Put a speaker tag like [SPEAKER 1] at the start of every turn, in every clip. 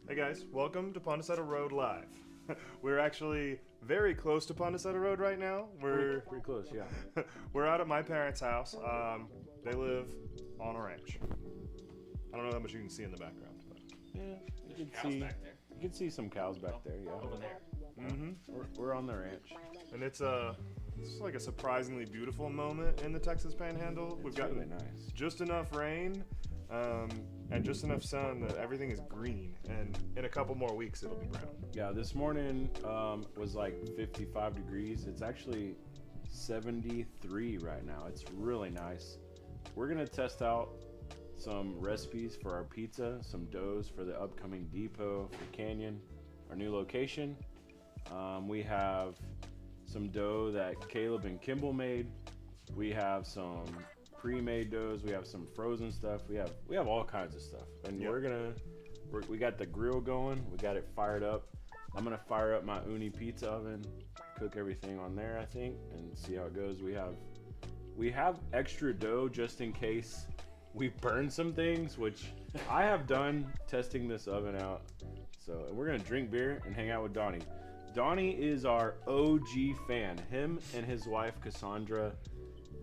[SPEAKER 1] Hey guys, welcome to Pondaseta Road Live. We're actually very close to Pondaseta Road right now. We're
[SPEAKER 2] pretty close, yeah.
[SPEAKER 1] We're out at my parents' house. They live on a ranch. I don't know how much you can see in the background, but
[SPEAKER 2] Yeah, you can
[SPEAKER 3] Cows
[SPEAKER 2] see
[SPEAKER 3] back there.
[SPEAKER 2] you can see some cows back there, yeah.
[SPEAKER 3] Over there.
[SPEAKER 2] We're on the ranch.
[SPEAKER 1] and it's like a surprisingly beautiful moment in the Texas Panhandle. We've gotten
[SPEAKER 2] really nice.
[SPEAKER 1] just enough rain and just enough sun that everything is green, and in a couple more weeks it'll be brown.
[SPEAKER 2] Yeah, this morning was like 55 degrees. It's actually 73 right now. It's really nice. We're gonna test out some recipes for our pizza, some doughs for the upcoming depot for Canyon, our new location. We have some dough that Caleb and Kimball made. We have some pre-made doughs. We have some frozen stuff. We have all kinds of stuff, and
[SPEAKER 1] Yep.
[SPEAKER 2] we got the grill going. We got it fired up. I'm gonna fire up my uni pizza oven, cook everything on there, I think, and see how it goes. We have extra dough just in case we burn some things, which I have done testing this oven out. So we're gonna drink beer and hang out with Donnie. Donnie is our OG fan. Him and his wife Cassandra,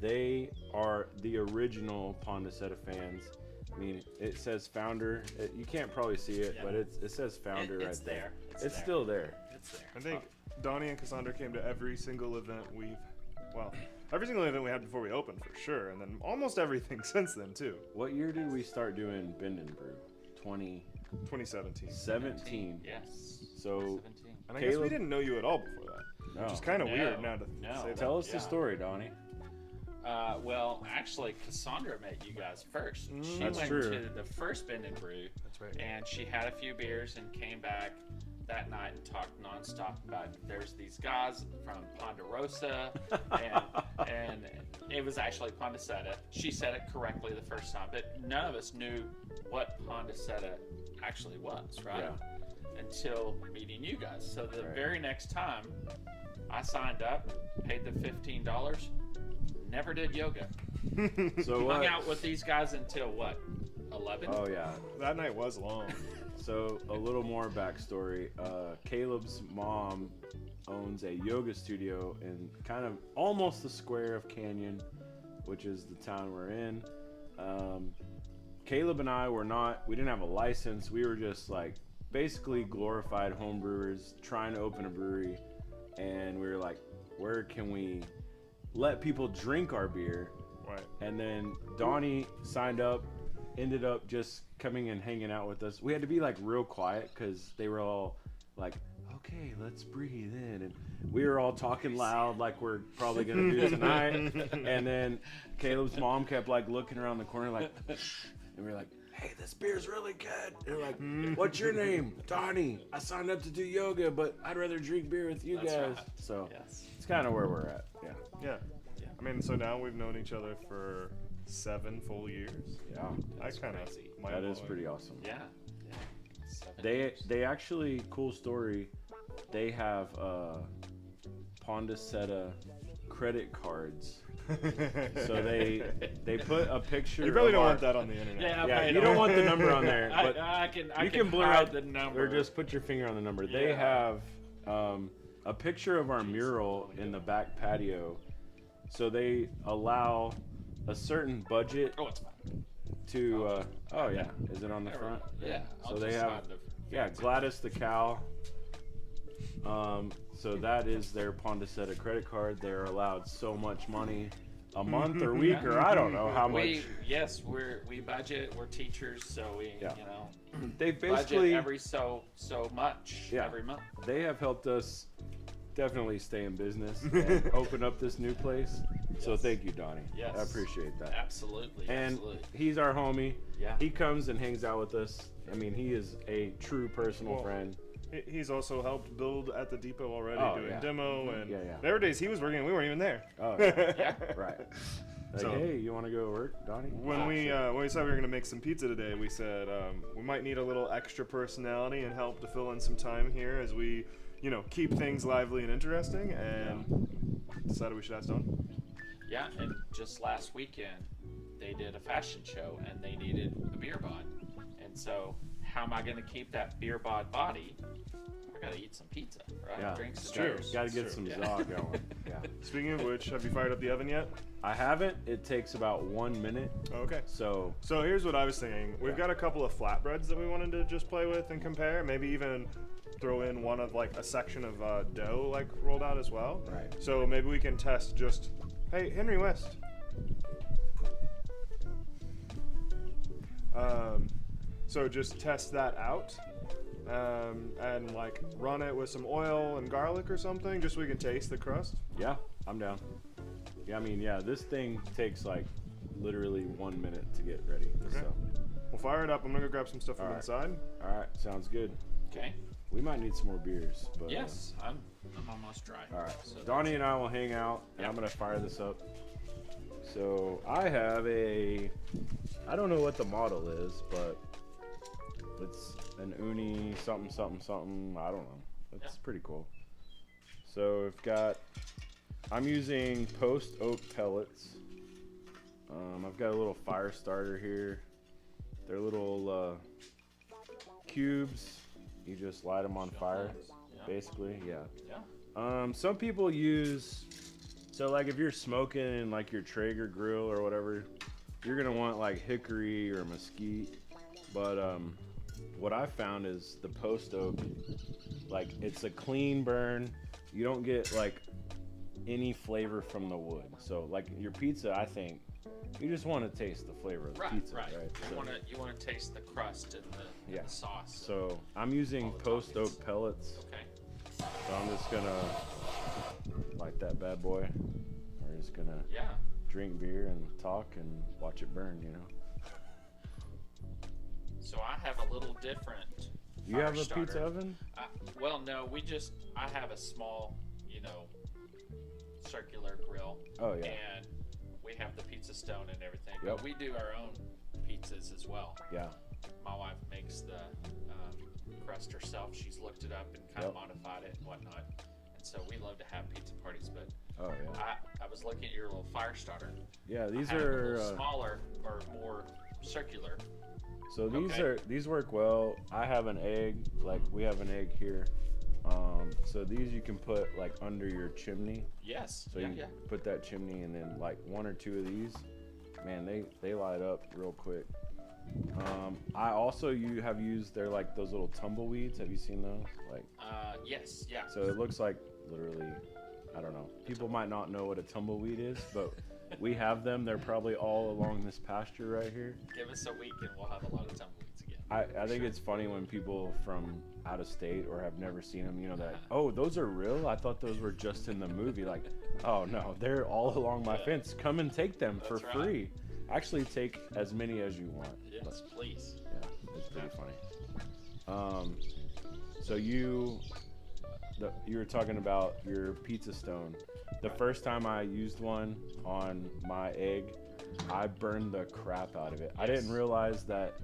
[SPEAKER 2] they are the original Pondaseta fans. I mean, it says founder. You can't probably see it,
[SPEAKER 3] Yeah.
[SPEAKER 2] but it says founder
[SPEAKER 3] It's
[SPEAKER 2] right
[SPEAKER 3] there.
[SPEAKER 2] there.
[SPEAKER 3] It's
[SPEAKER 2] It's
[SPEAKER 3] there.
[SPEAKER 2] still there.
[SPEAKER 3] It's there.
[SPEAKER 1] I think Donnie and Cassandra came to every single event every single event we had before we opened for sure, and then almost everything since then too.
[SPEAKER 2] What year did we start doing Bend and Brew?
[SPEAKER 1] 2017.
[SPEAKER 2] 2017.
[SPEAKER 3] Yes.
[SPEAKER 2] So
[SPEAKER 3] 17.
[SPEAKER 1] And I guess we
[SPEAKER 2] Caleb-
[SPEAKER 1] didn't know you at all before that.
[SPEAKER 2] No.
[SPEAKER 1] Which is kind of
[SPEAKER 3] No.
[SPEAKER 1] weird now to
[SPEAKER 3] No.
[SPEAKER 1] say that.
[SPEAKER 2] Tell us the
[SPEAKER 3] Yeah.
[SPEAKER 2] story, Donnie.
[SPEAKER 3] Well, actually, Cassandra met you guys first. She
[SPEAKER 2] That's
[SPEAKER 3] went
[SPEAKER 2] true.
[SPEAKER 3] to the first Bend and Brew.
[SPEAKER 1] That's right.
[SPEAKER 3] And she had a few beers and came back that night and talked nonstop about there's these guys from Ponderosa and it was actually Pondaseta. She said it correctly the first time, but none of us knew what Pondaseta actually was, right?
[SPEAKER 2] Yeah.
[SPEAKER 3] Until meeting you guys. So the
[SPEAKER 2] Right.
[SPEAKER 3] very next time I signed up, paid the $15, never did yoga.
[SPEAKER 2] So
[SPEAKER 3] Hung
[SPEAKER 2] what?
[SPEAKER 3] out with these guys until what? 11?
[SPEAKER 2] Oh yeah.
[SPEAKER 1] That night was long.
[SPEAKER 2] So a little more backstory. Caleb's mom owns a yoga studio in kind of almost the square of Canyon, which is the town we're in. Caleb and I we didn't have a license. We were just like basically glorified home brewers trying to open a brewery. And we were like, where can we let people drink our beer?
[SPEAKER 1] Right.
[SPEAKER 2] And then Donnie signed up, ended up just coming and hanging out with us. We had to be like real quiet because they were all like, okay, let's breathe in. And we were all talking loud like we're probably going to do tonight. And then Caleb's mom kept like looking around the corner like, and we were like, hey, this beer's really good. And they're like, what's your name? Donnie. I signed up to do yoga, but I'd rather drink beer with you
[SPEAKER 3] That's
[SPEAKER 2] guys.
[SPEAKER 3] right.
[SPEAKER 2] So
[SPEAKER 3] Yes.
[SPEAKER 2] it's kind of where we're at. Yeah.
[SPEAKER 1] Yeah. I mean, so now we've known each other for 7 full years.
[SPEAKER 2] Yeah.
[SPEAKER 3] That's
[SPEAKER 1] I kind of.
[SPEAKER 3] crazy.
[SPEAKER 2] That is pretty awesome.
[SPEAKER 3] Yeah. 7 years.
[SPEAKER 2] They actually, cool story, they have Pondicetta credit cards. So they put a picture.
[SPEAKER 1] You probably
[SPEAKER 2] of
[SPEAKER 1] don't
[SPEAKER 2] our-
[SPEAKER 1] want that on the internet.
[SPEAKER 2] Yeah,
[SPEAKER 3] I
[SPEAKER 2] you don't want the number on there, but
[SPEAKER 3] I can
[SPEAKER 2] you can blur
[SPEAKER 3] hide
[SPEAKER 2] out
[SPEAKER 3] the number.
[SPEAKER 2] or just put your finger on the number. They
[SPEAKER 3] Yeah.
[SPEAKER 2] have a picture of our mural in the back patio. So they allow a certain budget
[SPEAKER 3] Oh, it's fine.
[SPEAKER 2] to. Oh yeah, is it on the
[SPEAKER 3] There we
[SPEAKER 2] front?
[SPEAKER 3] go. Yeah.
[SPEAKER 2] So
[SPEAKER 3] I'll
[SPEAKER 2] they
[SPEAKER 3] just
[SPEAKER 2] have.
[SPEAKER 3] hide the
[SPEAKER 2] Yeah,
[SPEAKER 3] fancy
[SPEAKER 2] Gladys the cow. So that is their Pondicetta credit card. They're allowed so much money a month or week or I don't know how much.
[SPEAKER 3] We budget. We're teachers, so we
[SPEAKER 2] Yeah.
[SPEAKER 3] you know
[SPEAKER 2] They
[SPEAKER 3] budget
[SPEAKER 2] basically
[SPEAKER 3] every so much
[SPEAKER 2] Yeah.
[SPEAKER 3] every month.
[SPEAKER 2] they have helped us definitely stay in business and open up this new place. So
[SPEAKER 3] Yes.
[SPEAKER 2] thank you, Donnie.
[SPEAKER 3] Yes.
[SPEAKER 2] I appreciate that.
[SPEAKER 3] Absolutely.
[SPEAKER 2] And
[SPEAKER 3] absolutely.
[SPEAKER 2] he's our homie.
[SPEAKER 3] Yeah.
[SPEAKER 2] He comes and hangs out with us. I mean, he is a true personal
[SPEAKER 1] Well,
[SPEAKER 2] friend.
[SPEAKER 1] He's also helped build at the depot already,
[SPEAKER 2] Oh,
[SPEAKER 1] doing
[SPEAKER 2] yeah.
[SPEAKER 1] demo and
[SPEAKER 2] Yeah, yeah.
[SPEAKER 1] there were days he was working and we weren't even there.
[SPEAKER 2] Oh, yeah.
[SPEAKER 3] Yeah.
[SPEAKER 2] Right. Like,
[SPEAKER 1] So-
[SPEAKER 2] hey, you want to go work, Donnie?
[SPEAKER 1] When we said we were gonna make some pizza today, we said we might need a little extra personality and help to fill in some time here as we, keep things lively and interesting, and decided we should ask Don.
[SPEAKER 3] Yeah, and just last weekend they did a fashion show and they needed a beer bod. And so how am I going to keep that beer bod body? I got to eat some pizza, right?
[SPEAKER 2] Yeah,
[SPEAKER 3] Drink some
[SPEAKER 1] it's true.
[SPEAKER 3] beers.
[SPEAKER 2] Got to get
[SPEAKER 1] True.
[SPEAKER 2] some
[SPEAKER 3] Yeah.
[SPEAKER 2] za going. Yeah.
[SPEAKER 1] Speaking of which, have you fired up the oven yet?
[SPEAKER 2] I haven't. It takes about 1 minute.
[SPEAKER 1] Okay.
[SPEAKER 2] So
[SPEAKER 1] So here's what I was thinking. We've
[SPEAKER 2] Yeah.
[SPEAKER 1] got a couple of flatbreads that we wanted to just play with and compare. Maybe even throw in one of like a section of dough like rolled out as well.
[SPEAKER 2] Right.
[SPEAKER 1] So maybe we can test just. Hey, Henry West. So just test that out. And like run it with some oil and garlic or something, just so we can taste the crust.
[SPEAKER 2] yeah, I'm down. Yeah, I mean, yeah, this thing takes like literally 1 minute to get ready.
[SPEAKER 1] Okay.
[SPEAKER 2] So,
[SPEAKER 1] We'll fire it up. I'm gonna go grab some stuff from
[SPEAKER 2] All right.
[SPEAKER 1] inside.
[SPEAKER 2] all right, sounds good.
[SPEAKER 3] Okay.
[SPEAKER 2] We might need some more beers, but
[SPEAKER 3] Yes, I'm almost dry.
[SPEAKER 2] all right.
[SPEAKER 3] So
[SPEAKER 2] Donnie and I will hang out, and I'm gonna fire this up. So I have I don't know what the model is, but it's an Uni something something something. I don't know. It's
[SPEAKER 3] Yeah.
[SPEAKER 2] pretty cool. So I'm using post oak pellets. I've got a little fire starter here. They're little cubes. You just light them on fire,
[SPEAKER 3] Yeah.
[SPEAKER 2] basically. Yeah.
[SPEAKER 3] Yeah.
[SPEAKER 2] Some people use, so like if you're smoking in like your Traeger grill or whatever, you're gonna want like hickory or mesquite. But what I found is the post oak, like it's a clean burn. You don't get like any flavor from the wood. So like your pizza, I think you just want to taste the flavor of the
[SPEAKER 3] Right,
[SPEAKER 2] pizza,
[SPEAKER 3] right.
[SPEAKER 2] right?
[SPEAKER 3] You want to taste the crust and
[SPEAKER 2] Yeah.
[SPEAKER 3] the sauce.
[SPEAKER 2] So I'm using
[SPEAKER 3] All the
[SPEAKER 2] post
[SPEAKER 3] toppings.
[SPEAKER 2] oak pellets.
[SPEAKER 3] Okay.
[SPEAKER 2] So I'm just gonna light that bad boy. We're just gonna
[SPEAKER 3] Yeah.
[SPEAKER 2] drink beer and talk and watch it burn, you know.
[SPEAKER 3] So I have a little different.
[SPEAKER 2] You
[SPEAKER 3] fire
[SPEAKER 2] have a
[SPEAKER 3] starter.
[SPEAKER 2] pizza oven?
[SPEAKER 3] Well, no, I have a small, circular grill.
[SPEAKER 2] Oh yeah.
[SPEAKER 3] And we have the pizza stone and everything.
[SPEAKER 2] Yep.
[SPEAKER 3] But we do our own pizzas as well.
[SPEAKER 2] Yeah.
[SPEAKER 3] My wife makes the crust herself. She's looked it up and kind
[SPEAKER 2] Yep.
[SPEAKER 3] of modified it and whatnot. And so we love to have pizza parties. But
[SPEAKER 2] Oh yeah.
[SPEAKER 3] I was looking at your little fire starter.
[SPEAKER 2] Yeah, these
[SPEAKER 3] I have them a
[SPEAKER 2] are
[SPEAKER 3] little smaller or more circular.
[SPEAKER 2] so
[SPEAKER 3] Okay.
[SPEAKER 2] these work well. I have an egg, like we have an egg here. So these you can put like under your chimney.
[SPEAKER 3] Yes.
[SPEAKER 2] So
[SPEAKER 3] yeah,
[SPEAKER 2] you
[SPEAKER 3] yeah.
[SPEAKER 2] put that chimney and then like one or two of these, man, they light up real quick. I also have used they're like those little tumbleweeds. Have you seen those? Like
[SPEAKER 3] Yes. Yeah.
[SPEAKER 2] so it looks like literally, I don't know. People might not know what a tumbleweed is, but we have them. They're probably all along this pasture right here.
[SPEAKER 3] Give us a week and we'll have a lot of tumbleweeds again.
[SPEAKER 2] I think it's funny when people from out of state or have never seen them, you know, that, oh, those are real? I thought those were just in the movie. Like, oh, no, they're all along my fence. Come and take them for
[SPEAKER 3] That's
[SPEAKER 2] free.
[SPEAKER 3] right.
[SPEAKER 2] Actually, take as many as you want.
[SPEAKER 3] Yes, please.
[SPEAKER 2] Yeah, it's pretty funny. So you were talking about your pizza stone. The first time I used one on my egg, I burned the crap out of it. I didn't realize that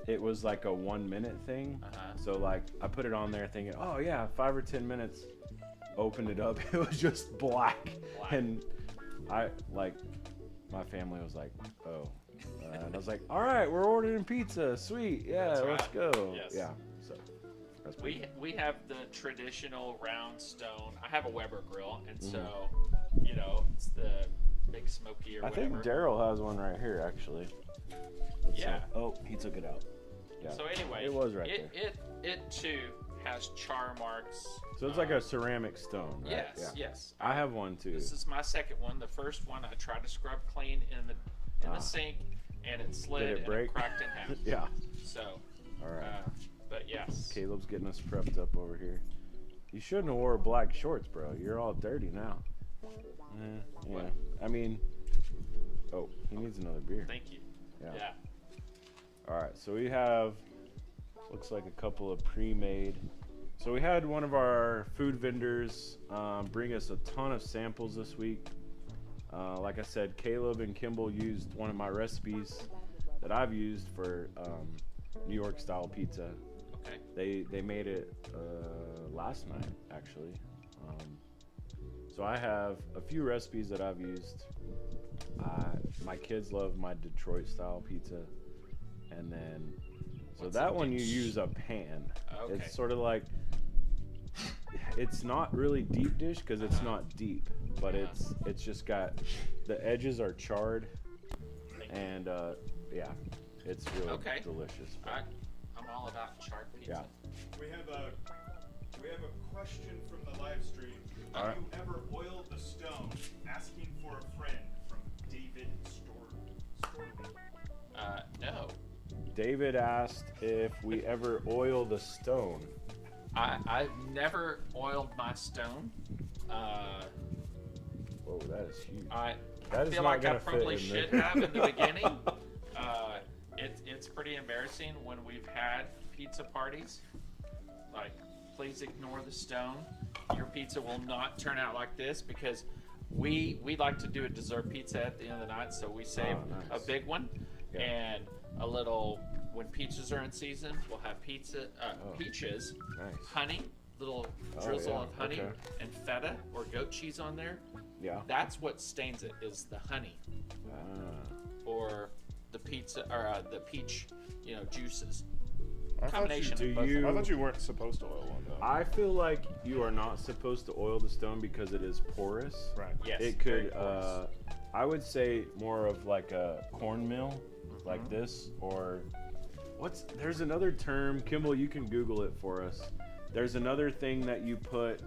[SPEAKER 2] it was like a 1 minute thing. So like I put it on there thinking, oh yeah, 5 or 10 minutes. Opened it up, it was just black. And I like my family was like, oh. And I was like, all right, we're ordering pizza. Sweet. Yeah,
[SPEAKER 3] That's
[SPEAKER 2] let's
[SPEAKER 3] right.
[SPEAKER 2] go.
[SPEAKER 3] Yes.
[SPEAKER 2] Yeah. So that's pretty
[SPEAKER 3] We have the traditional round stone. I have a Weber grill, and so it's the big smoky or
[SPEAKER 2] I
[SPEAKER 3] whatever.
[SPEAKER 2] think Daryl has one right here, actually. Let's see. Oh, he took it out. Yeah.
[SPEAKER 3] So anyway,
[SPEAKER 2] it was right there.
[SPEAKER 3] It too has char marks.
[SPEAKER 2] So it's like a ceramic stone, right?
[SPEAKER 3] Yes,
[SPEAKER 2] Yeah.
[SPEAKER 3] yes.
[SPEAKER 2] I have one too.
[SPEAKER 3] This is my second one. The first one I tried to scrub clean in the sink, and it slid
[SPEAKER 2] Did it
[SPEAKER 3] and
[SPEAKER 2] break?
[SPEAKER 3] it cracked in half.
[SPEAKER 2] Yeah.
[SPEAKER 3] So,
[SPEAKER 2] All right.
[SPEAKER 3] but yes.
[SPEAKER 2] Caleb's getting us prepped up over here. You shouldn't have wore black shorts, bro. You're all dirty now. Yeah.
[SPEAKER 3] What?
[SPEAKER 2] I mean, oh, he needs another beer.
[SPEAKER 3] Thank you. Yeah.
[SPEAKER 2] All right, so we have, looks like a couple of pre-made. So we had one of our food vendors bring us a ton of samples this week. Like I said, Caleb and Kimball used one of my recipes that I've used for New York style pizza.
[SPEAKER 3] Okay.
[SPEAKER 2] They made it last night, actually. So I have a few recipes that I've used. My kids love my Detroit style pizza. And then, so
[SPEAKER 3] What's
[SPEAKER 2] that
[SPEAKER 3] a
[SPEAKER 2] one you
[SPEAKER 3] dish?
[SPEAKER 2] use a pan.
[SPEAKER 3] Okay.
[SPEAKER 2] It's sort of like, it's not really deep dish because it's not deep, but it's just got, the edges are charred. And yeah, it's really delicious.
[SPEAKER 3] I'm all about charred pizza.
[SPEAKER 2] Yeah.
[SPEAKER 1] We have a question from the live stream.
[SPEAKER 2] All right.
[SPEAKER 1] Have you ever oiled the stone? Asking for a friend from David Storby.
[SPEAKER 3] No.
[SPEAKER 2] David asked if we ever oil the stone.
[SPEAKER 3] I've never oiled my stone.
[SPEAKER 2] Whoa, that is huge.
[SPEAKER 3] I
[SPEAKER 2] That is
[SPEAKER 3] feel
[SPEAKER 2] not
[SPEAKER 3] like I
[SPEAKER 2] gonna fit
[SPEAKER 3] probably
[SPEAKER 2] in
[SPEAKER 3] should
[SPEAKER 2] there.
[SPEAKER 3] have in the beginning. It's pretty embarrassing when we've had pizza parties. Like, please ignore the stone. Your pizza will not turn out like this because we like to do a dessert pizza at the end of the night, so we save
[SPEAKER 2] nice.
[SPEAKER 3] a big one and a little. When peaches are in season, we'll have peaches,
[SPEAKER 2] Nice.
[SPEAKER 3] honey, little drizzle
[SPEAKER 2] yeah,
[SPEAKER 3] of honey,
[SPEAKER 2] okay.
[SPEAKER 3] and feta or goat cheese on there.
[SPEAKER 2] Yeah.
[SPEAKER 3] That's what stains it, is the honey or the pizza or the peach, juices. Combination of both.
[SPEAKER 1] I thought you weren't supposed to oil one though.
[SPEAKER 2] I feel like you are not supposed to oil the stone because it is porous.
[SPEAKER 1] Right.
[SPEAKER 3] Yes.
[SPEAKER 2] It could, I would say more of like a cornmeal, like this, or there's another term, Kimball, you can Google it for us. There's another thing that you put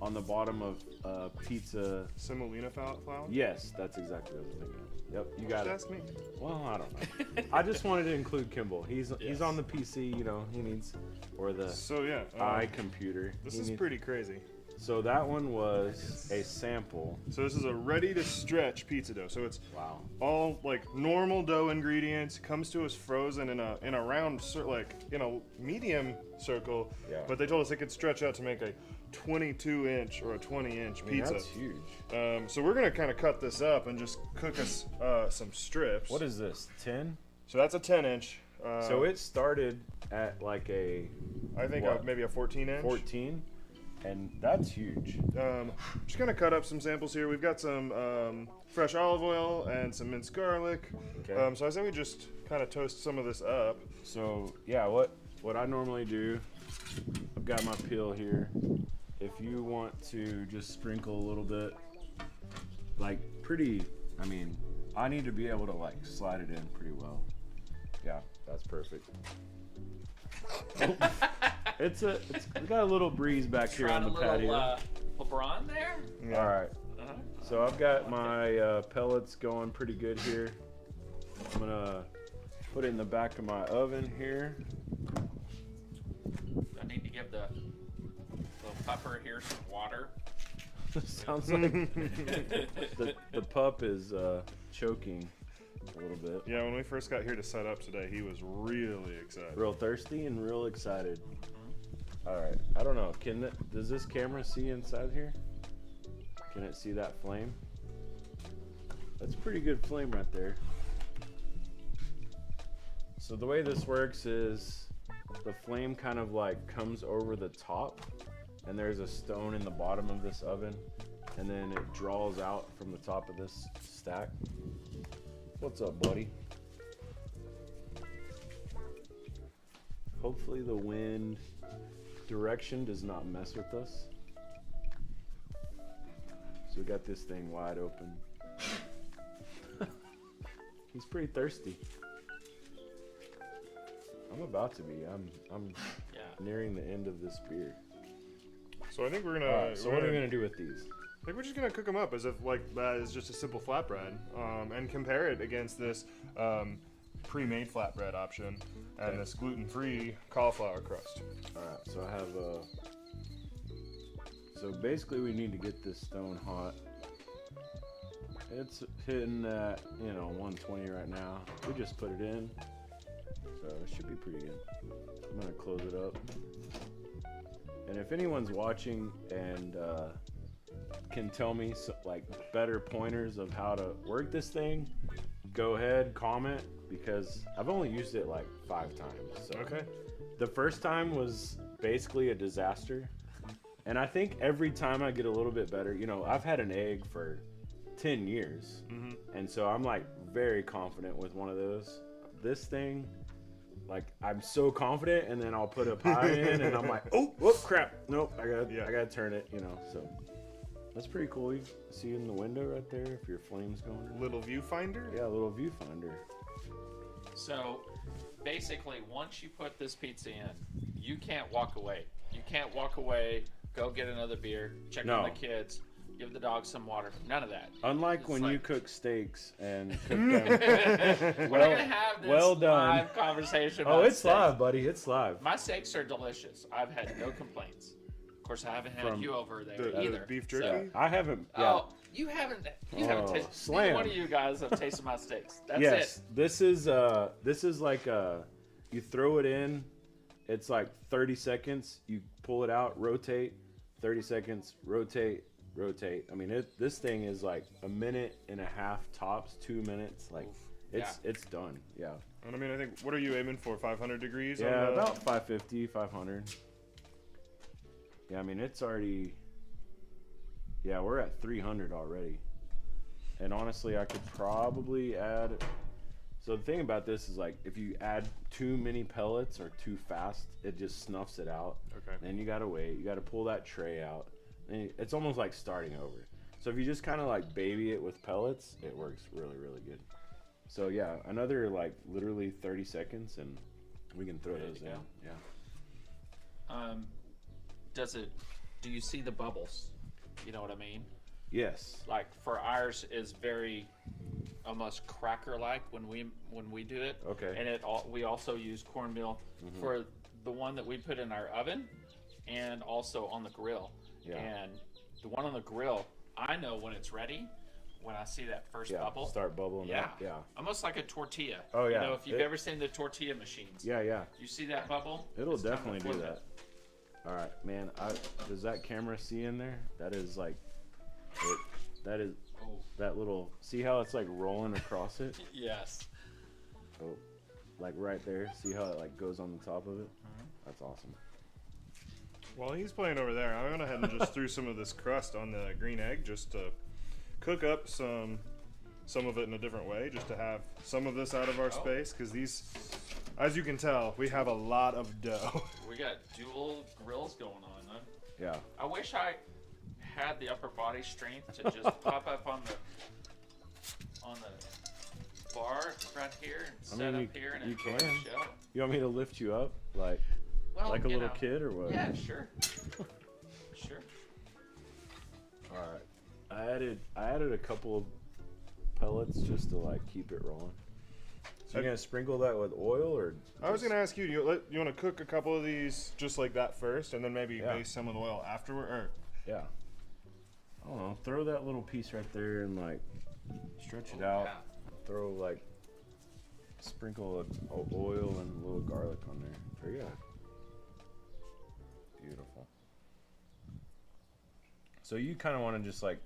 [SPEAKER 2] on the bottom of pizza.
[SPEAKER 1] Semolina flour?
[SPEAKER 2] Yes, that's exactly what I was thinking. Yep, you got it.
[SPEAKER 1] That's me.
[SPEAKER 2] Well, I don't know. I just wanted to include Kimball. He's on the PC, he needs, or the iComputer.
[SPEAKER 1] This is pretty crazy.
[SPEAKER 2] So that one was a sample.
[SPEAKER 1] So this is a ready-to-stretch pizza dough. So it's
[SPEAKER 2] Wow.
[SPEAKER 1] all like normal dough ingredients. Comes to us frozen in a round, in a medium circle.
[SPEAKER 2] Yeah.
[SPEAKER 1] But they told us it could stretch out to make a 22-inch or a 20-inch pizza.
[SPEAKER 2] That's huge.
[SPEAKER 1] So we're gonna kind of cut this up and just cook us some strips.
[SPEAKER 2] What is this? 10?
[SPEAKER 1] So that's a 10-inch.
[SPEAKER 2] So it started at like a
[SPEAKER 1] I think
[SPEAKER 2] what?
[SPEAKER 1] maybe a 14-inch.
[SPEAKER 2] 14, And that's huge.
[SPEAKER 1] Just gonna cut up some samples here. We've got some fresh olive oil and some minced garlic.
[SPEAKER 2] Okay.
[SPEAKER 1] So I say we just kind of toast some of this up.
[SPEAKER 2] So yeah, what I normally do, I've got my peel here. If you want to just sprinkle a little bit, like I mean, I need to be able to like slide it in pretty well. Yeah, that's perfect. Oh, we got a little breeze back here on the patio.
[SPEAKER 3] LeBron there?
[SPEAKER 1] Yeah.
[SPEAKER 2] All right. So I've got my pellets going pretty good here. I'm gonna put it in the back of my oven here.
[SPEAKER 3] I need to give the little pupper here some water.
[SPEAKER 2] Sounds like the pup is choking a little bit.
[SPEAKER 1] Yeah, when we first got here to set up today, he was really excited.
[SPEAKER 2] Real thirsty and real excited. All right. I don't know. Does this camera see inside here? Can it see that flame? That's a pretty good flame right there. So the way this works is the flame kind of like comes over the top, and there's a stone in the bottom of this oven, and then it draws out from the top of this stack. What's up, buddy? Hopefully the wind direction does not mess with us. So we got this thing wide open. He's pretty thirsty. I'm about to be. I'm nearing the end of this beer.
[SPEAKER 1] So I think we're gonna.
[SPEAKER 2] Alright, so what are we gonna do with these?
[SPEAKER 1] I think we're just gonna cook them up as if like that is just a simple flatbread, and compare it against this pre-made flatbread option and this gluten-free cauliflower crust.
[SPEAKER 2] All right, so I have so basically we need to get this stone hot. It's hitting at 120 right now. We just put it in, so it should be pretty good. I'm gonna close it up. And if anyone's watching and can tell me like better pointers of how to work this thing, go ahead, comment, because I've only used it like 5 times. So.
[SPEAKER 1] Okay.
[SPEAKER 2] The first time was basically a disaster, and I think every time I get a little bit better. I've had an egg for 10 years, and so I'm like very confident with one of those. This thing, like I'm so confident, and then I'll put a pie in, and I'm like, oh, whoop, crap, nope, I gotta turn it, so. That's pretty cool. You see in the window right there if your flame's going.
[SPEAKER 1] Little viewfinder?
[SPEAKER 2] Yeah, a little viewfinder.
[SPEAKER 3] So basically, once you put this pizza in, you can't walk away. You can't walk away, go get another beer, check on the kids, give the dog some water. None of that.
[SPEAKER 2] Unlike
[SPEAKER 3] It's
[SPEAKER 2] when
[SPEAKER 3] like-
[SPEAKER 2] you cook steaks and cook them.
[SPEAKER 3] We're not gonna have this
[SPEAKER 2] well done.
[SPEAKER 3] live conversation.
[SPEAKER 2] Oh,
[SPEAKER 3] about
[SPEAKER 2] it's
[SPEAKER 3] steaks.
[SPEAKER 2] live, buddy. It's live.
[SPEAKER 3] My steaks are delicious. I've had no complaints. Of course, I haven't had
[SPEAKER 2] From
[SPEAKER 3] you over there
[SPEAKER 1] the
[SPEAKER 3] either.
[SPEAKER 1] beef
[SPEAKER 3] so-
[SPEAKER 1] jerky?
[SPEAKER 2] I haven't. Yeah.
[SPEAKER 3] Oh, you haven't. You haven't
[SPEAKER 2] Oh,
[SPEAKER 3] tasted.
[SPEAKER 2] slam.
[SPEAKER 3] Neither one of you guys have tasted my steaks. That's
[SPEAKER 2] Yes,
[SPEAKER 3] it.
[SPEAKER 2] this is like you throw it in. It's like 30 seconds. You pull it out, rotate. 30 seconds, rotate. I mean, this thing is like a minute and a half tops, 2 minutes. Like, it's done. Yeah.
[SPEAKER 1] And I mean, I think, what are you aiming for? 500 degrees?
[SPEAKER 2] Yeah, about 550, 500. Yeah, I mean, it's already. Yeah, we're at 300 already. And honestly, I could probably add. So the thing about this is like, if you add too many pellets or too fast, it just snuffs it out.
[SPEAKER 1] Okay.
[SPEAKER 2] Then you gotta wait. You gotta pull that tray out. And it's almost like starting over. So if you just kind of like baby it with pellets, it works really, really good. So yeah, another like literally 30 seconds, and we can throw those in. Yeah.
[SPEAKER 3] Do you see the bubbles? You know what I mean?
[SPEAKER 2] Yes.
[SPEAKER 3] Like for ours is very almost cracker-like when we do it.
[SPEAKER 2] Okay.
[SPEAKER 3] And we also use cornmeal for the one that we put in our oven, and also on the grill.
[SPEAKER 2] Yeah.
[SPEAKER 3] And the one on the grill, I know when it's ready when I see that first bubble.
[SPEAKER 2] Start bubbling up. Yeah.
[SPEAKER 3] Almost like a tortilla.
[SPEAKER 2] Oh, yeah.
[SPEAKER 3] If you've ever seen the tortilla machines.
[SPEAKER 2] Yeah.
[SPEAKER 3] You see that bubble?
[SPEAKER 2] It'll
[SPEAKER 3] It's time to
[SPEAKER 2] definitely do
[SPEAKER 3] flip
[SPEAKER 2] that. All right, man. Does that camera see in there? That is like, that is that little. See how it's like rolling across it?
[SPEAKER 3] Yes.
[SPEAKER 2] Oh, like right there. See how it like goes on the top of it? That's awesome.
[SPEAKER 1] While he's playing over there, I went ahead and just threw some of this crust on the green egg just to cook up some of it in a different way, just to have some of this out of our space, because these, as you can tell, we have a lot of dough.
[SPEAKER 3] We got dual grills going on, huh?
[SPEAKER 2] Yeah.
[SPEAKER 3] I wish I had the upper body strength to just pop up on the bar right here and set up here and enjoy the show.
[SPEAKER 2] You want me to lift you up, like
[SPEAKER 3] Well,
[SPEAKER 2] a little kid, or what?
[SPEAKER 3] Yeah, sure. Sure.
[SPEAKER 2] All right. I added a couple of pellets just to like keep it rolling. So you're gonna sprinkle that with oil, or?
[SPEAKER 1] I was gonna ask you, you want to cook a couple of these just like that first, and then maybe base some of the oil afterward, or?
[SPEAKER 2] Yeah. I don't know. Throw that little piece right there and like stretch it out.
[SPEAKER 3] Yeah.
[SPEAKER 2] Throw like sprinkle of oil and a little garlic on there. Very good. Beautiful. So you kind of want to just like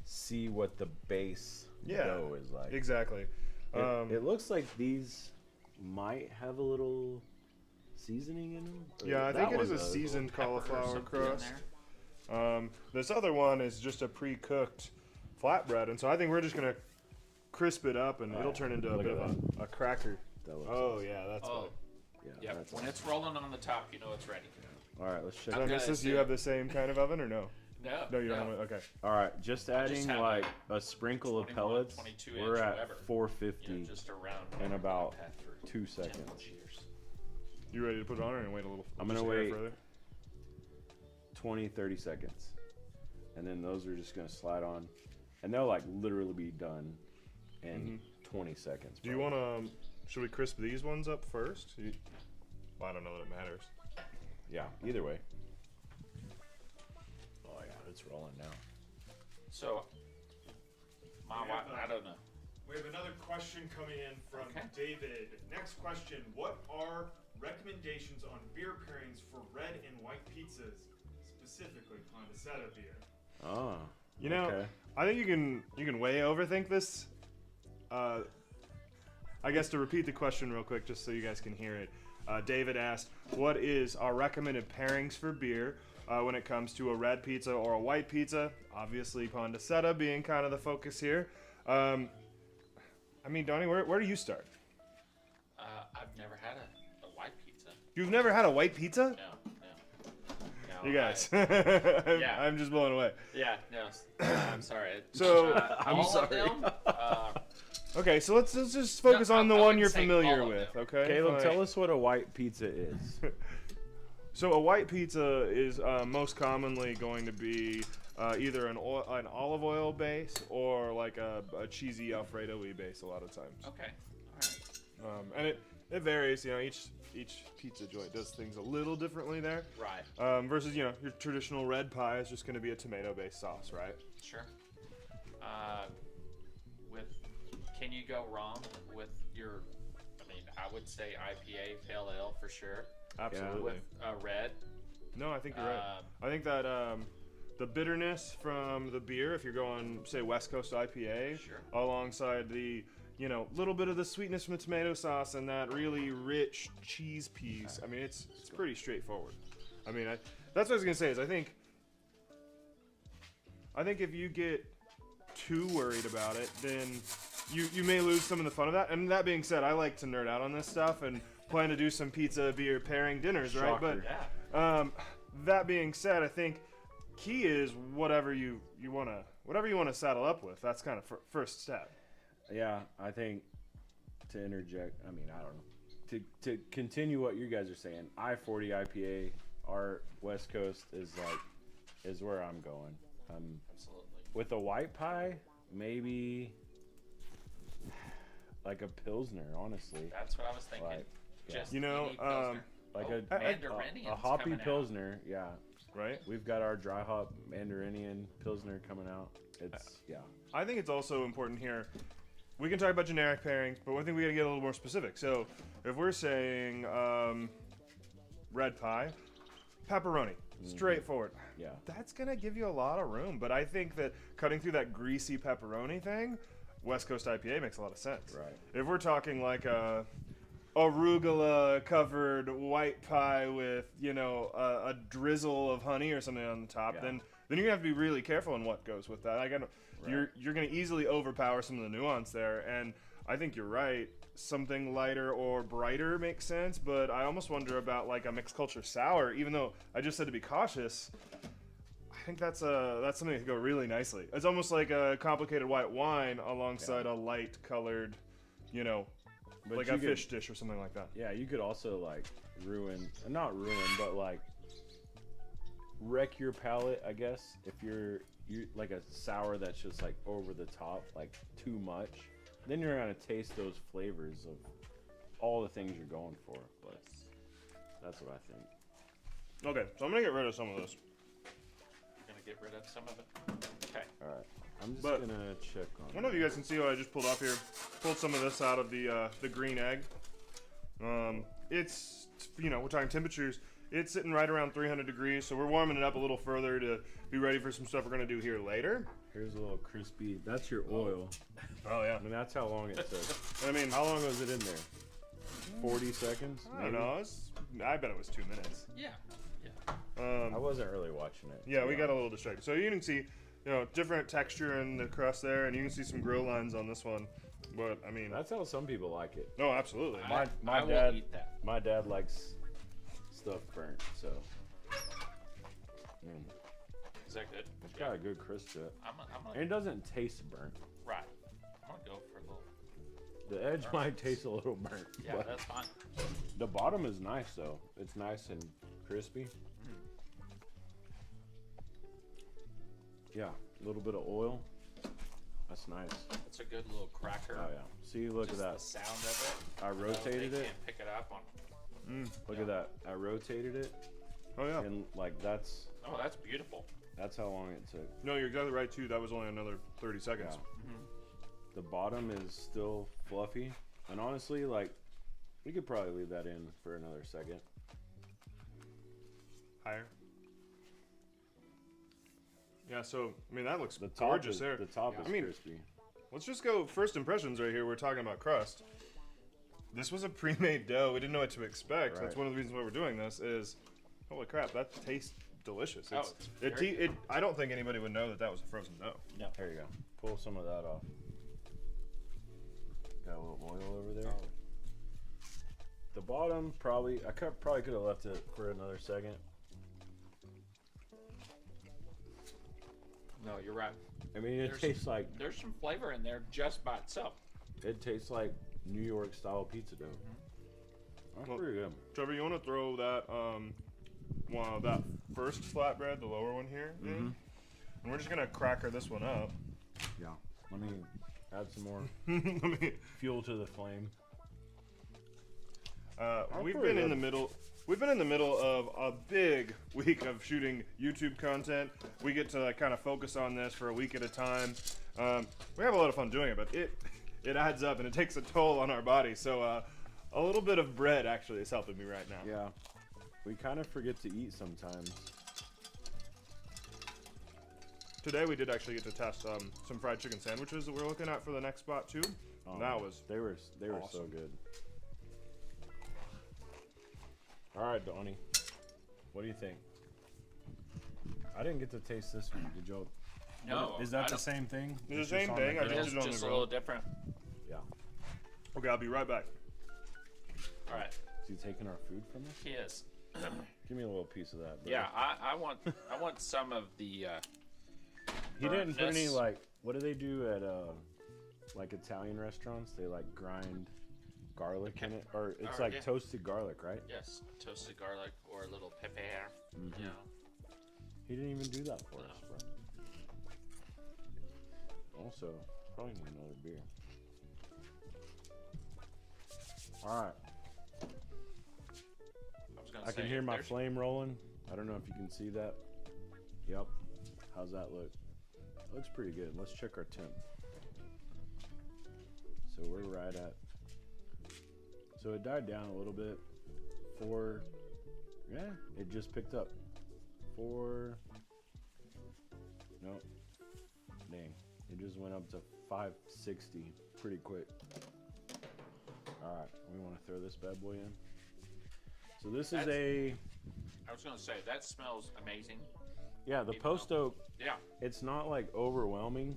[SPEAKER 2] see what the base dough is like.
[SPEAKER 1] Exactly.
[SPEAKER 2] It looks like these might have a little seasoning in them.
[SPEAKER 1] Yeah, I think it is a seasoned cauliflower crust. This other one is just a pre-cooked flatbread, and so I think we're just gonna crisp it up, and it'll turn into a bit of a cracker. Oh yeah, that's
[SPEAKER 3] Oh,
[SPEAKER 1] good.
[SPEAKER 3] yeah. When it's rolling on the top, you know it's ready.
[SPEAKER 2] All right, let's check.
[SPEAKER 1] Do you have the same kind of oven or no?
[SPEAKER 3] No,
[SPEAKER 1] you don't have it. Okay.
[SPEAKER 2] All right, just adding like a sprinkle of pellets. We're at 450
[SPEAKER 3] just around
[SPEAKER 2] in about 2 seconds.
[SPEAKER 1] You ready to put it on, or wait a little?
[SPEAKER 2] I'm gonna wait
[SPEAKER 1] further?
[SPEAKER 2] 20-30 seconds, and then those are just gonna slide on, and they'll like literally be done in 20 seconds.
[SPEAKER 1] Do you want to? Should we crisp these ones up first? Well, I don't know that it matters.
[SPEAKER 2] Yeah, either way. Oh yeah, it's rolling now.
[SPEAKER 3] So, my wife, I don't know.
[SPEAKER 1] We have another question coming in from David. Next question: what are recommendations on beer pairings for red and white pizzas, specifically Pondicetta beer?
[SPEAKER 2] Oh,
[SPEAKER 1] you know, I think you can way overthink this. I guess to repeat the question real quick, just so you guys can hear it. David asked, "What is our recommended pairings for beer when it comes to a red pizza or a white pizza?" Obviously, Pondicetta being kind of the focus here. I mean, Donnie, where do you start?
[SPEAKER 3] I've never had a white pizza.
[SPEAKER 1] You've never had a white pizza?
[SPEAKER 3] No.
[SPEAKER 1] You guys,
[SPEAKER 3] Yeah.
[SPEAKER 1] I'm just blown away.
[SPEAKER 3] Yeah, no, I'm sorry.
[SPEAKER 1] So
[SPEAKER 2] I'm sorry.
[SPEAKER 3] Of them,
[SPEAKER 1] okay, so let's just focus on the
[SPEAKER 3] I
[SPEAKER 1] one
[SPEAKER 3] wouldn't
[SPEAKER 1] you're
[SPEAKER 3] say
[SPEAKER 1] familiar
[SPEAKER 3] all of
[SPEAKER 1] with.
[SPEAKER 3] them.
[SPEAKER 1] Okay,
[SPEAKER 2] Caleb, tell us what a white pizza is.
[SPEAKER 1] So a white pizza is most commonly going to be either an olive oil base or like a cheesy Alfredo-y base a lot of times.
[SPEAKER 3] Okay, all right.
[SPEAKER 1] And it varies. You know, each pizza joint does things a little differently there.
[SPEAKER 3] Right.
[SPEAKER 1] Versus your traditional red pie is just going to be a tomato-based sauce, right?
[SPEAKER 3] Sure. Can you go wrong with your? I mean, I would say IPA, pale ale for sure.
[SPEAKER 1] Absolutely.
[SPEAKER 3] With red.
[SPEAKER 1] No, I think you're right. I think that the bitterness from the beer, if you're going, say, West Coast IPA, alongside the, little bit of the sweetness from the tomato sauce and that really rich cheese piece, I mean, it's pretty straightforward. I mean, that's what I was going to say is I think if you get too worried about it, then you may lose some of the fun of that. And that being said, I like to nerd out on this stuff and plan to do some pizza beer pairing dinners, right? But that being said, I think key is whatever you want to saddle up with. That's kind of first step.
[SPEAKER 2] Yeah, I think to interject, I mean, I don't know. To continue what you guys are saying, I-40 IPA, our West Coast is where I'm going.
[SPEAKER 3] Absolutely.
[SPEAKER 2] With a white pie, maybe like a Pilsner, honestly.
[SPEAKER 3] That's what I was thinking.
[SPEAKER 2] Like,
[SPEAKER 3] Just
[SPEAKER 2] like
[SPEAKER 3] Mandarinian's
[SPEAKER 2] a hoppy
[SPEAKER 3] coming out.
[SPEAKER 2] Pilsner, yeah.
[SPEAKER 1] Right?
[SPEAKER 2] We've got our dry hop Mandarinian Pilsner coming out. It's
[SPEAKER 1] I think it's also important here. We can talk about generic pairings, but one thing we got to get a little more specific. So, if we're saying red pie, pepperoni, straightforward.
[SPEAKER 2] Yeah.
[SPEAKER 1] That's gonna give you a lot of room, but I think that cutting through that greasy pepperoni thing, West Coast IPA makes a lot of sense.
[SPEAKER 2] Right.
[SPEAKER 1] If we're talking like a arugula covered white pie with, you know, a drizzle of honey or something on the top,
[SPEAKER 2] Yeah.
[SPEAKER 1] then you're gonna have to be really careful in what goes with that. You're gonna easily overpower some of the nuance there, and I think you're right. Something lighter or brighter makes sense, but I almost wonder about like a mixed culture sour. Even though I just said to be cautious, I think that's something that could go really nicely. It's almost like a complicated white wine alongside a light colored, you know,
[SPEAKER 2] But
[SPEAKER 1] like
[SPEAKER 2] you
[SPEAKER 1] a
[SPEAKER 2] could-
[SPEAKER 1] fish dish or something like that.
[SPEAKER 2] Yeah, you could also like not ruin, but like wreck your palate, I guess, if you're like a sour that's just like over the top, like too much. Then you're gonna taste those flavors of all the things you're going for. But that's what I think.
[SPEAKER 1] Okay, so I'm gonna get rid of some of this.
[SPEAKER 3] I'm gonna get rid of some of it. Okay.
[SPEAKER 2] All right, I'm just
[SPEAKER 1] But-
[SPEAKER 2] gonna check on.
[SPEAKER 1] I don't know if you guys can see what I just pulled off here. Pulled some of this out of the green egg. It's, you know, we're talking temperatures. It's sitting right around 300 degrees, so we're warming it up a little further to be ready for some stuff we're gonna do here later.
[SPEAKER 2] Here's a little crispy. That's your oil.
[SPEAKER 1] Oh yeah.
[SPEAKER 2] I mean, that's how long it took.
[SPEAKER 1] I mean,
[SPEAKER 2] How long was it in there? 40 seconds?
[SPEAKER 1] I don't know. I bet it was 2 minutes.
[SPEAKER 3] Yeah.
[SPEAKER 2] I wasn't really watching it.
[SPEAKER 1] Yeah, we got a little distracted. So you can see, you know, different texture in the crust there, and you can see some grill lines on this one. But I mean,
[SPEAKER 2] That's how some people like it.
[SPEAKER 1] no, absolutely.
[SPEAKER 2] My
[SPEAKER 3] I
[SPEAKER 2] dad-
[SPEAKER 3] will eat that.
[SPEAKER 2] My dad likes stuff burnt, so
[SPEAKER 3] Is that good?
[SPEAKER 2] it's got a good crisp to it.
[SPEAKER 3] I'm
[SPEAKER 2] And
[SPEAKER 3] gonna
[SPEAKER 2] it doesn't taste burnt.
[SPEAKER 3] right. I'm gonna go for a little.
[SPEAKER 2] The edge might taste a little burnt,
[SPEAKER 3] Yeah,
[SPEAKER 2] but
[SPEAKER 3] that's fine.
[SPEAKER 2] the bottom is nice though. It's nice and crispy. Yeah, a little bit of oil. That's nice.
[SPEAKER 3] It's a good little cracker.
[SPEAKER 2] Oh yeah. See, look
[SPEAKER 3] Just
[SPEAKER 2] at
[SPEAKER 3] the
[SPEAKER 2] that.
[SPEAKER 3] sound of it.
[SPEAKER 2] I rotated
[SPEAKER 3] they
[SPEAKER 2] it.
[SPEAKER 3] Can't pick it up on.
[SPEAKER 2] Look at that. I rotated it,
[SPEAKER 1] Oh yeah.
[SPEAKER 2] and like that's
[SPEAKER 3] Oh, that's beautiful.
[SPEAKER 2] how long it took.
[SPEAKER 1] No, you're exactly right too. That was only another 30 seconds.
[SPEAKER 2] Yeah. The bottom is still fluffy, and honestly, like we could probably leave that in for another second.
[SPEAKER 1] Higher. Yeah. So I mean, that looks
[SPEAKER 2] The top
[SPEAKER 1] gorgeous
[SPEAKER 2] is
[SPEAKER 1] there.
[SPEAKER 2] the top is
[SPEAKER 1] I mean,
[SPEAKER 2] crispy.
[SPEAKER 1] Let's just go first impressions right here. We're talking about crust. This was a pre-made dough. We didn't know what to expect. That's
[SPEAKER 2] Right.
[SPEAKER 1] one of the reasons why we're doing this. Is holy crap, that tastes delicious.
[SPEAKER 3] Oh, it's very
[SPEAKER 1] I don't think anybody would know that that was a frozen dough.
[SPEAKER 3] No.
[SPEAKER 2] There you go. Pull some of that off. Got a little oil over there.
[SPEAKER 3] Oh.
[SPEAKER 2] The bottom probably probably could have left it for another second.
[SPEAKER 3] No, you're right.
[SPEAKER 2] I mean, it
[SPEAKER 3] There's-
[SPEAKER 2] tastes like
[SPEAKER 3] There's some flavor in there just by itself.
[SPEAKER 2] New York style pizza dough. That's
[SPEAKER 1] Well-
[SPEAKER 2] pretty good.
[SPEAKER 1] Trevor, you want to throw that that first flatbread, the lower one here, in? And we're just gonna cracker this one up.
[SPEAKER 2] Yeah. Let me add some more
[SPEAKER 1] Let me-
[SPEAKER 2] fuel to the flame.
[SPEAKER 1] we've
[SPEAKER 2] pretty
[SPEAKER 1] been in
[SPEAKER 2] good.
[SPEAKER 1] the middle. We've been in the middle of a big week of shooting YouTube content. We get to kind of focus on this for a week at a time. We have a lot of fun doing it, but it adds up and it takes a toll on our body. So a little bit of bread actually is helping me right now.
[SPEAKER 2] Yeah. We kind of forget to eat sometimes.
[SPEAKER 1] Today we did actually get to test some fried chicken sandwiches that we're looking at for the next spot too. And that was
[SPEAKER 2] They were so
[SPEAKER 1] awesome.
[SPEAKER 2] good. All right, Donnie. What do you think? I didn't get to taste this one. Did y'all?
[SPEAKER 3] No,
[SPEAKER 2] Is
[SPEAKER 3] I
[SPEAKER 2] that the
[SPEAKER 3] don't-
[SPEAKER 2] same thing?
[SPEAKER 1] It's the
[SPEAKER 2] just
[SPEAKER 1] same
[SPEAKER 2] on
[SPEAKER 1] thing, I
[SPEAKER 3] It
[SPEAKER 2] grill?
[SPEAKER 1] just
[SPEAKER 3] is
[SPEAKER 1] did it on
[SPEAKER 3] just
[SPEAKER 1] the
[SPEAKER 3] a
[SPEAKER 1] grill.
[SPEAKER 3] little different.
[SPEAKER 2] Yeah.
[SPEAKER 1] Okay, I'll be right back.
[SPEAKER 3] All right.
[SPEAKER 2] Is he taking our food from us?
[SPEAKER 3] He is.
[SPEAKER 2] Give me a little piece of that. Bro.
[SPEAKER 3] Yeah, I want some of the.
[SPEAKER 2] He didn't put any
[SPEAKER 3] burntness.
[SPEAKER 2] like. What do they do at like Italian restaurants? They like grind garlic in it, or it's like
[SPEAKER 3] yeah.
[SPEAKER 2] toasted garlic, right?
[SPEAKER 3] Yes, toasted garlic or a little pepper. You know.
[SPEAKER 2] He didn't even do that for us, bro. Also, probably need another beer. All right.
[SPEAKER 3] I was gonna
[SPEAKER 2] I
[SPEAKER 3] say,
[SPEAKER 2] can hear my
[SPEAKER 3] there's-
[SPEAKER 2] flame rolling. I don't know if you can see that. Yep. How's that look? Looks pretty good. Let's check our temp. So we're right at. So it died down a little bit. 4. Yeah, it just picked up. 4. Nope. Dang. It just went up to 560 pretty quick. All right, we want to throw this bad boy in. So this is a.
[SPEAKER 3] I was gonna say that smells amazing.
[SPEAKER 2] Yeah, the
[SPEAKER 3] Even
[SPEAKER 2] post
[SPEAKER 3] though-
[SPEAKER 2] oak.
[SPEAKER 3] Yeah.
[SPEAKER 2] It's not like overwhelming,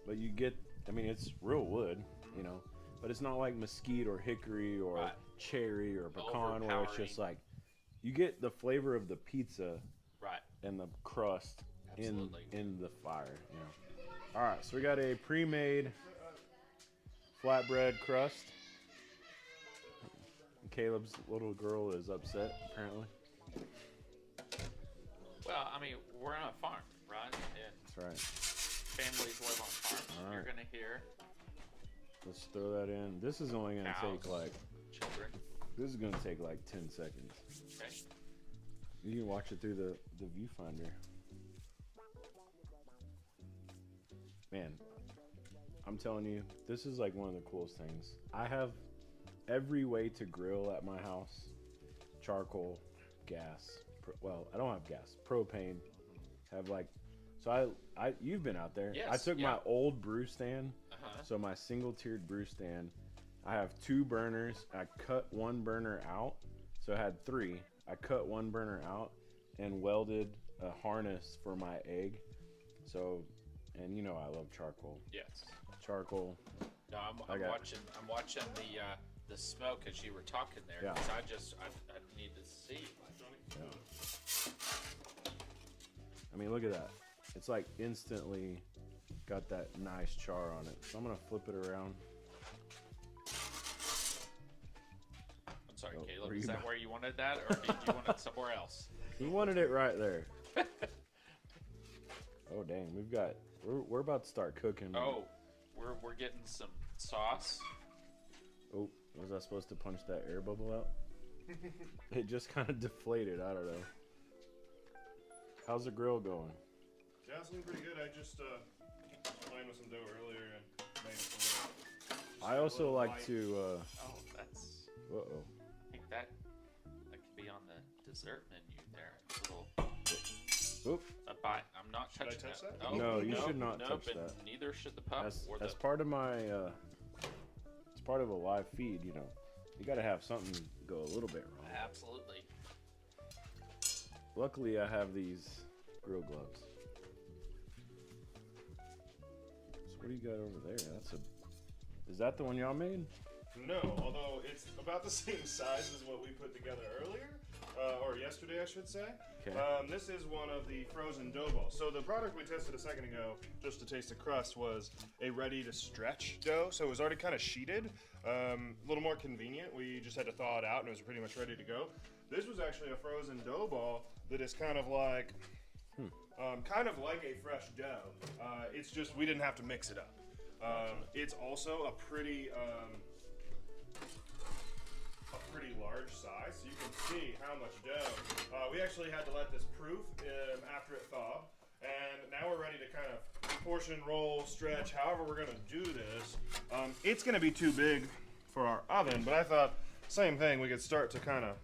[SPEAKER 2] but you get. I mean, it's real wood, you know, but it's not like mesquite or hickory or
[SPEAKER 3] Right.
[SPEAKER 2] cherry or pecan where it's just
[SPEAKER 3] Overpowering.
[SPEAKER 2] like. You get the flavor of the pizza
[SPEAKER 3] Right.
[SPEAKER 2] and the crust
[SPEAKER 3] Absolutely.
[SPEAKER 2] in the fire. You know. All right, so we got a pre-made flatbread crust. Caleb's little girl is upset apparently.
[SPEAKER 3] Well, I mean, we're on a farm, right? And
[SPEAKER 2] That's right.
[SPEAKER 3] families live on farms.
[SPEAKER 2] All
[SPEAKER 3] You're
[SPEAKER 2] right.
[SPEAKER 3] gonna hear
[SPEAKER 2] Let's throw that in. This is only gonna
[SPEAKER 3] cows,
[SPEAKER 2] take like.
[SPEAKER 3] children.
[SPEAKER 2] This is gonna take like 10 seconds.
[SPEAKER 3] Okay.
[SPEAKER 2] You can watch it through the viewfinder. Man, I'm telling you, this is like one of the coolest things. I have every way to grill at my house. Charcoal, gas. Well, I don't have gas. Propane. Have like, so you've been out there.
[SPEAKER 3] Yes,
[SPEAKER 2] I took
[SPEAKER 3] yeah.
[SPEAKER 2] my old brew stand.
[SPEAKER 3] Uh-huh.
[SPEAKER 2] So my single tiered brew stand. I have 2 burners. I cut 1 burner out. So I had 3. I cut 1 burner out and welded a harness for my egg. So, and you know I love charcoal.
[SPEAKER 3] Yes.
[SPEAKER 2] Charcoal.
[SPEAKER 3] No, I'm watching the smoke as you were talking there.
[SPEAKER 2] Yeah.
[SPEAKER 3] 'Cause I need to see.
[SPEAKER 2] Yeah. I mean, look at that. It's like instantly got that nice char on it. So I'm gonna flip it around.
[SPEAKER 3] I'm sorry,
[SPEAKER 2] Oh,
[SPEAKER 3] Caleb.
[SPEAKER 2] were
[SPEAKER 3] Is
[SPEAKER 2] you
[SPEAKER 3] that
[SPEAKER 2] bu-
[SPEAKER 3] where you wanted that, or did you want it somewhere else?
[SPEAKER 2] He wanted it right there. Oh dang, we're about to start cooking.
[SPEAKER 3] Oh, we're getting some sauce.
[SPEAKER 2] Oh, was I supposed to punch that air bubble out? It just kind of deflated. I don't know. How's the grill going?
[SPEAKER 1] Yeah, it's looking pretty good. I just playing with some dough earlier and made some little.
[SPEAKER 2] I also like
[SPEAKER 1] light.
[SPEAKER 2] to.
[SPEAKER 3] Oh, that's.
[SPEAKER 2] Uh-oh.
[SPEAKER 3] I think that could be on the dessert menu there. Little.
[SPEAKER 2] Oop.
[SPEAKER 3] I'm not
[SPEAKER 1] Should I
[SPEAKER 3] touching
[SPEAKER 1] touch
[SPEAKER 3] that.
[SPEAKER 1] that?
[SPEAKER 3] Oh,
[SPEAKER 2] No, you
[SPEAKER 3] nope,
[SPEAKER 2] should not
[SPEAKER 3] nope,
[SPEAKER 2] touch
[SPEAKER 3] and
[SPEAKER 2] that.
[SPEAKER 3] neither should the pup or
[SPEAKER 2] As
[SPEAKER 3] the.
[SPEAKER 2] part of my, as part of a live feed, you know, you got to have something go a little bit wrong.
[SPEAKER 3] Absolutely.
[SPEAKER 2] Luckily, I have these grill gloves. So what do you got over there? Is that the one y'all made?
[SPEAKER 1] No, although it's about the same size as what we put together earlier, or yesterday, I should say.
[SPEAKER 2] Okay.
[SPEAKER 1] This is one of the frozen dough balls. So the product we tested a second ago, just to taste the crust, was a ready-to-stretch dough. So it was already kind of sheeted, a little more convenient. We just had to thaw it out, and it was pretty much ready to go. This was actually a frozen dough ball that is kind of like, a fresh dough. It's just we didn't have to mix it up. It's also a pretty large size, so you can see how much dough. We actually had to let this proof after it thawed, and now we're ready to kind of portion, roll, stretch, however we're going to do this. It's going to be too big for our oven, but I thought, same thing, we could start to kind of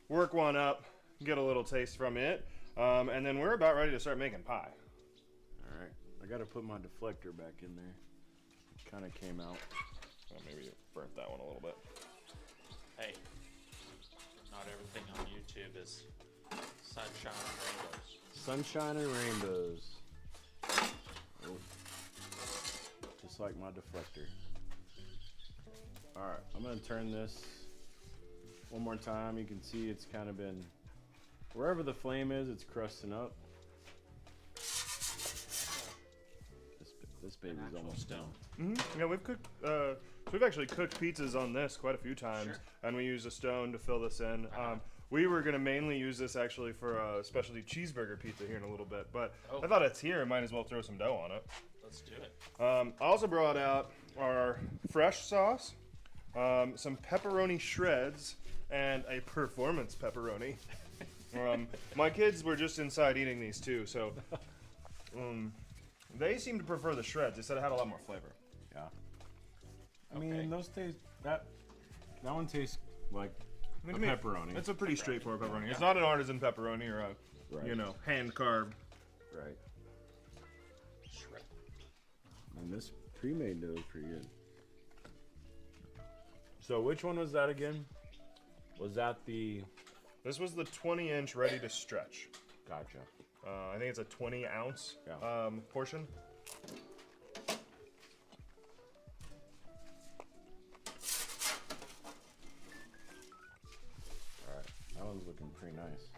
[SPEAKER 1] work one up, get a little taste from it, and then we're about ready to start making pie.
[SPEAKER 2] All right. I got to put my deflector back in there. Kind of came out.
[SPEAKER 1] Well, maybe you burnt that one a little bit.
[SPEAKER 3] Hey, not everything on YouTube is sunshine and rainbows.
[SPEAKER 2] Sunshine and rainbows. Oh. Just like my deflector. All right, I'm gonna turn this one more time. You can see it's kind of been, wherever the flame is, it's crusting up. This baby's
[SPEAKER 3] actual
[SPEAKER 2] almost
[SPEAKER 3] stone.
[SPEAKER 2] done.
[SPEAKER 1] Yeah, we've cooked. So we've actually cooked pizzas on this quite a few times,
[SPEAKER 3] Sure.
[SPEAKER 1] and we use a stone to fill this in. We were gonna mainly use this actually for a specialty cheeseburger pizza here in a little bit, but
[SPEAKER 3] Oh.
[SPEAKER 1] I thought it's here. Might as well throw some dough on it.
[SPEAKER 3] Let's do it.
[SPEAKER 1] I also brought out our fresh sauce, some pepperoni shreds, and a performance pepperoni. My kids were just inside eating these too, so they seem to prefer the shreds. They said it had a lot more flavor.
[SPEAKER 2] Yeah. I
[SPEAKER 3] Okay.
[SPEAKER 2] mean, those taste, that one tastes like
[SPEAKER 1] I mean,
[SPEAKER 2] a
[SPEAKER 1] to me,
[SPEAKER 2] pepperoni.
[SPEAKER 1] It's a pretty straightforward pepperoni. It's not an artisan pepperoni or a,
[SPEAKER 2] Right.
[SPEAKER 1] hand carved.
[SPEAKER 2] Right.
[SPEAKER 3] Shred.
[SPEAKER 2] And this pre-made dough is pretty good. So which one was that again? Was that the...
[SPEAKER 1] This was the 20-inch ready to stretch.
[SPEAKER 2] Gotcha.
[SPEAKER 1] I think it's a 20-ounce portion.
[SPEAKER 2] All right, that one's looking pretty nice.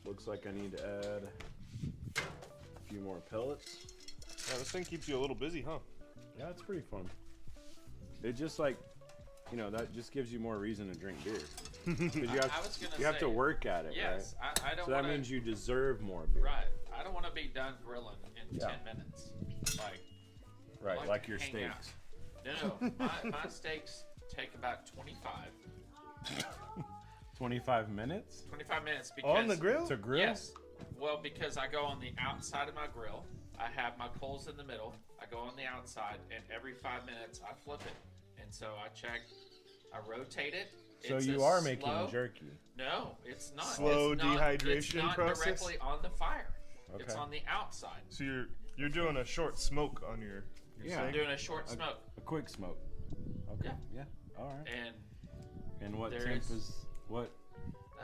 [SPEAKER 2] Looks like I need to add a few more pellets.
[SPEAKER 1] Yeah, this thing keeps you a little busy, huh?
[SPEAKER 2] Yeah, it's pretty fun. It just like, you know, that just gives you more reason to drink beer. Because you have to work at it,
[SPEAKER 3] yes,
[SPEAKER 2] right?
[SPEAKER 3] I don't
[SPEAKER 2] So that
[SPEAKER 3] wanna,
[SPEAKER 2] means you deserve more beer.
[SPEAKER 3] Right. I don't want to be done grilling in 10 minutes. Like,
[SPEAKER 2] Right,
[SPEAKER 3] I
[SPEAKER 2] like
[SPEAKER 3] to
[SPEAKER 2] your
[SPEAKER 3] hang
[SPEAKER 2] steaks.
[SPEAKER 3] out. No, my steaks take about 25.
[SPEAKER 2] 25 minutes?
[SPEAKER 3] 25 minutes because...
[SPEAKER 1] On the grill?
[SPEAKER 2] To grill?
[SPEAKER 3] Yes. Well, because I go on the outside of my grill. I have my coals in the middle. I go on the outside, and every 5 minutes I flip it. And so I check, I rotate it.
[SPEAKER 2] So
[SPEAKER 3] It's
[SPEAKER 2] you
[SPEAKER 3] a
[SPEAKER 2] are making
[SPEAKER 3] slow-
[SPEAKER 2] jerky.
[SPEAKER 3] No, it's not.
[SPEAKER 1] Slow
[SPEAKER 3] it's not,
[SPEAKER 1] dehydration
[SPEAKER 3] it's not
[SPEAKER 1] process?
[SPEAKER 3] directly on the fire. It's
[SPEAKER 2] Okay.
[SPEAKER 3] on the outside.
[SPEAKER 1] So you're doing a short smoke on your
[SPEAKER 2] Yeah.
[SPEAKER 3] I'm
[SPEAKER 1] steak?
[SPEAKER 3] doing a short smoke.
[SPEAKER 2] A quick smoke. Okay. Yeah. All right. And what
[SPEAKER 3] there
[SPEAKER 2] temp
[SPEAKER 3] is-
[SPEAKER 2] is what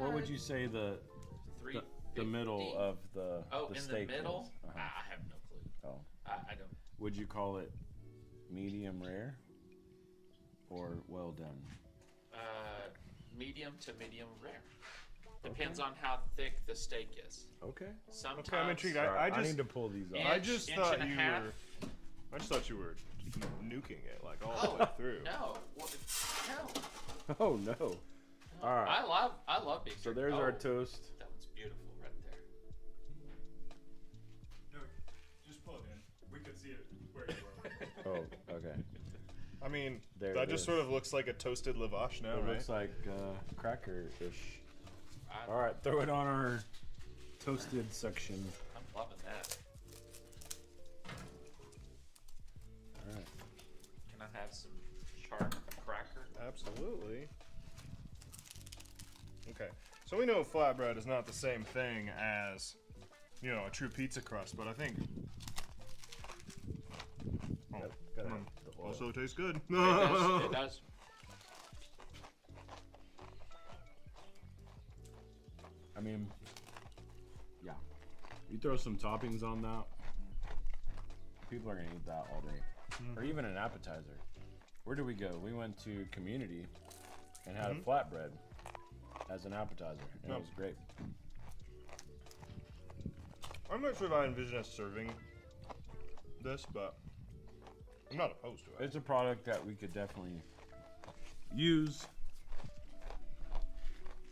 [SPEAKER 2] would you say the middle of the
[SPEAKER 3] in
[SPEAKER 2] steak
[SPEAKER 3] the middle?
[SPEAKER 2] is? Uh-huh.
[SPEAKER 3] I have no clue.
[SPEAKER 2] Oh.
[SPEAKER 3] I don't.
[SPEAKER 2] Would you call it medium rare or well done?
[SPEAKER 3] Medium to medium rare. Depends on how thick the steak is.
[SPEAKER 2] Okay.
[SPEAKER 3] Sometimes.
[SPEAKER 1] Okay, I'm intrigued.
[SPEAKER 2] Sorry,
[SPEAKER 1] I
[SPEAKER 2] I
[SPEAKER 1] just
[SPEAKER 2] need to pull these off.
[SPEAKER 3] Yeah.
[SPEAKER 1] I just
[SPEAKER 3] inch
[SPEAKER 1] thought
[SPEAKER 3] and a
[SPEAKER 1] you
[SPEAKER 3] half.
[SPEAKER 1] were. I just thought you were nuking it like all the way through.
[SPEAKER 3] No. No.
[SPEAKER 2] Oh no. All right.
[SPEAKER 3] I love beef
[SPEAKER 2] So
[SPEAKER 3] jerky.
[SPEAKER 2] there's
[SPEAKER 3] Oh,
[SPEAKER 2] our toast.
[SPEAKER 3] That one's beautiful right there.
[SPEAKER 1] No, just pull it in. We could see it where you were.
[SPEAKER 2] Oh, okay.
[SPEAKER 1] I mean,
[SPEAKER 2] There
[SPEAKER 1] that
[SPEAKER 2] it
[SPEAKER 1] just
[SPEAKER 2] is.
[SPEAKER 1] sort of looks like a toasted lavash now,
[SPEAKER 2] It
[SPEAKER 1] right?
[SPEAKER 2] looks like cracker-ish.
[SPEAKER 3] I'm,
[SPEAKER 2] All right, throw it on our toasted section.
[SPEAKER 3] I'm loving that.
[SPEAKER 2] All right.
[SPEAKER 3] Can I have some sharp cracker?
[SPEAKER 1] Absolutely. Okay, so we know flatbread is not the same thing as, you know, a true pizza crust, but I think. Oh,
[SPEAKER 2] Gotta
[SPEAKER 1] come on.
[SPEAKER 2] have the oil.
[SPEAKER 1] Also tastes good.
[SPEAKER 3] It does. It does.
[SPEAKER 2] I mean, yeah. You throw some toppings on that, people are gonna eat that all day. Or even an appetizer. Where did we go? We went to Community and had a flatbread as an appetizer, and it was great.
[SPEAKER 1] I'm not sure if I envision us serving this, but I'm not opposed to it.
[SPEAKER 2] It's a product that we could definitely use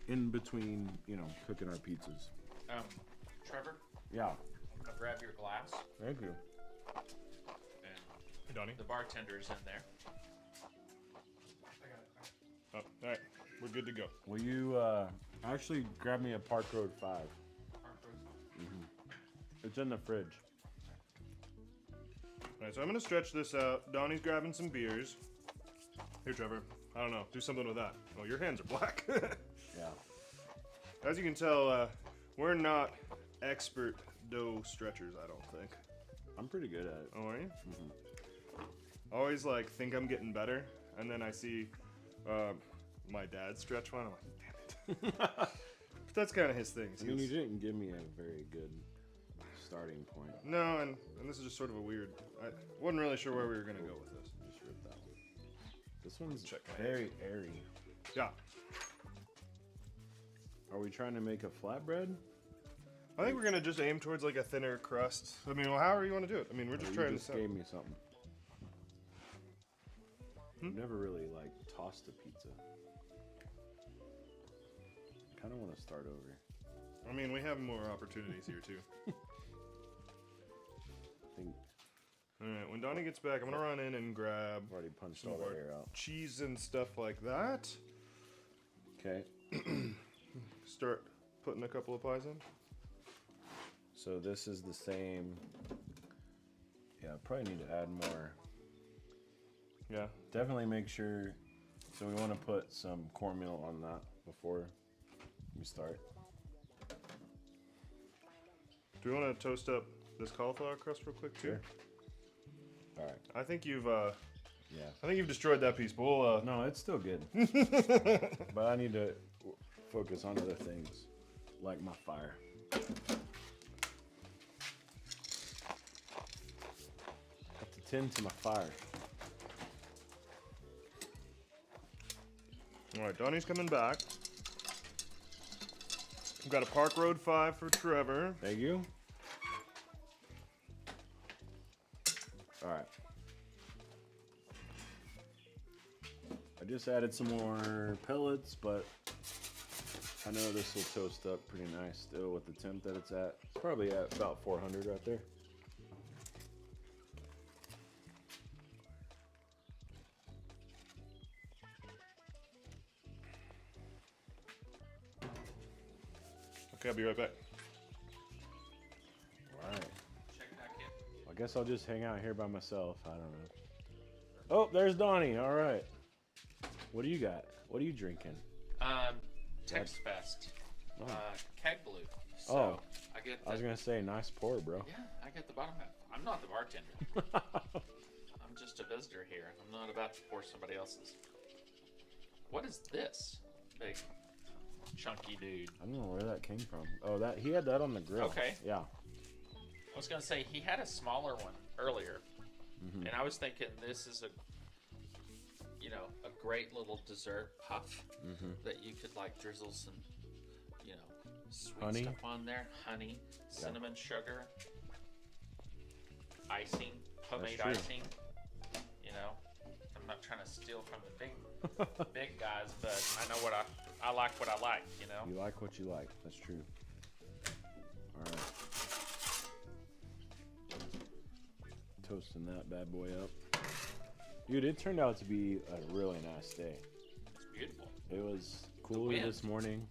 [SPEAKER 2] in between, you know, cooking our pizzas.
[SPEAKER 3] Trevor,
[SPEAKER 2] Yeah,
[SPEAKER 3] I'll grab your glass.
[SPEAKER 2] thank you.
[SPEAKER 3] And
[SPEAKER 1] Hey, Donnie.
[SPEAKER 3] the bartender's in there.
[SPEAKER 1] Oh, all right, we're good to go.
[SPEAKER 2] Will you actually grab me a Park Road 5? It's in the fridge.
[SPEAKER 1] All right, so I'm gonna stretch this out. Donnie's grabbing some beers. Here, Trevor. I don't know. Do something with that. Oh, your hands are black.
[SPEAKER 2] Yeah.
[SPEAKER 1] As you can tell, we're not expert dough stretchers, I don't think.
[SPEAKER 2] I'm pretty good at it.
[SPEAKER 1] Oh, are you? Always like think I'm getting better, and then I see my dad stretch one. I'm like, damn it. But that's kind of his thing.
[SPEAKER 2] I mean, you didn't give me a very good starting point.
[SPEAKER 1] No, and this is just sort of a weird. I wasn't really sure where we were gonna go with this.
[SPEAKER 2] Just rip that one. This one's
[SPEAKER 1] Check my
[SPEAKER 2] very airy.
[SPEAKER 1] Yeah,
[SPEAKER 2] Are we trying to make a flatbread?
[SPEAKER 1] I think we're gonna just aim towards like a thinner crust. I mean, well, however you want to do it. I mean, we're
[SPEAKER 2] Or
[SPEAKER 1] just
[SPEAKER 2] you
[SPEAKER 1] trying
[SPEAKER 2] just
[SPEAKER 1] this out.
[SPEAKER 2] gave me something. I've never really like tossed a pizza. Kind of want to start over.
[SPEAKER 1] I mean, we have more opportunities here too.
[SPEAKER 2] I think
[SPEAKER 1] All right, when Donnie gets back, I'm gonna run in and grab
[SPEAKER 2] I've already punched
[SPEAKER 1] some
[SPEAKER 2] all
[SPEAKER 1] of
[SPEAKER 2] the
[SPEAKER 1] our
[SPEAKER 2] air out.
[SPEAKER 1] cheese and stuff like that.
[SPEAKER 2] Okay.
[SPEAKER 1] Start putting a couple of pies in.
[SPEAKER 2] So this is the same. Yeah, probably need to add more.
[SPEAKER 1] Yeah.
[SPEAKER 2] Definitely make sure. So we want to put some cornmeal on that before we start.
[SPEAKER 1] Do we want to toast up this cauliflower crust real quick too?
[SPEAKER 2] Sure. All right.
[SPEAKER 1] I think you've
[SPEAKER 2] Yeah.
[SPEAKER 1] I think you've destroyed that piece, but we'll
[SPEAKER 2] No, it's still good. But I need to focus on other things, like my fire. Got to tend to my fire.
[SPEAKER 1] All right, Donnie's coming back. We've got a Park Road 5 for Trevor.
[SPEAKER 2] Thank you. All right. I just added some more pellets, but I know this will toast up pretty nice still with the temp that it's at. It's probably at about 400 right there.
[SPEAKER 1] Okay, I'll be right back.
[SPEAKER 2] All right.
[SPEAKER 3] Check back in.
[SPEAKER 2] I guess I'll just hang out here by myself. I don't know. Oh, there's Donnie. All right. What do you got? What are you drinking?
[SPEAKER 3] Tex Fest.
[SPEAKER 2] Oh.
[SPEAKER 3] Keg Blue. So
[SPEAKER 2] Oh.
[SPEAKER 3] I get
[SPEAKER 2] I was
[SPEAKER 3] the,
[SPEAKER 2] gonna say nice pour, bro.
[SPEAKER 3] yeah, I get the bottom half. I'm not the bartender. I'm just a visitor here. I'm not about to pour somebody else's. What is this? Big chunky dude.
[SPEAKER 2] I don't know where that came from. Oh, that he had that on the grill.
[SPEAKER 3] Okay.
[SPEAKER 2] Yeah.
[SPEAKER 3] I was gonna say he had a smaller one earlier,
[SPEAKER 2] Mm-hmm.
[SPEAKER 3] and I was thinking this is a great little dessert puff
[SPEAKER 2] Mm-hmm.
[SPEAKER 3] that you could like drizzle some, sweet
[SPEAKER 2] Honey?
[SPEAKER 3] stuff on there. Honey, cinnamon, sugar, icing, homemade
[SPEAKER 2] true.
[SPEAKER 3] icing. I'm not trying to steal from the big guys, but I know what I like what I like.
[SPEAKER 2] You like what you like. That's true. All right. Toasting that bad boy up. Dude, it turned out to be a really nice day.
[SPEAKER 3] It's beautiful.
[SPEAKER 2] It was cooler
[SPEAKER 3] wind.
[SPEAKER 2] this morning.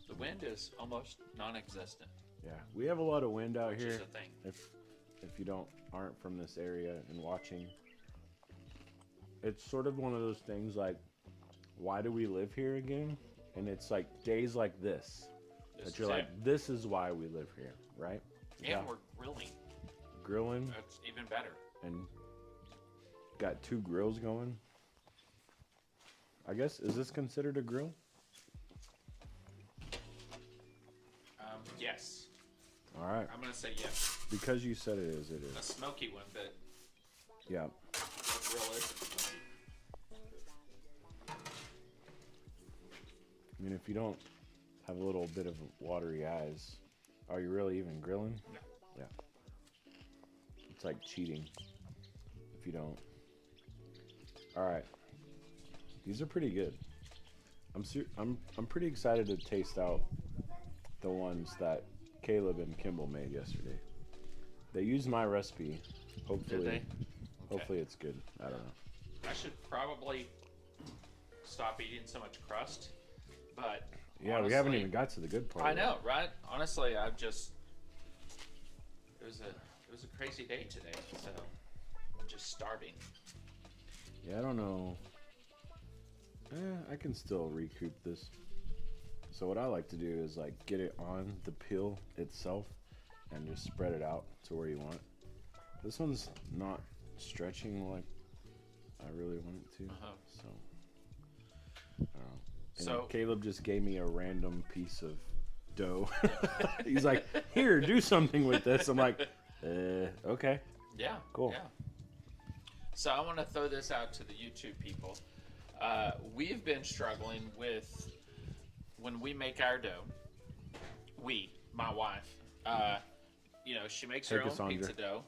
[SPEAKER 3] The wind is almost non-existent,
[SPEAKER 2] Yeah, we have a lot of wind out
[SPEAKER 3] which
[SPEAKER 2] here.
[SPEAKER 3] is a thing.
[SPEAKER 2] If you aren't from this area and watching, it's sort of one of those things like, why do we live here again? And it's like days like this that you're like, this is why we live here, right?
[SPEAKER 3] And we're
[SPEAKER 2] grilling
[SPEAKER 3] That's even better.
[SPEAKER 2] and got 2 grills going. I guess, is this considered a grill?
[SPEAKER 3] Yes.
[SPEAKER 2] All right,
[SPEAKER 3] I'm gonna say yes.
[SPEAKER 2] because you said it is, it
[SPEAKER 3] A
[SPEAKER 2] is.
[SPEAKER 3] smoky one, but
[SPEAKER 2] Yeah.
[SPEAKER 3] what grill is it?
[SPEAKER 2] I mean, if you don't have a little bit of watery eyes, are you really even grilling?
[SPEAKER 3] No.
[SPEAKER 2] Yeah. It's like cheating if you don't. All right. These are pretty good. I'm pretty excited to taste out the ones that Caleb and Kimball made yesterday. They used my recipe. Hopefully,
[SPEAKER 3] Did they?
[SPEAKER 2] hopefully it's good. I don't know.
[SPEAKER 3] I should probably stop eating so much crust, but
[SPEAKER 2] Yeah, we haven't even got to the good part.
[SPEAKER 3] I
[SPEAKER 2] yet.
[SPEAKER 3] know, right? Honestly, it was a crazy day today, so I'm just starving.
[SPEAKER 2] Yeah, I don't know. I can still recoup this. So what I like to do is like get it on the peel itself and just spread it out to where you want. This one's not stretching like I really want it to.
[SPEAKER 3] Uh-huh.
[SPEAKER 2] So I don't know. And
[SPEAKER 3] So-
[SPEAKER 2] Caleb just gave me a random piece of dough. He's like, "Here, do something with this." I'm like, okay.
[SPEAKER 3] Yeah.
[SPEAKER 2] Cool.
[SPEAKER 3] Yeah. So I want to throw this out to the YouTube people. We've been struggling with when we make our dough. My wife, she makes her
[SPEAKER 2] Hey,
[SPEAKER 3] own
[SPEAKER 2] Cassandra.
[SPEAKER 3] pizza dough.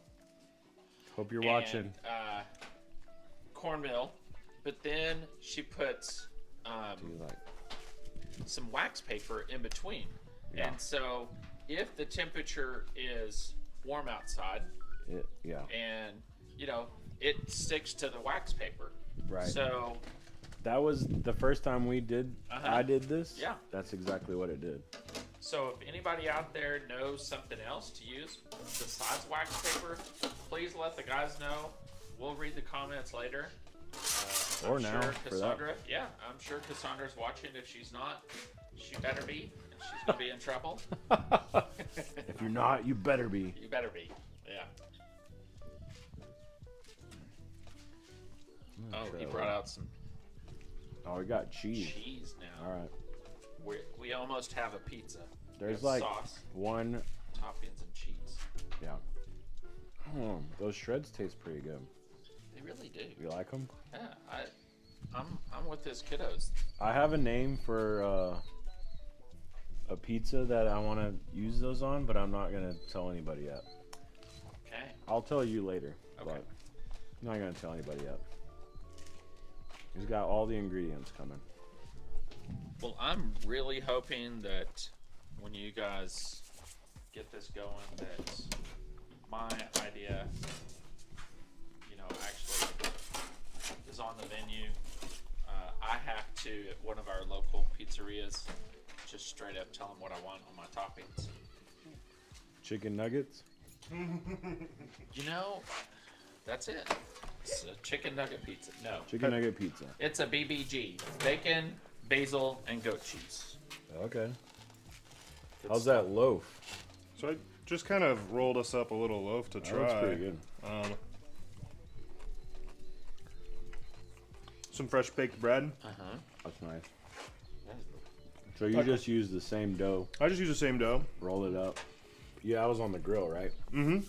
[SPEAKER 2] Hope you're watching.
[SPEAKER 3] And, cornmeal, but then she puts
[SPEAKER 2] Do you like?
[SPEAKER 3] some wax paper in between.
[SPEAKER 2] Yeah.
[SPEAKER 3] And so if the temperature is warm outside
[SPEAKER 2] Yeah.
[SPEAKER 3] and it sticks to the wax paper.
[SPEAKER 2] Right.
[SPEAKER 3] So
[SPEAKER 2] That was the first time we did.
[SPEAKER 3] Uh-huh.
[SPEAKER 2] I did this.
[SPEAKER 3] Yeah.
[SPEAKER 2] That's exactly what it did.
[SPEAKER 3] if anybody out there knows something else to use besides wax paper, please let the guys know. We'll read the comments later.
[SPEAKER 2] Or
[SPEAKER 3] I'm
[SPEAKER 2] now,
[SPEAKER 3] sure
[SPEAKER 2] for that.
[SPEAKER 3] Cassandra. Yeah, I'm sure Cassandra's watching. If she's not, she better be. And she's gonna be in trouble.
[SPEAKER 2] If you're not, you better be.
[SPEAKER 3] You better be. Yeah. Oh, he
[SPEAKER 2] Trevor.
[SPEAKER 3] brought out some
[SPEAKER 2] Oh, we got cheese.
[SPEAKER 3] cheese now.
[SPEAKER 2] All right.
[SPEAKER 3] We almost have a pizza. We
[SPEAKER 2] There's
[SPEAKER 3] have
[SPEAKER 2] like
[SPEAKER 3] sauce,
[SPEAKER 2] one.
[SPEAKER 3] toppings, and cheese.
[SPEAKER 2] Yeah. Those shreds taste pretty good.
[SPEAKER 3] They really do.
[SPEAKER 2] You like them?
[SPEAKER 3] Yeah, I'm with his kiddos.
[SPEAKER 2] I have a name for a pizza that I want to use those on, but I'm not gonna tell anybody yet.
[SPEAKER 3] Okay.
[SPEAKER 2] I'll tell you later.
[SPEAKER 3] Okay.
[SPEAKER 2] But I'm not gonna tell anybody yet. He's got all the ingredients coming.
[SPEAKER 3] Well, I'm really hoping that when you guys get this going, that my idea, actually is on the menu. I have to, at one of our local pizzerias, just straight up tell them what I want on my toppings.
[SPEAKER 2] Chicken nuggets.
[SPEAKER 3] That's it. It's a chicken nugget pizza. No.
[SPEAKER 2] Chicken nugget pizza.
[SPEAKER 3] It's a BBG. Bacon, basil, and goat cheese.
[SPEAKER 2] Okay.
[SPEAKER 3] Good
[SPEAKER 2] How's
[SPEAKER 3] stuff.
[SPEAKER 2] that loaf?
[SPEAKER 1] So I just kind of rolled us up a little loaf to try.
[SPEAKER 2] That's pretty good.
[SPEAKER 1] Some fresh baked bread.
[SPEAKER 3] Uh-huh.
[SPEAKER 2] That's nice. So you just use the same dough,
[SPEAKER 1] I just use the same dough.
[SPEAKER 2] roll it up. Yeah, I was on the grill, right?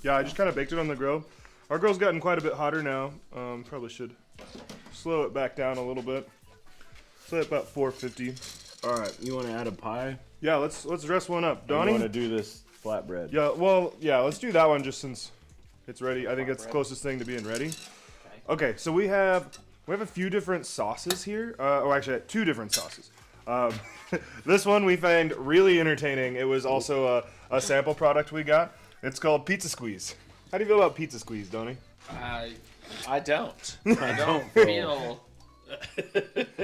[SPEAKER 1] Yeah, I just kind of baked it on the grill. Our grill's gotten quite a bit hotter now. Probably should slow it back down a little bit. So at about 450.
[SPEAKER 2] All right. You want to add a pie?
[SPEAKER 1] Yeah, let's dress one up.
[SPEAKER 2] You want
[SPEAKER 1] Donnie?
[SPEAKER 2] to do this flatbread?
[SPEAKER 1] Yeah, let's do that one just since it's ready. I think it's the closest thing to being ready. Okay, so we have a few different sauces here. Actually, two different sauces. This one we find really entertaining. It was also a sample product we got. It's called Pizza Squeeze. How do you feel about Pizza Squeeze, Donnie?
[SPEAKER 3] I don't. I don't feel.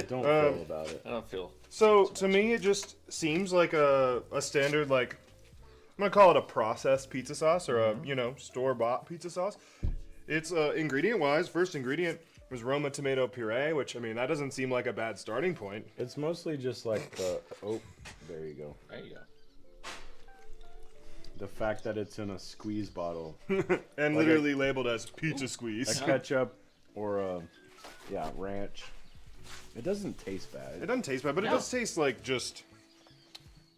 [SPEAKER 2] Don't feel about it.
[SPEAKER 3] I don't feel.
[SPEAKER 1] So to me, it just seems like a standard, like, I'm gonna call it a processed pizza sauce or a store-bought pizza sauce. It's ingredient-wise. First ingredient was Roma tomato puree, which, I mean, that doesn't seem like a bad starting point.
[SPEAKER 2] It's mostly just like the there you go.
[SPEAKER 3] There you go.
[SPEAKER 2] The fact that it's in a squeeze bottle,
[SPEAKER 1] And
[SPEAKER 2] Like
[SPEAKER 1] literally labeled as Pizza
[SPEAKER 2] a
[SPEAKER 1] Squeeze.
[SPEAKER 2] ketchup or a ranch. It doesn't taste
[SPEAKER 1] It
[SPEAKER 2] bad.
[SPEAKER 1] doesn't taste bad, but it
[SPEAKER 3] No.
[SPEAKER 1] does taste like just...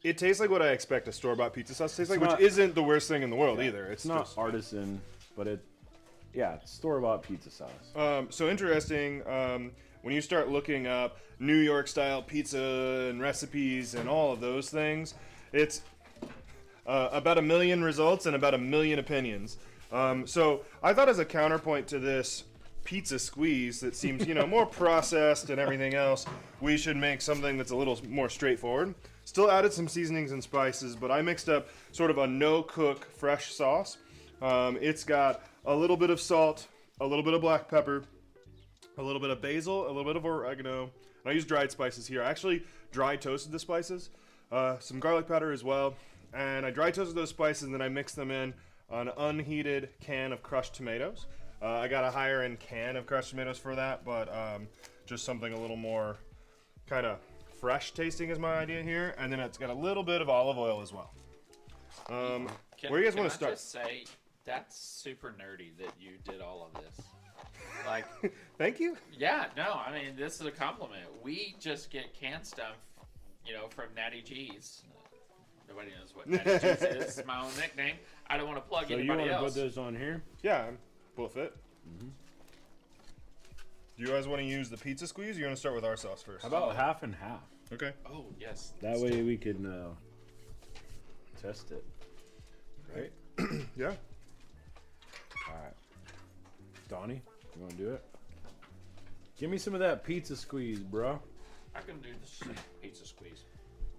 [SPEAKER 1] It tastes like what I expect a store-bought pizza sauce to taste like,
[SPEAKER 2] not-
[SPEAKER 1] which isn't the worst thing in the world either.
[SPEAKER 2] It's not
[SPEAKER 1] just...
[SPEAKER 2] artisan, but it's store-bought pizza sauce.
[SPEAKER 1] So interesting, when you start looking up New York style pizza and recipes and all of those things, it's about 1 million results and about 1 million opinions. So I thought as a counterpoint to this Pizza Squeeze that seems, more processed and everything else, we should make something that's a little more straightforward. Still added some seasonings and spices, but I mixed up sort of a no-cook fresh sauce. It's got a little bit of salt, a little bit of black pepper, a little bit of basil, a little bit of oregano. And I use dried spices here. I actually dry toasted the spices, some garlic powder as well. And I dry toasted those spices and then I mixed them in on an unheated can of crushed tomatoes. I got a higher end can of crushed tomatoes for that, but just something a little more kind of fresh tasting is my idea here. And then it's got a little bit of olive oil as well. Where do you guys want to start?
[SPEAKER 3] I just say that's super nerdy that you did all of this. Like,
[SPEAKER 1] Thank you.
[SPEAKER 3] yeah, no, I mean this is a compliment. We just get canned stuff, from Natty G's. Nobody knows what Natty G's is. It's my own nickname. I don't want to plug
[SPEAKER 2] So you
[SPEAKER 3] anybody
[SPEAKER 2] want to
[SPEAKER 3] else.
[SPEAKER 2] put this on here?
[SPEAKER 1] Yeah, will fit. Do you guys want to use the Pizza Squeeze or you want to start with our sauce first?
[SPEAKER 2] How about half and half?
[SPEAKER 1] Okay.
[SPEAKER 3] Oh yes.
[SPEAKER 2] That way we can test it. Right?
[SPEAKER 1] Yeah.
[SPEAKER 2] All right. Donnie, you want to do it? Give me some of that pizza squeeze, bro.
[SPEAKER 3] I can do this pizza squeeze.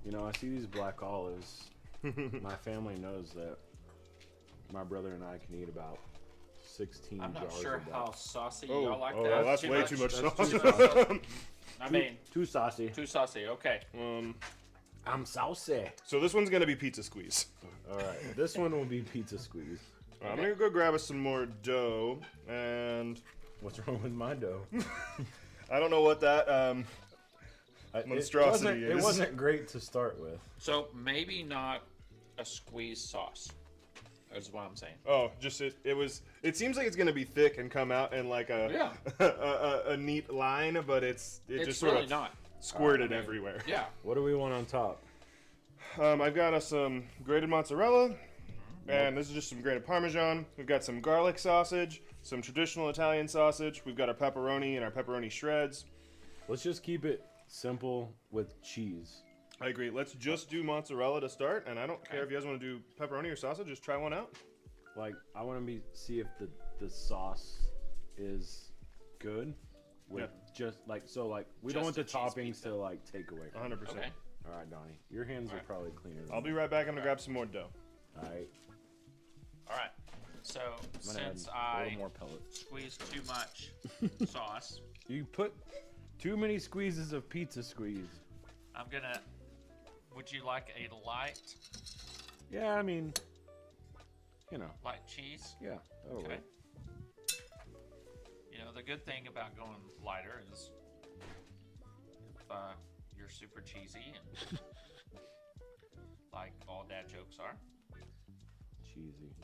[SPEAKER 2] I see these black olives. My family knows that my brother and I can eat about 16
[SPEAKER 3] I'm not
[SPEAKER 2] jars
[SPEAKER 3] sure
[SPEAKER 2] of that.
[SPEAKER 3] how saucy
[SPEAKER 1] Oh,
[SPEAKER 3] y'all like
[SPEAKER 1] oh,
[SPEAKER 3] that.
[SPEAKER 1] that's way too much
[SPEAKER 2] That's
[SPEAKER 1] sauce.
[SPEAKER 2] too saucy.
[SPEAKER 3] I mean,
[SPEAKER 2] Too saucy.
[SPEAKER 3] too saucy. Okay.
[SPEAKER 2] I'm saucy.
[SPEAKER 1] So this one's gonna be Pizza Squeeze.
[SPEAKER 2] All right. This one will be pizza squeeze.
[SPEAKER 1] I'm gonna go grab us some more dough, and
[SPEAKER 2] What's wrong with my dough?
[SPEAKER 1] I don't know what that monstrosity
[SPEAKER 2] It
[SPEAKER 1] is.
[SPEAKER 2] wasn't great to start with.
[SPEAKER 3] So maybe not a squeeze sauce. Is what I'm saying.
[SPEAKER 1] Oh, just it seems like it's gonna be thick and come out in like a a neat line, but it's just sort
[SPEAKER 3] really
[SPEAKER 1] of
[SPEAKER 3] not
[SPEAKER 1] squirted everywhere.
[SPEAKER 3] Yeah.
[SPEAKER 2] What do we want on top?
[SPEAKER 1] I've got us some grated mozzarella, and this is just some grated Parmesan. We've got some garlic sausage, some traditional Italian sausage. We've got our pepperoni and our pepperoni shreds.
[SPEAKER 2] Let's just keep it simple with cheese.
[SPEAKER 1] I agree. Let's just do mozzarella to start, and I don't care if you guys want to do pepperoni or sausage. Just try one out.
[SPEAKER 2] Like, I want to see if the sauce is good. With just like we don't want the toppings to like take away.
[SPEAKER 1] 100%.
[SPEAKER 3] Okay.
[SPEAKER 2] All right, Donnie, your hands are probably cleaner.
[SPEAKER 1] I'll be right back. I'm gonna grab some more dough.
[SPEAKER 2] All right.
[SPEAKER 3] All right. So
[SPEAKER 2] I'm gonna
[SPEAKER 3] since
[SPEAKER 2] add a
[SPEAKER 3] I
[SPEAKER 2] little more pellets.
[SPEAKER 3] squeezed too much sauce,
[SPEAKER 2] You put too many squeezes of pizza squeeze.
[SPEAKER 3] I'm gonna. Would you like a light
[SPEAKER 2] Yeah, I mean, you know.
[SPEAKER 3] light cheese?
[SPEAKER 2] Yeah. That'll
[SPEAKER 3] Okay.
[SPEAKER 2] work.
[SPEAKER 3] You know, the good thing about going lighter is if you're super cheesy and like all dad jokes are,
[SPEAKER 2] Cheesy.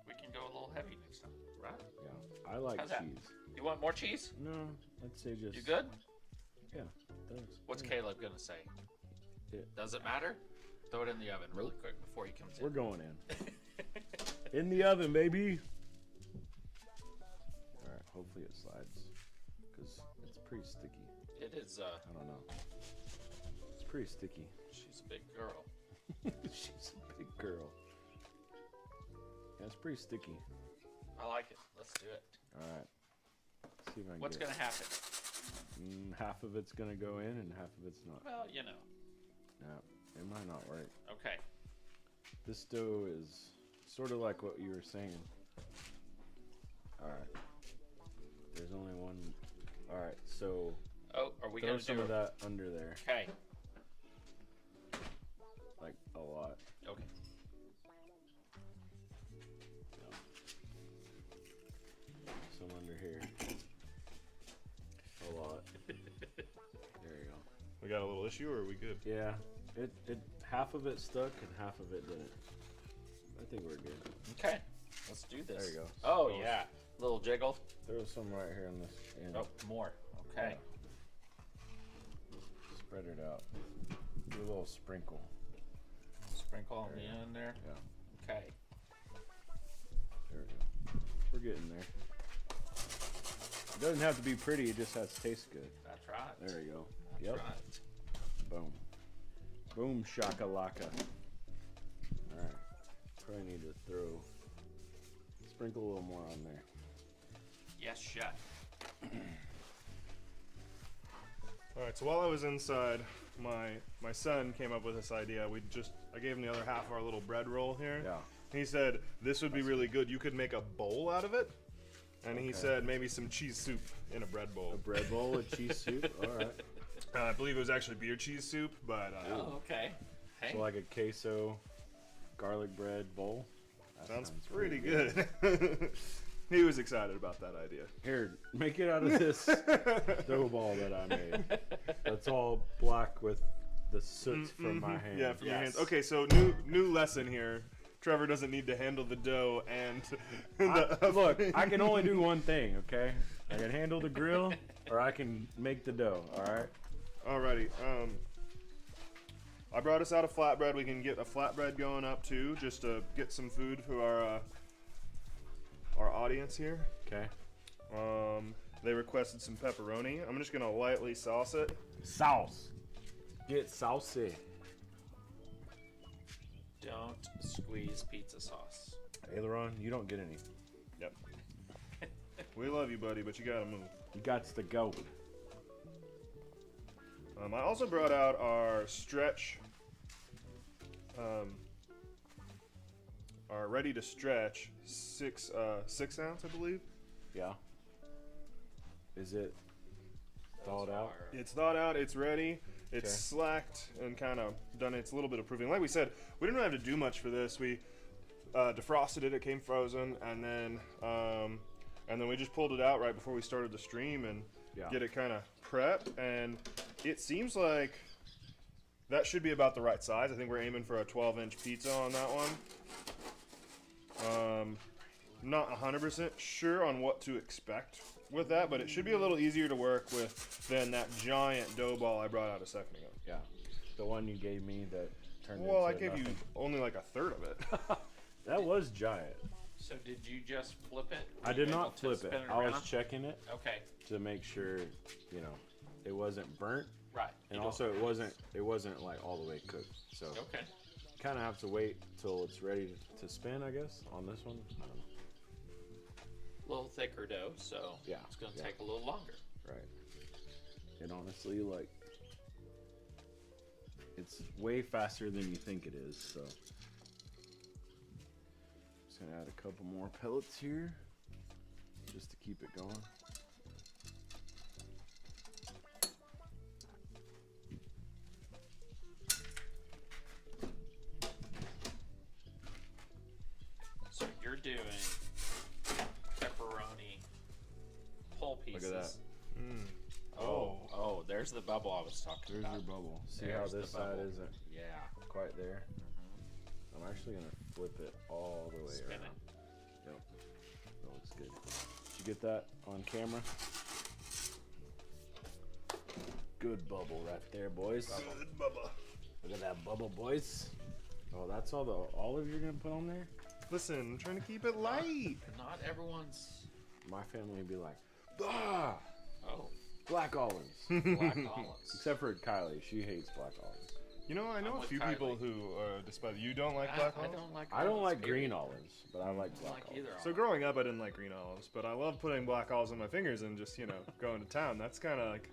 [SPEAKER 3] we can go a little heavy next time, right?
[SPEAKER 2] Yeah. I like
[SPEAKER 3] How's that?
[SPEAKER 2] cheese.
[SPEAKER 3] You want more cheese?
[SPEAKER 2] No, I'd say just.
[SPEAKER 3] You good?
[SPEAKER 2] Yeah. Thanks.
[SPEAKER 3] What's Caleb gonna say?
[SPEAKER 2] Yeah.
[SPEAKER 3] Does it matter? Throw it in the oven really quick before he comes
[SPEAKER 2] We're
[SPEAKER 3] in.
[SPEAKER 2] going in. In the oven, baby. All right. Hopefully it slides, because it's pretty sticky.
[SPEAKER 3] It is.
[SPEAKER 2] I don't know. It's pretty sticky.
[SPEAKER 3] She's a big girl.
[SPEAKER 2] She's a big girl. Yeah, it's pretty sticky.
[SPEAKER 3] I like it. Let's do it.
[SPEAKER 2] All right. Let's see if I can
[SPEAKER 3] What's
[SPEAKER 2] get
[SPEAKER 3] gonna happen?
[SPEAKER 2] half of it's gonna go in and half of it's not.
[SPEAKER 3] Well, you know.
[SPEAKER 2] Yeah, it might not work.
[SPEAKER 3] Okay.
[SPEAKER 2] This dough is sort of like what you were saying. All right. There's only one. All right, so
[SPEAKER 3] Oh, are we
[SPEAKER 2] throw
[SPEAKER 3] gonna
[SPEAKER 2] some
[SPEAKER 3] do
[SPEAKER 2] of that under there,
[SPEAKER 3] Okay.
[SPEAKER 2] like a lot.
[SPEAKER 3] Okay.
[SPEAKER 2] Some under here. A lot. There you go.
[SPEAKER 1] We got a little issue, or are we good?
[SPEAKER 2] Yeah, it half of it stuck and half of it didn't. I think we're good.
[SPEAKER 3] Okay. Let's do this.
[SPEAKER 2] There you go.
[SPEAKER 3] Oh yeah. Little jiggle.
[SPEAKER 2] Throw some right here on this end.
[SPEAKER 3] Oh, more. Okay.
[SPEAKER 2] Spread it out. Do a little sprinkle.
[SPEAKER 3] Sprinkle on
[SPEAKER 2] There
[SPEAKER 3] the
[SPEAKER 2] you go.
[SPEAKER 3] end there.
[SPEAKER 2] Yeah,
[SPEAKER 3] Okay.
[SPEAKER 2] there we go. We're getting there. It doesn't have to be pretty, it just has to taste good.
[SPEAKER 3] That's right.
[SPEAKER 2] There you go.
[SPEAKER 3] That's
[SPEAKER 2] Yep.
[SPEAKER 3] right.
[SPEAKER 2] Boom. Boom shakalaka. Alright. Probably need to sprinkle a little more on there.
[SPEAKER 3] Yes, chef.
[SPEAKER 1] All right. So while I was inside, my son came up with this idea. I gave him the other half of our little bread roll here.
[SPEAKER 2] Yeah.
[SPEAKER 1] He said this would be really good. You could make a bowl out of it. And he
[SPEAKER 2] Okay.
[SPEAKER 1] said maybe some cheese soup in a bread bowl.
[SPEAKER 2] A bread bowl with cheese soup? Alright.
[SPEAKER 1] I believe it was actually beer cheese soup, but
[SPEAKER 3] Oh, okay. Hey.
[SPEAKER 2] So like a queso garlic bread bowl? That
[SPEAKER 1] sounds pretty good. He was excited about that idea.
[SPEAKER 2] Here, make it out of this dough ball that I made. That's all black with the soot from my hands.
[SPEAKER 1] Yeah, from your hands.
[SPEAKER 3] Yes.
[SPEAKER 1] Okay, so new lesson here. Trevor doesn't need to handle the dough and
[SPEAKER 2] Look, I can only do one thing, okay? I can handle the grill, or I can make the dough, alright?
[SPEAKER 1] Alrighty. I brought us out a flatbread. We can get a flatbread going up too, just to get some food for our audience here.
[SPEAKER 2] Okay.
[SPEAKER 1] They requested some pepperoni. I'm just gonna lightly sauce it.
[SPEAKER 2] Sauce. Get saucy.
[SPEAKER 3] Don't squeeze pizza sauce.
[SPEAKER 2] Aileron, you don't get any.
[SPEAKER 1] Yep. We love you, buddy, but you gotta move.
[SPEAKER 2] You got to go.
[SPEAKER 1] I also brought out our stretch, our ready to stretch 6 ounce, I believe.
[SPEAKER 2] Yeah. Is it thawed out?
[SPEAKER 1] It's thawed out. It's ready. It's
[SPEAKER 2] Okay.
[SPEAKER 1] slacked and kind of done its little bit of proofing. Like we said, we didn't really have to do much for this. We defrosted it. It came frozen, and then we just pulled it out right before we started the stream and
[SPEAKER 2] Yeah.
[SPEAKER 1] get it kind of prepped. And it seems like that should be about the right size. I think we're aiming for a 12-inch pizza on that one. not 100% sure on what to expect with that, but it should be a little easier to work with than that giant dough ball I brought out a second ago.
[SPEAKER 2] Yeah. The one you gave me that turned
[SPEAKER 1] Well, I
[SPEAKER 2] into
[SPEAKER 1] gave you
[SPEAKER 2] nothing.
[SPEAKER 1] only like a third of it.
[SPEAKER 2] That was giant.
[SPEAKER 3] So did you just flip it? Were
[SPEAKER 2] I
[SPEAKER 3] you
[SPEAKER 2] did
[SPEAKER 3] able
[SPEAKER 2] not
[SPEAKER 3] to
[SPEAKER 2] flip
[SPEAKER 3] spin
[SPEAKER 2] it. I was
[SPEAKER 3] around?
[SPEAKER 2] checking it
[SPEAKER 3] Okay,
[SPEAKER 2] to make sure, you know, it wasn't burnt,
[SPEAKER 3] right.
[SPEAKER 2] and
[SPEAKER 3] You
[SPEAKER 2] also it wasn't like all the way cooked. So
[SPEAKER 3] don't- Okay.
[SPEAKER 2] kind of have to wait till it's ready to spin, I guess, on this one. I don't know.
[SPEAKER 3] A little thicker dough, so
[SPEAKER 2] Yeah,
[SPEAKER 3] it's going to
[SPEAKER 2] yeah.
[SPEAKER 3] take a little longer.
[SPEAKER 2] Right. And honestly, like, it's way faster than you think it is, so. Just gonna add a couple more pellets here, just to keep it going.
[SPEAKER 3] So you're doing pepperoni whole
[SPEAKER 2] Look
[SPEAKER 3] pieces.
[SPEAKER 2] at that.
[SPEAKER 3] Oh, there's the bubble I was talking
[SPEAKER 2] There's
[SPEAKER 3] about.
[SPEAKER 2] your bubble. See
[SPEAKER 3] There's
[SPEAKER 2] how
[SPEAKER 3] the
[SPEAKER 2] this side
[SPEAKER 3] bubble.
[SPEAKER 2] isn't
[SPEAKER 3] Yeah.
[SPEAKER 2] quite there? I'm actually gonna flip it all the way
[SPEAKER 3] Spin
[SPEAKER 2] around.
[SPEAKER 3] it.
[SPEAKER 2] Yep. That looks good. Did you get that on camera? Good bubble right there, boys.
[SPEAKER 1] Good Bubba.
[SPEAKER 2] Look at that bubble, boys. Oh, that's all the olive you're gonna put on there?
[SPEAKER 1] Listen, I'm trying to keep it light.
[SPEAKER 3] Not everyone's.
[SPEAKER 2] My family would be like, ah,
[SPEAKER 3] Oh,
[SPEAKER 2] black olives.
[SPEAKER 3] black olives.
[SPEAKER 2] Except for Kylie, she hates black olives.
[SPEAKER 1] You know, I know
[SPEAKER 3] I'm
[SPEAKER 1] a
[SPEAKER 3] with
[SPEAKER 1] few
[SPEAKER 3] Kylie.
[SPEAKER 1] people who despise. You don't like black
[SPEAKER 3] I
[SPEAKER 1] olives?
[SPEAKER 3] don't like.
[SPEAKER 2] I don't like
[SPEAKER 3] period.
[SPEAKER 2] green olives, but I like
[SPEAKER 3] I don't
[SPEAKER 2] black
[SPEAKER 3] like
[SPEAKER 2] olives.
[SPEAKER 3] either.
[SPEAKER 1] So growing up, I didn't like green olives, but I love putting black olives on my fingers and just, you know, going to town. That's kind of like,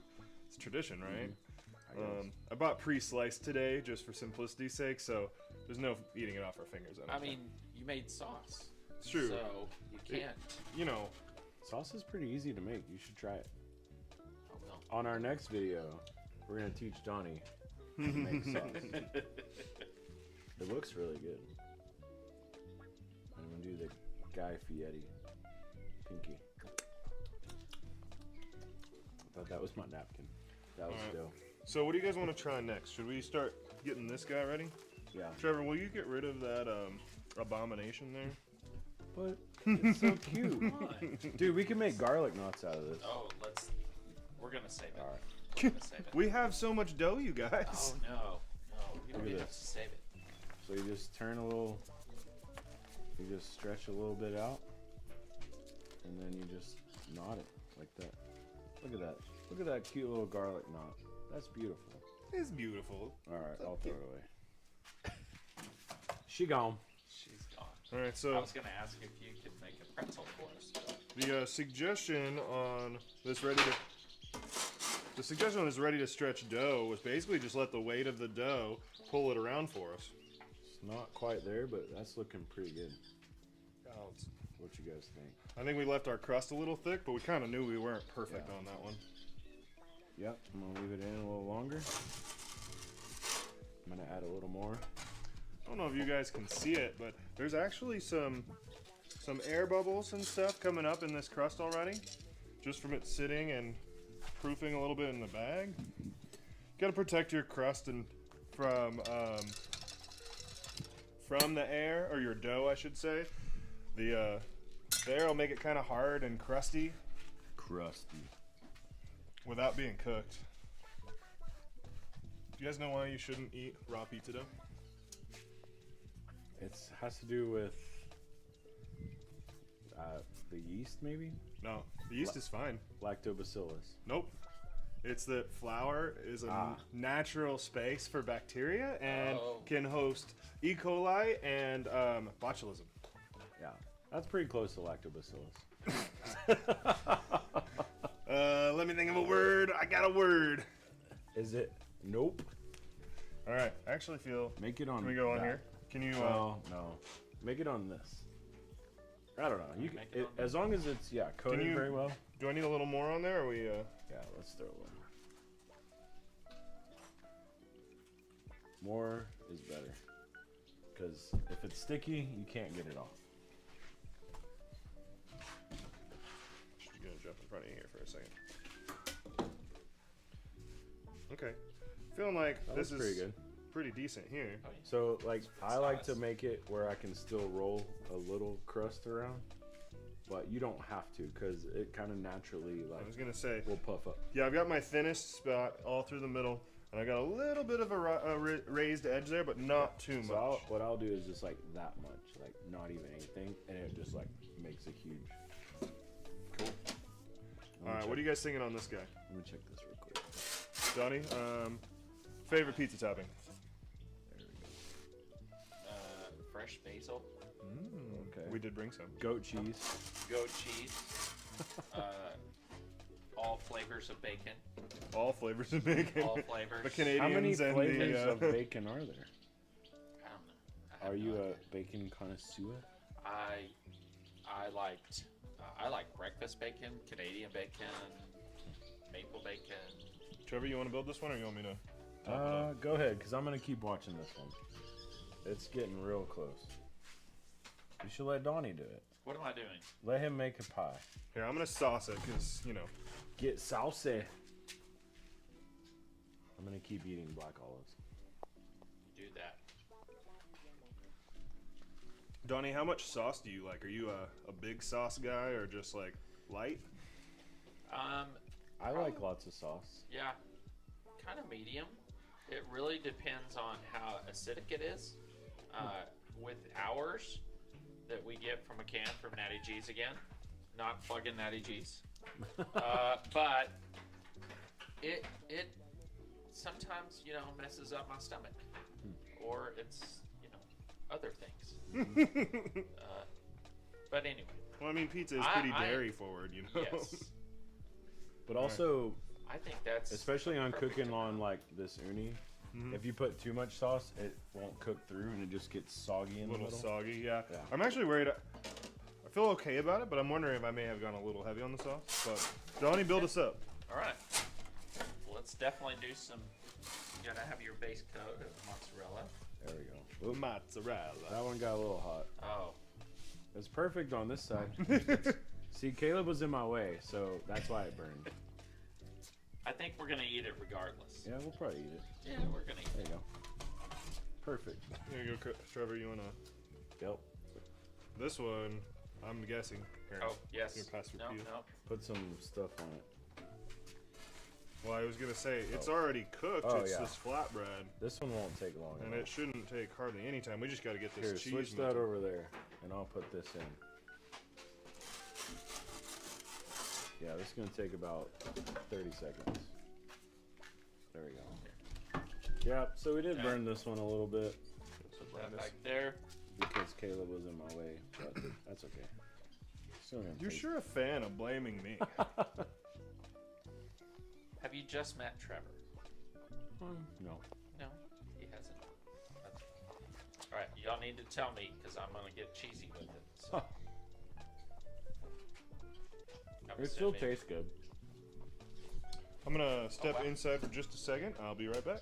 [SPEAKER 1] it's tradition, right?
[SPEAKER 2] I guess.
[SPEAKER 1] I bought pre-sliced today just for simplicity's sake, so there's no eating it off our fingers.
[SPEAKER 3] I mean, you made sauce.
[SPEAKER 1] It's true.
[SPEAKER 3] So you can't.
[SPEAKER 1] You know,
[SPEAKER 2] Sauce is pretty easy to make. You should try it.
[SPEAKER 3] Oh well.
[SPEAKER 2] On our next video, we're gonna teach Donnie how to make sauce. It looks really good. I'm gonna do the Guy Fieri pinky. I thought that was my napkin. That was
[SPEAKER 1] Alright.
[SPEAKER 2] dope.
[SPEAKER 1] so what do you guys want to try next? Should we start getting this guy ready?
[SPEAKER 2] Yeah.
[SPEAKER 1] Trevor, will you get rid of that abomination there?
[SPEAKER 2] But it's so cute. Dude, we can make garlic knots out of this.
[SPEAKER 3] Oh, we're gonna save it.
[SPEAKER 2] Alright.
[SPEAKER 3] We're gonna save it.
[SPEAKER 1] We have so much dough, you guys.
[SPEAKER 3] Oh no, you don't
[SPEAKER 2] Look at
[SPEAKER 3] need to
[SPEAKER 2] this.
[SPEAKER 3] save it.
[SPEAKER 2] So you just turn a little, you just stretch a little bit out, and then you just knot it like that. Look at that. Look at that cute little garlic knot. That's beautiful.
[SPEAKER 1] It's beautiful.
[SPEAKER 2] Alright, I'll throw it away. She gone.
[SPEAKER 3] She's gone.
[SPEAKER 1] All right,
[SPEAKER 3] I
[SPEAKER 1] so
[SPEAKER 3] was gonna ask if you could make a pretzel for us.
[SPEAKER 1] the suggestion on this ready to stretch dough was basically just let the weight of the dough pull it around for us.
[SPEAKER 2] It's not quite there, but that's looking pretty good. What you guys think?
[SPEAKER 1] I think we left our crust a little thick, but we kind of knew we weren't perfect
[SPEAKER 2] Yeah.
[SPEAKER 1] on that one.
[SPEAKER 2] Yep, I'm gonna leave it in a little longer. I'm gonna add a little more.
[SPEAKER 1] I don't know if you guys can see it, but there's actually some air bubbles and stuff coming up in this crust already, just from it sitting and proofing a little bit in the bag. Got to protect your crust and from the air, or your dough, I should say. The air will make it kind of hard and crusty
[SPEAKER 2] Crusty.
[SPEAKER 1] without being cooked. Do you guys know why you shouldn't eat raw pizza dough?
[SPEAKER 2] It has to do with the yeast, maybe?
[SPEAKER 1] No, the yeast is fine.
[SPEAKER 2] Lactobacillus.
[SPEAKER 1] Nope. It's that flour is a natural space for bacteria and can host E. coli and botulism.
[SPEAKER 2] Yeah, that's pretty close to lactobacillus.
[SPEAKER 1] Let me think of a word. I got a word.
[SPEAKER 2] Is it? Nope.
[SPEAKER 1] All right. I actually feel.
[SPEAKER 2] Make it on.
[SPEAKER 1] Can we go on
[SPEAKER 2] that.
[SPEAKER 1] here? Can you?
[SPEAKER 2] No. Make it on this. I don't know. You can,
[SPEAKER 3] Make it on
[SPEAKER 2] as long as it's coated
[SPEAKER 1] you-
[SPEAKER 2] very well.
[SPEAKER 1] Do I need a little more on there? Or are we?
[SPEAKER 2] Yeah, let's throw one. More is better. Because if it's sticky, you can't get it off.
[SPEAKER 1] Just gonna jump in front of you here for a second. Okay. Feeling like
[SPEAKER 2] That
[SPEAKER 1] this
[SPEAKER 2] looks
[SPEAKER 1] is
[SPEAKER 2] pretty good.
[SPEAKER 1] pretty decent here.
[SPEAKER 2] So, like, I like to
[SPEAKER 3] Sauce.
[SPEAKER 2] make it where I can still roll a little crust around. but you don't have to because it kind of naturally
[SPEAKER 1] I
[SPEAKER 2] like
[SPEAKER 1] was gonna say,
[SPEAKER 2] will puff up.
[SPEAKER 1] yeah, I've got my thinnest spot all through the middle, and I got a little bit of a raised edge there, but not too much.
[SPEAKER 2] So what I'll do is just like that much, like not even anything, and it just like makes a huge. Cool.
[SPEAKER 1] All right, what are you guys thinking on this guy?
[SPEAKER 2] Let me check this real quick.
[SPEAKER 1] Donnie, favorite pizza topping?
[SPEAKER 2] There we go.
[SPEAKER 3] Fresh basil,
[SPEAKER 2] Okay.
[SPEAKER 1] We did bring some.
[SPEAKER 2] Goat cheese.
[SPEAKER 3] goat cheese, all flavors of bacon,
[SPEAKER 1] All flavors of bacon.
[SPEAKER 3] all flavors.
[SPEAKER 1] The Canadians
[SPEAKER 2] How many
[SPEAKER 1] and
[SPEAKER 2] flavors
[SPEAKER 1] the.
[SPEAKER 2] of bacon are there?
[SPEAKER 3] I don't know. I have
[SPEAKER 2] Are you
[SPEAKER 3] no
[SPEAKER 2] a
[SPEAKER 3] idea.
[SPEAKER 2] bacon connoisseur?
[SPEAKER 3] I like breakfast bacon, Canadian bacon, maple bacon.
[SPEAKER 1] Trevor, you want to build this one, or you want me to?
[SPEAKER 2] Go ahead, because I'm going to keep watching this one. It's getting real close. You should let Donnie do it.
[SPEAKER 3] What am I doing?
[SPEAKER 2] Let him make a pie.
[SPEAKER 1] Here, I'm gonna sauce it, cause
[SPEAKER 2] Get saucy. I'm going to keep eating black olives.
[SPEAKER 3] Do that.
[SPEAKER 1] Donnie, how much sauce do you like? Are you a big sauce guy, or just like light?
[SPEAKER 2] I like lots of sauce.
[SPEAKER 3] Yeah, kind of medium. It really depends on how acidic it is. With ours that we get from a can from Natty G's again, not plugging Natty G's, but it sometimes messes up my stomach, or it's other things. But anyway,
[SPEAKER 1] Well, I mean, pizza is pretty dairy forward,
[SPEAKER 3] yes,
[SPEAKER 2] But also,
[SPEAKER 3] I think that's
[SPEAKER 2] especially on
[SPEAKER 3] perfect
[SPEAKER 2] cooking on
[SPEAKER 3] amount.
[SPEAKER 2] like this uni, if you put too much sauce, it won't cook through and it just gets soggy in
[SPEAKER 1] A
[SPEAKER 2] the
[SPEAKER 1] little
[SPEAKER 2] middle.
[SPEAKER 1] soggy, yeah.
[SPEAKER 2] Yeah.
[SPEAKER 1] I'm actually worried. I feel okay about it, but I'm wondering if I may have gone a little heavy on the sauce. But Donnie, build us up.
[SPEAKER 3] All right. Let's definitely do some. You gotta have your base coat of mozzarella.
[SPEAKER 2] There we go. Oop,
[SPEAKER 1] Mozzarella.
[SPEAKER 2] that one got a little hot.
[SPEAKER 3] Oh,
[SPEAKER 2] It's perfect on this side. See, Caleb was in my way, so that's why it burned.
[SPEAKER 3] I think we're gonna eat it regardless.
[SPEAKER 2] Yeah, we'll probably eat it.
[SPEAKER 3] Yeah, we're gonna eat
[SPEAKER 2] There
[SPEAKER 3] it.
[SPEAKER 2] you go. Perfect.
[SPEAKER 1] Here you go, Trevor. You wanna?
[SPEAKER 2] Yep.
[SPEAKER 1] This one, I'm guessing. Here,
[SPEAKER 3] Oh, yes.
[SPEAKER 1] Here, pass your
[SPEAKER 3] No,
[SPEAKER 1] peel.
[SPEAKER 3] no.
[SPEAKER 2] Put some stuff on it.
[SPEAKER 1] Well, I was gonna say it's already cooked.
[SPEAKER 2] Oh,
[SPEAKER 1] It's
[SPEAKER 2] yeah.
[SPEAKER 1] this flatbread,
[SPEAKER 2] This one won't take long.
[SPEAKER 1] and
[SPEAKER 2] at
[SPEAKER 1] it shouldn't take hardly any time. We just got to get
[SPEAKER 2] all.
[SPEAKER 1] this
[SPEAKER 2] Here,
[SPEAKER 1] cheese.
[SPEAKER 2] switch that
[SPEAKER 1] melted.
[SPEAKER 2] over there, and I'll put this in. Yeah, this is gonna take about 30 seconds. There we go. Yeah, so we did
[SPEAKER 3] Okay.
[SPEAKER 2] burn this one a little bit
[SPEAKER 3] Put that back there.
[SPEAKER 2] because Caleb was in my way, but that's okay. Still gonna
[SPEAKER 1] You're
[SPEAKER 2] taste
[SPEAKER 1] sure a fan of blaming me?
[SPEAKER 3] Have you just met Trevor?
[SPEAKER 2] No.
[SPEAKER 3] No, he hasn't. That's... All right, y'all need to tell me because I'm gonna get cheesy with it. So. I'm
[SPEAKER 2] It still
[SPEAKER 3] assuming-
[SPEAKER 2] tastes good.
[SPEAKER 1] I'm gonna step
[SPEAKER 3] wow.
[SPEAKER 1] inside for just a second. I'll be right back.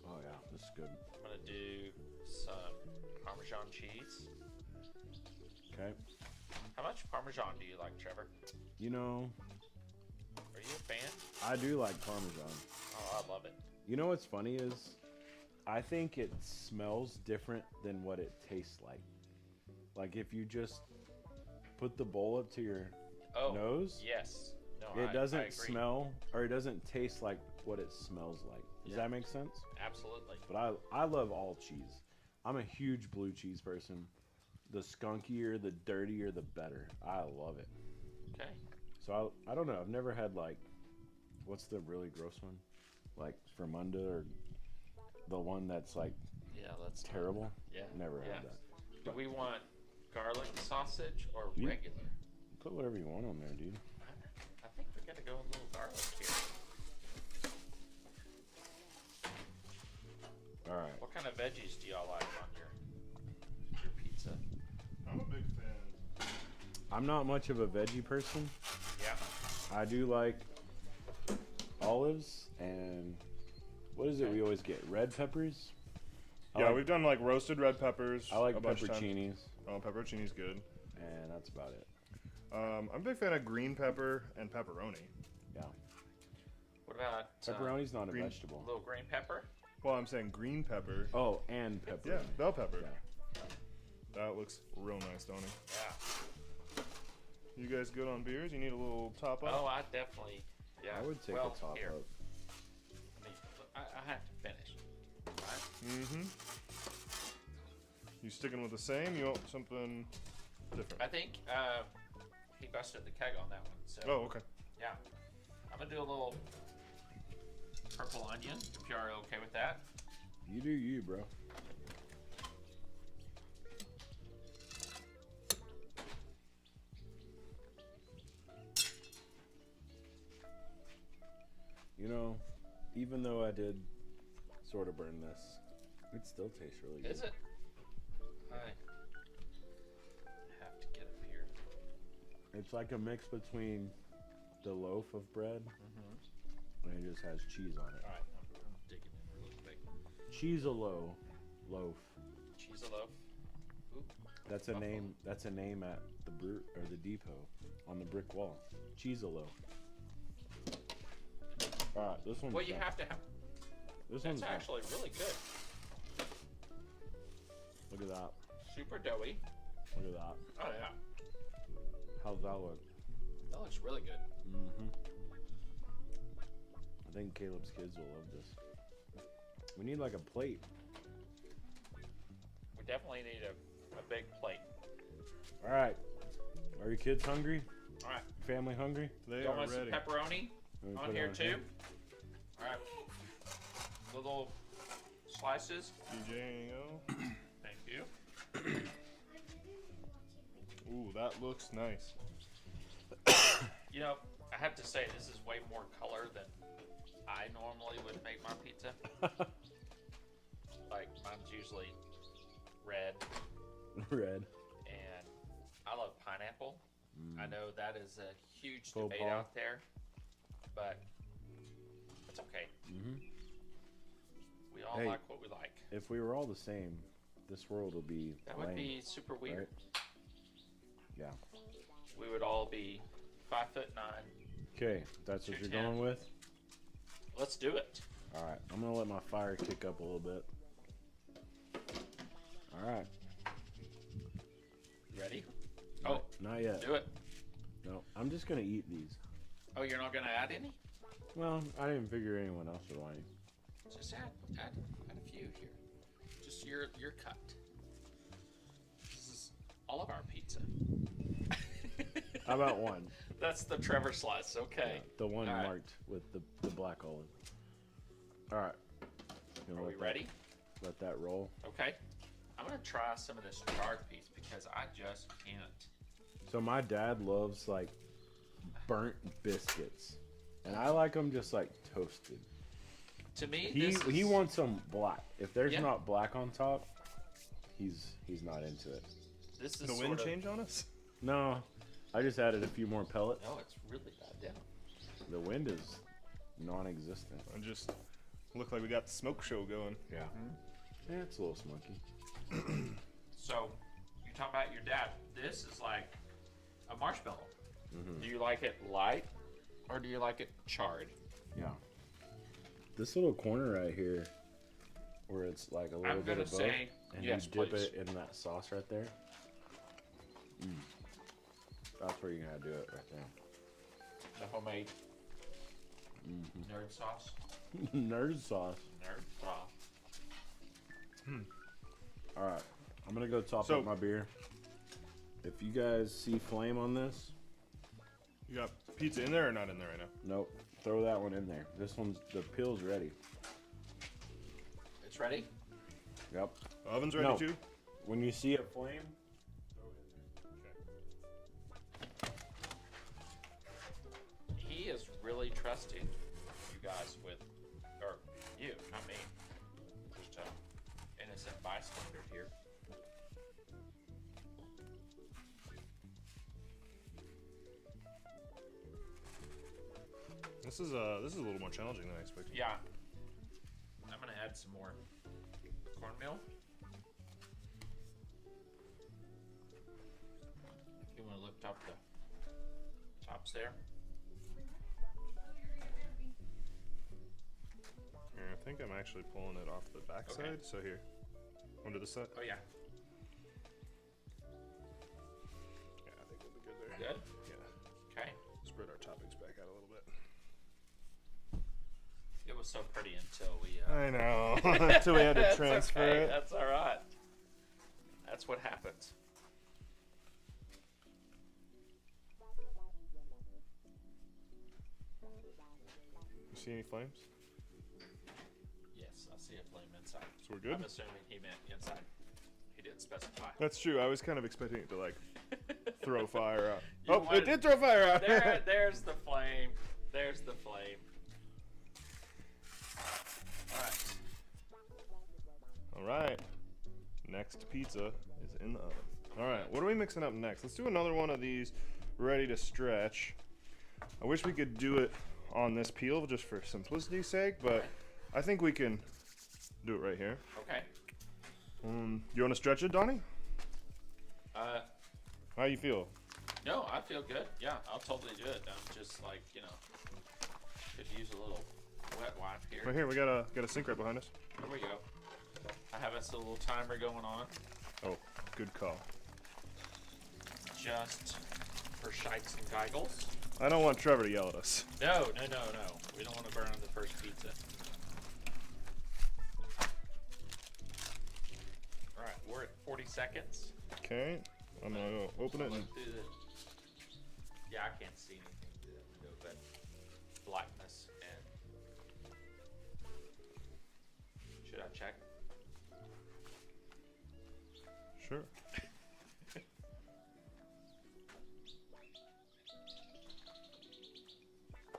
[SPEAKER 2] Oh yeah, this is good.
[SPEAKER 3] I'm gonna do some Parmesan cheese.
[SPEAKER 2] Okay.
[SPEAKER 3] How much Parmesan do you like, Trevor?
[SPEAKER 2] You know,
[SPEAKER 3] Are you a fan?
[SPEAKER 2] I do like Parmesan.
[SPEAKER 3] Oh, I love it.
[SPEAKER 2] You know what's funny is, I think it smells different than what it tastes like. Like if you just put the bowl up to your
[SPEAKER 3] Oh,
[SPEAKER 2] nose,
[SPEAKER 3] yes. No,
[SPEAKER 2] it
[SPEAKER 3] I
[SPEAKER 2] doesn't
[SPEAKER 3] agree.
[SPEAKER 2] smell or it doesn't taste like what it smells like. Does
[SPEAKER 3] Yeah.
[SPEAKER 2] that make sense?
[SPEAKER 3] Absolutely.
[SPEAKER 2] But I love all cheese. I'm a huge blue cheese person. The skunkier, the dirtier, the better. I love it.
[SPEAKER 3] Okay.
[SPEAKER 2] So I don't know. I've never had like, what's the really gross one? Like Fermunda or the one that's like
[SPEAKER 3] Yeah, that's
[SPEAKER 2] terrible.
[SPEAKER 3] Yeah.
[SPEAKER 2] Never
[SPEAKER 3] yeah.
[SPEAKER 2] had that.
[SPEAKER 3] Do we want garlic sausage or
[SPEAKER 2] You-
[SPEAKER 3] regular?
[SPEAKER 2] Put whatever you want on there, dude.
[SPEAKER 3] I think we gotta go a little garlic here.
[SPEAKER 2] All right.
[SPEAKER 3] What kind of veggies do y'all like on your pizza?
[SPEAKER 1] I'm a big fan.
[SPEAKER 2] I'm not much of a veggie person.
[SPEAKER 3] Yeah.
[SPEAKER 2] I do like olives and what is it we always get? Red peppers? I
[SPEAKER 1] Yeah,
[SPEAKER 2] like,
[SPEAKER 1] we've done like roasted red peppers.
[SPEAKER 2] I like
[SPEAKER 1] a bunch of times.
[SPEAKER 2] pepperoncinis,
[SPEAKER 1] Oh, pepperoncini's good.
[SPEAKER 2] and that's about it.
[SPEAKER 1] I'm a big fan of green pepper and pepperoni.
[SPEAKER 2] Yeah.
[SPEAKER 3] What about
[SPEAKER 2] Pepperoni's not a
[SPEAKER 3] green,
[SPEAKER 2] vegetable.
[SPEAKER 3] little green pepper?
[SPEAKER 1] Well, I'm saying green pepper.
[SPEAKER 2] Oh, and pepper.
[SPEAKER 1] Yeah, bell pepper.
[SPEAKER 2] Yeah.
[SPEAKER 1] That looks real nice, don't it?
[SPEAKER 3] Yeah.
[SPEAKER 1] You guys good on beers? You need a little top up?
[SPEAKER 3] Oh, I definitely. Yeah.
[SPEAKER 2] I would take
[SPEAKER 3] well,
[SPEAKER 2] a top
[SPEAKER 3] here.
[SPEAKER 2] up.
[SPEAKER 3] I have to finish. Right?
[SPEAKER 1] Mm-hmm. You sticking with the same? You want something different?
[SPEAKER 3] I think he busted the keg on that one. So
[SPEAKER 1] Oh, okay.
[SPEAKER 3] yeah, I'm gonna do a little purple onion if you're okay with that.
[SPEAKER 2] You do you, bro. You know, even though I did sort of burn this, it still tastes really good.
[SPEAKER 3] Is it? I have to get up here.
[SPEAKER 2] It's like a mix between the loaf of bread and it just has cheese on it.
[SPEAKER 3] All right, I'm digging in really quick.
[SPEAKER 2] Cheese-a-lo loaf.
[SPEAKER 3] Cheese a loaf. Ooh.
[SPEAKER 2] That's a name. That's a name at the the depot on the brick wall. Cheese-a-lo. All right, this one's.
[SPEAKER 3] Well, you have to have.
[SPEAKER 2] This
[SPEAKER 3] It's
[SPEAKER 2] one's
[SPEAKER 3] actually really good.
[SPEAKER 2] Look at that.
[SPEAKER 3] Super doughy.
[SPEAKER 2] Look at that.
[SPEAKER 3] Oh yeah,
[SPEAKER 2] How's that look?
[SPEAKER 3] that looks really good.
[SPEAKER 2] Mm-hmm. I think Caleb's kids will love this. We need like a plate.
[SPEAKER 3] We definitely need a big plate.
[SPEAKER 2] All right. Are your kids hungry?
[SPEAKER 3] All right.
[SPEAKER 2] Family hungry?
[SPEAKER 1] They
[SPEAKER 3] Don't
[SPEAKER 1] are
[SPEAKER 3] want some
[SPEAKER 1] ready.
[SPEAKER 3] pepperoni
[SPEAKER 2] Let me
[SPEAKER 3] on
[SPEAKER 2] put it
[SPEAKER 3] here too. All right. Little slices.
[SPEAKER 1] DJing-o.
[SPEAKER 3] Thank you.
[SPEAKER 1] Ooh, that looks nice.
[SPEAKER 3] You know, I have to say this is way more color than I normally would make my pizza. Like mine's usually red,
[SPEAKER 2] Red.
[SPEAKER 3] and I love pineapple. I know that is a huge
[SPEAKER 2] Faux
[SPEAKER 3] debate
[SPEAKER 2] pas.
[SPEAKER 3] out there, but it's okay.
[SPEAKER 2] Mm-hmm.
[SPEAKER 3] We all
[SPEAKER 2] Hey.
[SPEAKER 3] like what we like.
[SPEAKER 2] If we were all the same, this world would be
[SPEAKER 3] That
[SPEAKER 2] lame,
[SPEAKER 3] would be super weird.
[SPEAKER 2] right? Yeah.
[SPEAKER 3] We would all be 5'9".
[SPEAKER 2] Okay, that's what you're
[SPEAKER 3] 210.
[SPEAKER 2] going with?
[SPEAKER 3] Let's do it.
[SPEAKER 2] All right, I'm gonna let my fire kick up a little bit. All right.
[SPEAKER 3] Ready?
[SPEAKER 2] Oh,
[SPEAKER 3] Oh,
[SPEAKER 2] not yet.
[SPEAKER 3] do it.
[SPEAKER 2] No, I'm just gonna eat these.
[SPEAKER 3] Oh, you're not gonna add any?
[SPEAKER 2] Well, I didn't figure anyone else would want any.
[SPEAKER 3] Just add a few here. Just your cut. This is all of our pizza.
[SPEAKER 2] How about one?
[SPEAKER 3] That's the Trever slice. Okay.
[SPEAKER 2] Yeah, the one
[SPEAKER 3] All right.
[SPEAKER 2] marked with the black olive. All right. Gonna
[SPEAKER 3] Are we
[SPEAKER 2] let
[SPEAKER 3] ready?
[SPEAKER 2] Let that roll.
[SPEAKER 3] Okay. I'm gonna try some of this charred piece because I just can't.
[SPEAKER 2] So my dad loves like burnt biscuits, and I like them just like toasted.
[SPEAKER 3] To me,
[SPEAKER 2] He wants them black. If there's
[SPEAKER 3] Yeah.
[SPEAKER 2] not black on top, he's not into it.
[SPEAKER 3] This is
[SPEAKER 1] The
[SPEAKER 3] sort
[SPEAKER 1] wind
[SPEAKER 3] of,
[SPEAKER 1] change on us?
[SPEAKER 2] No, I just added a few more pellets.
[SPEAKER 3] No, it's really bad down.
[SPEAKER 2] The wind is non-existent.
[SPEAKER 1] I just look like we got the smoke show going.
[SPEAKER 2] Yeah. Yeah, it's a little smoky.
[SPEAKER 3] So, you talk about your dad. This is like a marshmallow.
[SPEAKER 2] Mm-hmm.
[SPEAKER 3] Do you like it light or do you like it charred?
[SPEAKER 2] Yeah. This little corner right here, where it's like a little
[SPEAKER 3] I'm
[SPEAKER 2] bit
[SPEAKER 3] gonna
[SPEAKER 2] of both,
[SPEAKER 3] say
[SPEAKER 2] and
[SPEAKER 3] yes,
[SPEAKER 2] you dip
[SPEAKER 3] please.
[SPEAKER 2] it in that sauce right there. That's where you're gonna do it right
[SPEAKER 3] The homemade nerd sauce.
[SPEAKER 2] there. Nerd sauce.
[SPEAKER 3] Nerd sauce.
[SPEAKER 2] All right, I'm gonna go top
[SPEAKER 1] So-
[SPEAKER 2] up my beer. If you guys see flame on this,
[SPEAKER 1] You got pizza in there or not in there right now?
[SPEAKER 2] nope, throw that one in there. This one's the peel's ready.
[SPEAKER 3] It's ready?
[SPEAKER 2] Yep.
[SPEAKER 1] Oven's ready
[SPEAKER 2] No.
[SPEAKER 1] too?
[SPEAKER 2] When you see a flame, throw it in there.
[SPEAKER 3] He is really trusting you guys with, or you, not me. Just an innocent bystander here.
[SPEAKER 1] This is a little more challenging than I expected.
[SPEAKER 3] Yeah. I'm gonna add some more cornmeal. If you want to lift up the tops there.
[SPEAKER 1] Here, I think I'm actually pulling it off the backside.
[SPEAKER 3] Okay.
[SPEAKER 1] So here, under the set.
[SPEAKER 3] Oh yeah.
[SPEAKER 1] Yeah, I think we'll be good there.
[SPEAKER 3] Good.
[SPEAKER 1] Yeah.
[SPEAKER 3] Okay.
[SPEAKER 1] Spread our toppings back out a little bit.
[SPEAKER 3] It was so pretty until we.
[SPEAKER 1] I know. Until we had to
[SPEAKER 3] That's
[SPEAKER 1] transfer
[SPEAKER 3] okay.
[SPEAKER 1] it.
[SPEAKER 3] That's all right. That's what happens.
[SPEAKER 1] You see any flames?
[SPEAKER 3] Yes, I see a flame inside.
[SPEAKER 1] So we're good?
[SPEAKER 3] I'm assuming he meant inside. He didn't specify.
[SPEAKER 1] That's true. I was kind of expecting it to like throw fire out.
[SPEAKER 3] You
[SPEAKER 1] Oh,
[SPEAKER 3] wanted-
[SPEAKER 1] it did throw fire out.
[SPEAKER 3] There's the flame. There's the flame. All right.
[SPEAKER 1] All right. Next pizza is in the oven. All right. What are we mixing up next? Let's do another one of these ready to stretch. I wish we could do it on this peel just for simplicity's sake, but I think we can do it right here.
[SPEAKER 3] Okay.
[SPEAKER 1] You want to stretch it, Donnie? How you feel?
[SPEAKER 3] No, I feel good. Yeah, I'll totally do it. I'm just like, could use a little wet wipe here.
[SPEAKER 1] Right here, we got a sink right behind us.
[SPEAKER 3] Here we go. I have us a little timer going on.
[SPEAKER 1] Oh, good call.
[SPEAKER 3] Just for shites and giggles.
[SPEAKER 1] I don't want Trevor to yell at us.
[SPEAKER 3] No. We don't want to burn on the first pizza. All right, we're at 40 seconds.
[SPEAKER 1] Okay, I'm gonna go open it. And
[SPEAKER 3] Look through the... Yeah, I can't see anything through that window, but blackness and... Should I check?
[SPEAKER 1] sure.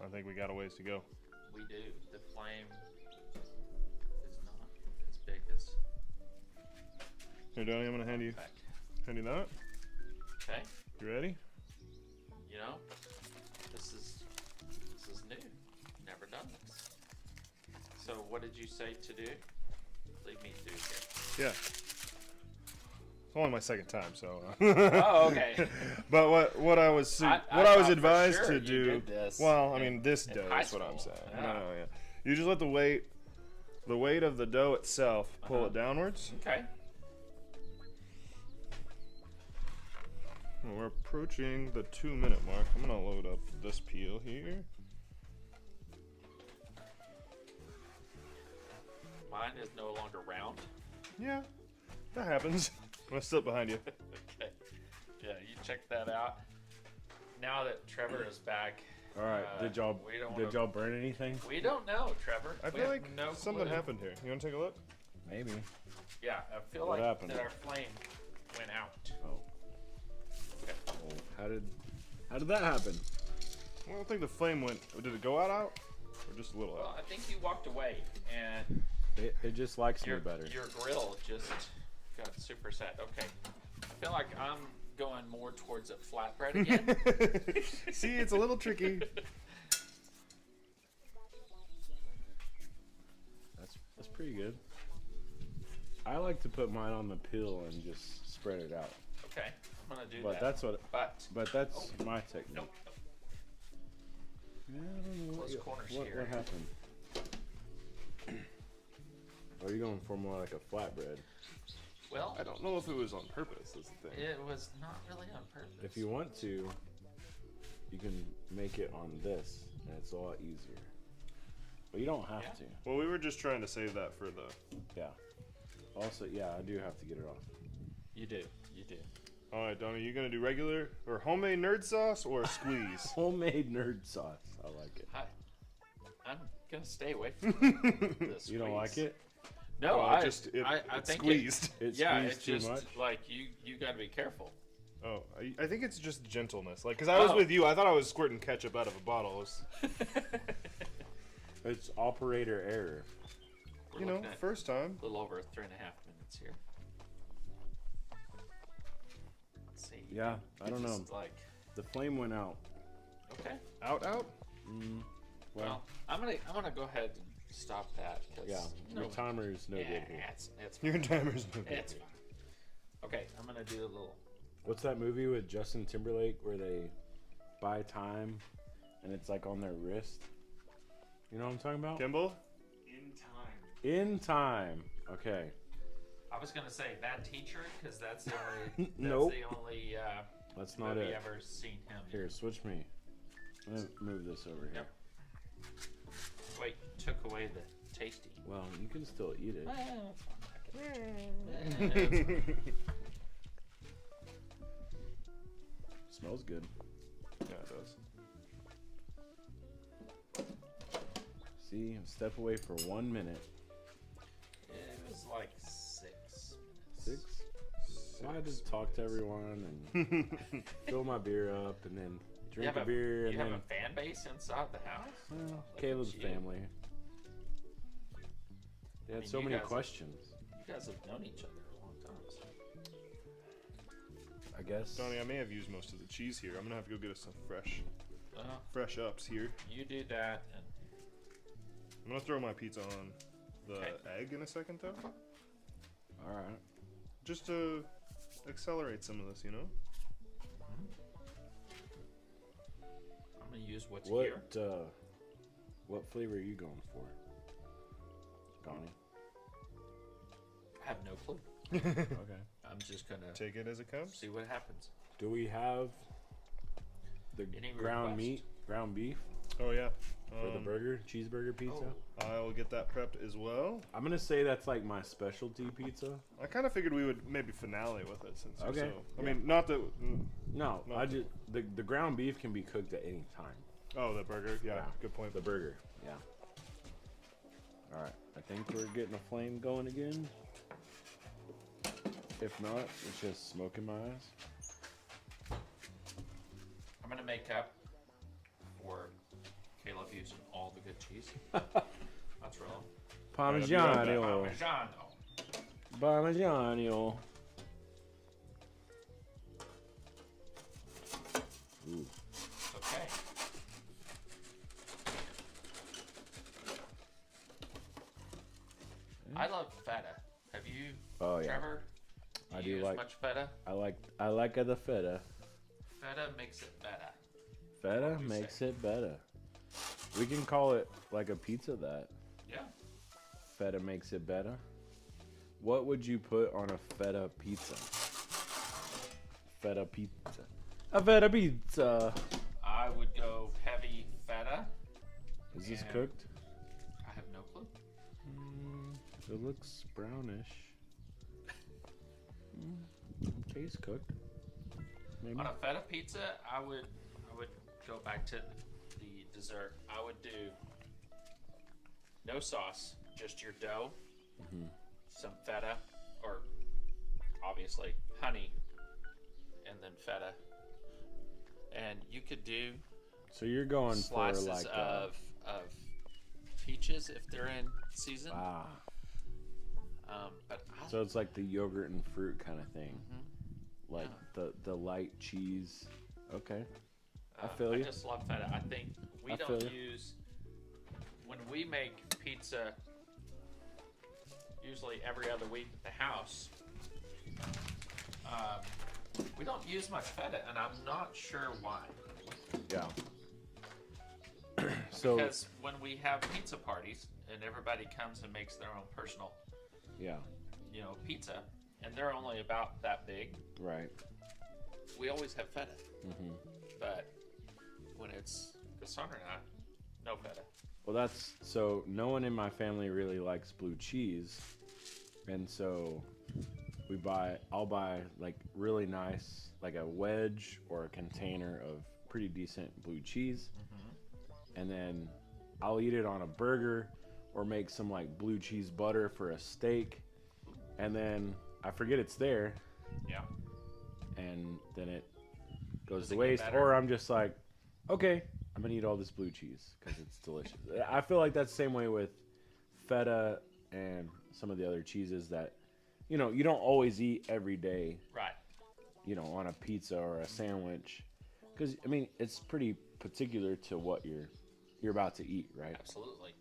[SPEAKER 1] I think we got a ways to go.
[SPEAKER 3] We do. The flame is not as big as...
[SPEAKER 1] Here, Donnie, I'm gonna hand you that.
[SPEAKER 3] Okay.
[SPEAKER 1] You ready?
[SPEAKER 3] This is new. Never done this. So what did you say to do? Lead me through here.
[SPEAKER 1] Yeah. It's only my second time, so.
[SPEAKER 3] Oh, okay.
[SPEAKER 1] But what I was
[SPEAKER 3] I
[SPEAKER 1] was
[SPEAKER 3] thought
[SPEAKER 1] advised
[SPEAKER 3] for sure
[SPEAKER 1] to
[SPEAKER 3] you
[SPEAKER 1] do.
[SPEAKER 3] did this
[SPEAKER 1] Well, I
[SPEAKER 3] in-
[SPEAKER 1] mean, this
[SPEAKER 3] in
[SPEAKER 1] dough
[SPEAKER 3] high
[SPEAKER 1] is what I'm
[SPEAKER 3] school.
[SPEAKER 1] saying.
[SPEAKER 3] Yeah.
[SPEAKER 1] No, yeah. You just let the weight of the dough itself pull it downwards.
[SPEAKER 3] Okay.
[SPEAKER 1] Well, we're approaching the 2-minute mark. I'm gonna load up this peel here.
[SPEAKER 3] Mine is no longer round.
[SPEAKER 1] Yeah, that happens. I'm still behind you.
[SPEAKER 3] Okay. Yeah, you check that out. Now that Trevor is back.
[SPEAKER 2] All right. Did y'all
[SPEAKER 3] we don't
[SPEAKER 2] burn anything?
[SPEAKER 3] We don't know, Trevor.
[SPEAKER 1] I
[SPEAKER 3] We
[SPEAKER 1] feel
[SPEAKER 3] have
[SPEAKER 1] like
[SPEAKER 3] no
[SPEAKER 1] something
[SPEAKER 3] clue.
[SPEAKER 1] happened here. You wanna take a look?
[SPEAKER 2] Maybe.
[SPEAKER 3] Yeah, I feel
[SPEAKER 2] What
[SPEAKER 3] like
[SPEAKER 2] happened?
[SPEAKER 3] that our flame went out.
[SPEAKER 2] Oh.
[SPEAKER 3] Okay.
[SPEAKER 2] Oh, how did that happen?
[SPEAKER 1] I don't think the flame went. Did it go out, or just a little
[SPEAKER 3] Well,
[SPEAKER 1] out?
[SPEAKER 3] I think you walked away, and
[SPEAKER 2] It just likes me
[SPEAKER 3] your
[SPEAKER 2] better.
[SPEAKER 3] your grill just got super set. Okay. I feel like I'm going more towards a flatbread again.
[SPEAKER 1] See, it's a little tricky.
[SPEAKER 2] That's pretty good. I like to put mine on the peel and just spread it out.
[SPEAKER 3] Okay, I'm gonna do
[SPEAKER 2] But
[SPEAKER 3] that.
[SPEAKER 2] that's what.
[SPEAKER 3] But
[SPEAKER 2] But that's my technique.
[SPEAKER 3] nope.
[SPEAKER 2] Yeah, I don't know
[SPEAKER 3] Close corners here.
[SPEAKER 2] what happened. Are you going for more like a flatbread?
[SPEAKER 3] Well,
[SPEAKER 1] I don't know if it was on purpose. That's the thing.
[SPEAKER 3] it was not really on purpose.
[SPEAKER 2] If you want to, you can make it on this, and it's a lot easier. But you don't have
[SPEAKER 3] Yeah.
[SPEAKER 2] to.
[SPEAKER 1] Well, we were just trying to save that for the.
[SPEAKER 2] Yeah. Also, yeah, I do have to get it off.
[SPEAKER 3] You do.
[SPEAKER 1] All right, Donnie, you gonna do regular or homemade nerd sauce or a squeeze?
[SPEAKER 2] Homemade nerd sauce. I like it.
[SPEAKER 3] I'm gonna stay away from this.
[SPEAKER 2] You don't like it?
[SPEAKER 3] No,
[SPEAKER 1] Well,
[SPEAKER 3] I
[SPEAKER 1] just it
[SPEAKER 3] think
[SPEAKER 1] squeezed.
[SPEAKER 2] It
[SPEAKER 3] yeah,
[SPEAKER 2] squeezed
[SPEAKER 3] it's
[SPEAKER 2] too
[SPEAKER 3] just
[SPEAKER 2] much?
[SPEAKER 3] like you got to be careful.
[SPEAKER 1] Oh, I think it's just gentleness. Like, cause I was
[SPEAKER 3] Oh.
[SPEAKER 1] with you, I thought I was squirting ketchup out of a bottle. It was,
[SPEAKER 2] It's operator error.
[SPEAKER 3] We're
[SPEAKER 1] you know,
[SPEAKER 3] looking at
[SPEAKER 1] first time.
[SPEAKER 3] a little over 3.5 minutes here. Let's see.
[SPEAKER 2] Yeah, I don't know.
[SPEAKER 3] Just like
[SPEAKER 2] The flame went out.
[SPEAKER 3] okay.
[SPEAKER 1] Out.
[SPEAKER 3] Well, I'm gonna go ahead and stop that. 'Cause
[SPEAKER 2] Yeah,
[SPEAKER 3] no,
[SPEAKER 2] your timer is no
[SPEAKER 3] yeah,
[SPEAKER 2] good here.
[SPEAKER 3] it's
[SPEAKER 1] Your
[SPEAKER 3] fine.
[SPEAKER 1] timer's no good.
[SPEAKER 3] It's fine. Okay, I'm gonna do a little.
[SPEAKER 2] What's that movie with Justin Timberlake where they buy time and it's like on their wrist? You know what I'm talking about?
[SPEAKER 1] Kimball.
[SPEAKER 4] In
[SPEAKER 2] In time. Okay.
[SPEAKER 3] I was gonna say That Teacher because that's the only
[SPEAKER 2] Nope.
[SPEAKER 3] that's
[SPEAKER 2] That's not
[SPEAKER 3] movie
[SPEAKER 2] it.
[SPEAKER 3] ever seen him. in.
[SPEAKER 2] Here, switch me. I'm gonna move this over here.
[SPEAKER 3] Yep. Wait, took away the tasty.
[SPEAKER 2] Well, you can still eat it. Smells good.
[SPEAKER 1] Yeah, it does.
[SPEAKER 2] See, step away for 1 minute.
[SPEAKER 3] It was like 6 minutes.
[SPEAKER 2] 6? Well, I just talk to everyone and fill my beer up and then drink a beer and
[SPEAKER 3] You
[SPEAKER 2] then
[SPEAKER 3] have a fan base inside the house?
[SPEAKER 2] well,
[SPEAKER 3] Look
[SPEAKER 2] Caleb's
[SPEAKER 3] at you.
[SPEAKER 2] family. They had
[SPEAKER 3] mean,
[SPEAKER 2] so
[SPEAKER 3] you
[SPEAKER 2] many
[SPEAKER 3] guys-
[SPEAKER 2] questions.
[SPEAKER 3] You guys have known each other a long time. So.
[SPEAKER 2] I guess.
[SPEAKER 1] Donnie, I may have used most of the cheese here. I'm gonna have to go get us some
[SPEAKER 3] Well,
[SPEAKER 1] fresh ups here.
[SPEAKER 3] you do that, and
[SPEAKER 1] I'm gonna throw my pizza on the
[SPEAKER 3] Okay.
[SPEAKER 1] egg in a second, though,
[SPEAKER 2] All right.
[SPEAKER 1] just to accelerate some of this, you know.
[SPEAKER 3] I'm gonna use what's here.
[SPEAKER 2] What flavor are you going for, Donnie?
[SPEAKER 3] I have no clue.
[SPEAKER 2] Okay.
[SPEAKER 3] I'm just gonna
[SPEAKER 1] Take it as it comes.
[SPEAKER 3] see what happens.
[SPEAKER 2] Do we have the
[SPEAKER 3] Any
[SPEAKER 2] ground
[SPEAKER 3] request?
[SPEAKER 2] ground beef
[SPEAKER 1] Oh yeah.
[SPEAKER 2] for the burger, cheeseburger pizza?
[SPEAKER 3] Oh.
[SPEAKER 1] I will get that prepped as well.
[SPEAKER 2] I'm gonna say that's like my specialty pizza.
[SPEAKER 1] I kind of figured we would maybe finale with it since.
[SPEAKER 2] Okay.
[SPEAKER 1] So, I mean, not that.
[SPEAKER 2] No,
[SPEAKER 1] No.
[SPEAKER 2] I just the ground beef can be cooked at any time.
[SPEAKER 1] Oh, the burger. Yeah,
[SPEAKER 2] Yeah.
[SPEAKER 1] good point.
[SPEAKER 2] The burger, yeah. All right, I think we're getting a flame going again. If not, it's just smoke in my eyes.
[SPEAKER 3] I'm gonna make up for Caleb using all the good cheese. That's real.
[SPEAKER 2] Parmigiano,
[SPEAKER 3] Parmigiano.
[SPEAKER 2] Parmigiano. Ooh.
[SPEAKER 3] Okay. I love feta. Have you,
[SPEAKER 2] Oh yeah,
[SPEAKER 3] Trevor? Do
[SPEAKER 2] I
[SPEAKER 3] you
[SPEAKER 2] do
[SPEAKER 3] use
[SPEAKER 2] like-
[SPEAKER 3] much feta?
[SPEAKER 2] I like the feta.
[SPEAKER 3] Feta makes it better.
[SPEAKER 2] Feta
[SPEAKER 3] What do you
[SPEAKER 2] makes
[SPEAKER 3] say?
[SPEAKER 2] it better. We can call it like a pizza that
[SPEAKER 3] Yeah.
[SPEAKER 2] feta makes it better. What would you put on a feta pizza? Feta pizza. A feta pizza.
[SPEAKER 3] I would go heavy feta.
[SPEAKER 2] Is this
[SPEAKER 3] And-
[SPEAKER 2] cooked?
[SPEAKER 3] I have no clue.
[SPEAKER 2] It looks brownish. Tastes cooked. Maybe.
[SPEAKER 3] On a feta pizza, I would go back to the dessert. I would do no sauce, just your dough, some feta, or obviously honey, and then feta. And you could do
[SPEAKER 2] So you're going
[SPEAKER 3] slices
[SPEAKER 2] for like
[SPEAKER 3] of peaches if they're in season. But
[SPEAKER 2] So it's like the yogurt and fruit kind of thing. Like
[SPEAKER 3] Yeah.
[SPEAKER 2] the light cheese. Okay. I feel
[SPEAKER 3] I
[SPEAKER 2] you.
[SPEAKER 3] just love feta. I think we
[SPEAKER 2] I
[SPEAKER 3] don't
[SPEAKER 2] feel you.
[SPEAKER 3] use when we make pizza. Usually every other week at the house. We don't use much feta, and I'm not sure why.
[SPEAKER 2] Yeah. So
[SPEAKER 3] Because when we have pizza parties and everybody comes and makes their own personal,
[SPEAKER 2] yeah,
[SPEAKER 3] pizza, and they're only about that big,
[SPEAKER 2] right.
[SPEAKER 3] we always have feta.
[SPEAKER 2] Mm-hmm.
[SPEAKER 3] But when it's Cassandra and I, no feta.
[SPEAKER 2] Well, that's so. No one in my family really likes blue cheese, and so I'll buy like really nice, like a wedge or a container of pretty decent blue cheese, and then I'll eat it on a burger or make some like blue cheese butter for a steak, and then I forget it's there,
[SPEAKER 3] Yeah.
[SPEAKER 2] and then it goes
[SPEAKER 3] Does
[SPEAKER 2] to
[SPEAKER 3] it get
[SPEAKER 2] waste,
[SPEAKER 3] better?
[SPEAKER 2] or I'm just like, okay, I'm gonna eat all this blue cheese because it's delicious. I feel like that's the same way with feta and some of the other cheeses that, you don't always eat every day,
[SPEAKER 3] Right.
[SPEAKER 2] on a pizza or a sandwich, because I mean it's pretty particular to what you're about to eat, right?
[SPEAKER 3] Absolutely.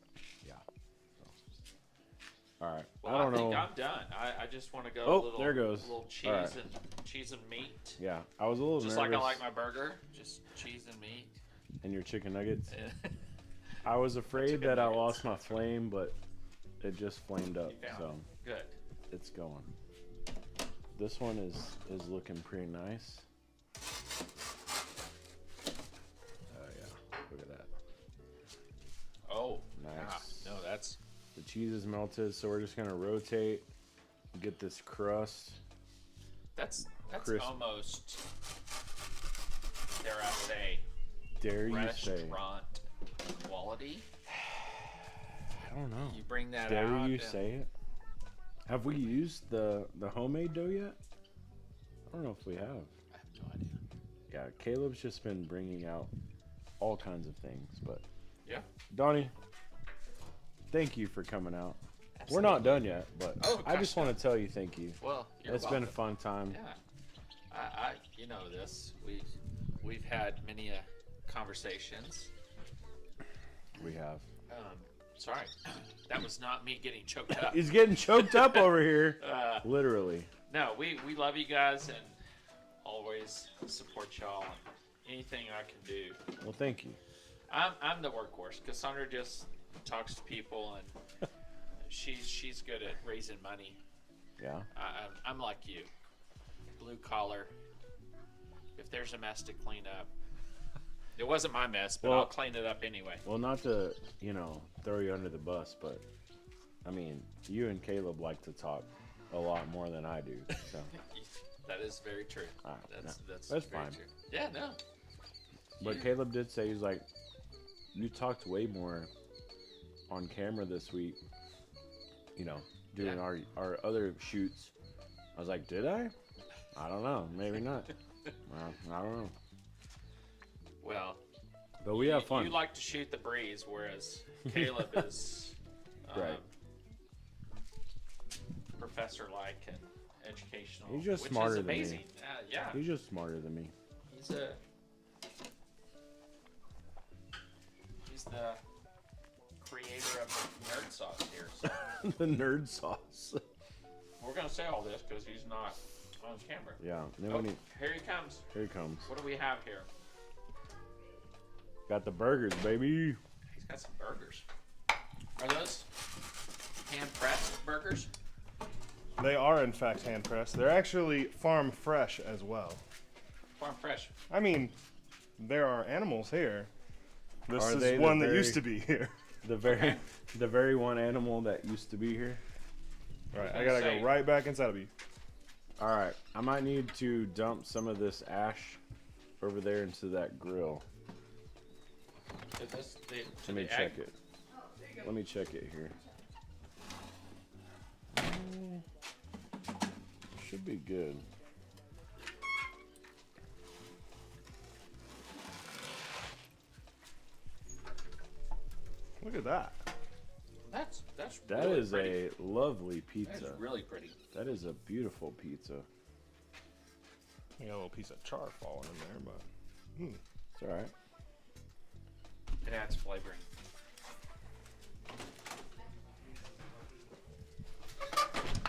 [SPEAKER 2] Yeah. All right.
[SPEAKER 3] Well,
[SPEAKER 2] I don't
[SPEAKER 3] think
[SPEAKER 2] know.
[SPEAKER 3] I'm done. I just want to go
[SPEAKER 2] Oh,
[SPEAKER 3] a little,
[SPEAKER 2] there goes.
[SPEAKER 3] little cheese
[SPEAKER 2] All right.
[SPEAKER 3] and cheese and meat.
[SPEAKER 2] Yeah, I was a little
[SPEAKER 3] Just
[SPEAKER 2] nervous.
[SPEAKER 3] like I like my burger, just cheese and meat.
[SPEAKER 2] And your chicken nuggets. I was afraid
[SPEAKER 3] Chicken
[SPEAKER 2] that I
[SPEAKER 3] nuggets,
[SPEAKER 2] lost my
[SPEAKER 3] that's right.
[SPEAKER 2] flame, but It just flamed up,
[SPEAKER 3] You found
[SPEAKER 2] so
[SPEAKER 3] it. Good.
[SPEAKER 2] it's going. This one is looking pretty nice. Oh yeah, look at that.
[SPEAKER 3] Oh,
[SPEAKER 2] Nice.
[SPEAKER 3] no, that's
[SPEAKER 2] The cheese is melted, so we're just gonna rotate, get this crust. Crisp.
[SPEAKER 3] almost, dare I say,
[SPEAKER 2] Dare you say?
[SPEAKER 3] restaurant quality.
[SPEAKER 2] I don't know.
[SPEAKER 3] You bring that
[SPEAKER 2] Dare
[SPEAKER 3] out.
[SPEAKER 2] you
[SPEAKER 3] and-
[SPEAKER 2] say it? Have we used the homemade dough yet? I don't know if we have.
[SPEAKER 3] I have no idea.
[SPEAKER 2] Yeah, Caleb's just been bringing out all kinds of things, but
[SPEAKER 3] Yeah.
[SPEAKER 2] Donnie, thank you for coming out.
[SPEAKER 3] Absolutely.
[SPEAKER 2] We're not done yet, but
[SPEAKER 3] Oh,
[SPEAKER 2] I just
[SPEAKER 3] gosh,
[SPEAKER 2] want to tell you thank you.
[SPEAKER 3] Well, you're
[SPEAKER 2] It's
[SPEAKER 3] welcome.
[SPEAKER 2] been a fun time.
[SPEAKER 3] Yeah. I you know this. We've had many conversations.
[SPEAKER 2] We have.
[SPEAKER 3] Sorry, that was not me getting choked up.
[SPEAKER 2] He's getting choked up over here. Literally.
[SPEAKER 3] No, we love you guys and always support y'all. Anything I can do.
[SPEAKER 2] Well, thank you.
[SPEAKER 3] I'm the workhorse. Cassandra just talks to people and she's good at raising money.
[SPEAKER 2] Yeah.
[SPEAKER 3] I'm like you, blue collar. If there's a mess to clean up, it wasn't my mess, but
[SPEAKER 2] Well-
[SPEAKER 3] I'll clean it up anyway.
[SPEAKER 2] Well, not to, throw you under the bus, but I mean, you and Caleb like to talk a lot more than I do. So,
[SPEAKER 3] That is very true. That's
[SPEAKER 2] That's
[SPEAKER 3] very
[SPEAKER 2] fine.
[SPEAKER 3] true. Yeah, no.
[SPEAKER 2] but Caleb did say, he's like, you talked way more on camera this week, doing
[SPEAKER 3] Yeah.
[SPEAKER 2] our other shoots. I was like, did I? I don't know. Maybe not. I don't know.
[SPEAKER 3] Well,
[SPEAKER 2] But we have fun.
[SPEAKER 3] You like to shoot the breeze, whereas Caleb is
[SPEAKER 2] Right.
[SPEAKER 3] professor-like and educational.
[SPEAKER 2] He's just
[SPEAKER 3] which
[SPEAKER 2] smarter
[SPEAKER 3] is
[SPEAKER 2] than me.
[SPEAKER 3] amazing. Yeah,
[SPEAKER 2] He's just smarter than me.
[SPEAKER 3] he's the creator of the nerd sauce here. So
[SPEAKER 2] The nerd sauce.
[SPEAKER 3] we're gonna say all this because he's not on camera.
[SPEAKER 2] Yeah. And then
[SPEAKER 3] Oh,
[SPEAKER 2] when he,
[SPEAKER 3] here he comes.
[SPEAKER 2] here he comes.
[SPEAKER 3] What do we have here?
[SPEAKER 2] Got the burgers, baby.
[SPEAKER 3] He's got some burgers. Are those hand-pressed burgers?
[SPEAKER 1] They are in fact hand pressed. They're actually farm fresh as well.
[SPEAKER 3] Farm fresh.
[SPEAKER 1] I mean, there are animals here. This
[SPEAKER 2] Are
[SPEAKER 1] is
[SPEAKER 2] they the
[SPEAKER 1] one that
[SPEAKER 2] very-
[SPEAKER 1] used to be here.
[SPEAKER 2] The very one animal that used to be here.
[SPEAKER 1] Right, I
[SPEAKER 3] gonna
[SPEAKER 1] gotta
[SPEAKER 3] say-
[SPEAKER 1] go right back inside of you.
[SPEAKER 2] All right, I might need to dump some of this ash over there into that grill. Let me check it. Let me check it here. Should be good.
[SPEAKER 1] Look at that.
[SPEAKER 3] That's
[SPEAKER 2] That
[SPEAKER 3] really
[SPEAKER 2] is
[SPEAKER 3] pretty.
[SPEAKER 2] a lovely pizza.
[SPEAKER 3] That's really pretty.
[SPEAKER 2] That is a beautiful pizza.
[SPEAKER 1] I got a little piece of char falling in there, but
[SPEAKER 2] It's all right.
[SPEAKER 3] It adds flavoring.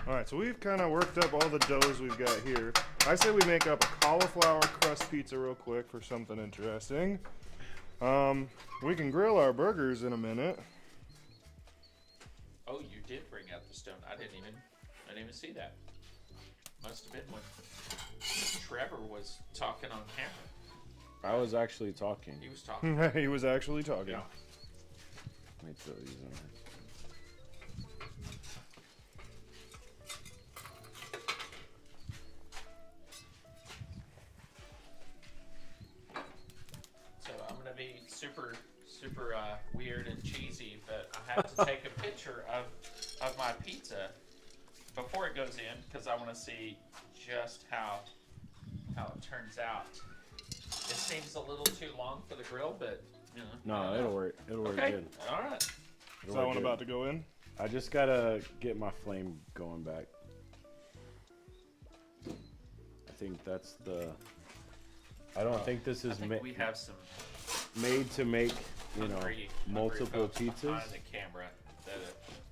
[SPEAKER 1] all right. So we've kind of worked up all the doughs we've got here. I say we make up a cauliflower crust pizza real quick for something interesting. We can grill our burgers in a minute.
[SPEAKER 3] Oh, you did bring out the stone. I didn't even see that. Must have been when Trevor was talking on camera.
[SPEAKER 2] I was actually talking.
[SPEAKER 3] He was talking.
[SPEAKER 1] He was actually talking.
[SPEAKER 3] Yeah.
[SPEAKER 2] Let me throw these in here.
[SPEAKER 3] So I'm gonna be super weird and cheesy, but I have to take a picture of my pizza before it goes in because I want to see just how it turns out. It seems a little too long for the grill, but you know.
[SPEAKER 2] No, it'll work. It'll work
[SPEAKER 3] Okay.
[SPEAKER 2] good.
[SPEAKER 3] All right.
[SPEAKER 1] Is that one about to go in?
[SPEAKER 2] I just gotta get my flame going back. I think that's the. I don't think this
[SPEAKER 3] I
[SPEAKER 2] is
[SPEAKER 3] think we have some
[SPEAKER 2] made to make,
[SPEAKER 3] hungry
[SPEAKER 2] multiple
[SPEAKER 3] folks
[SPEAKER 2] pizzas.
[SPEAKER 3] behind the camera that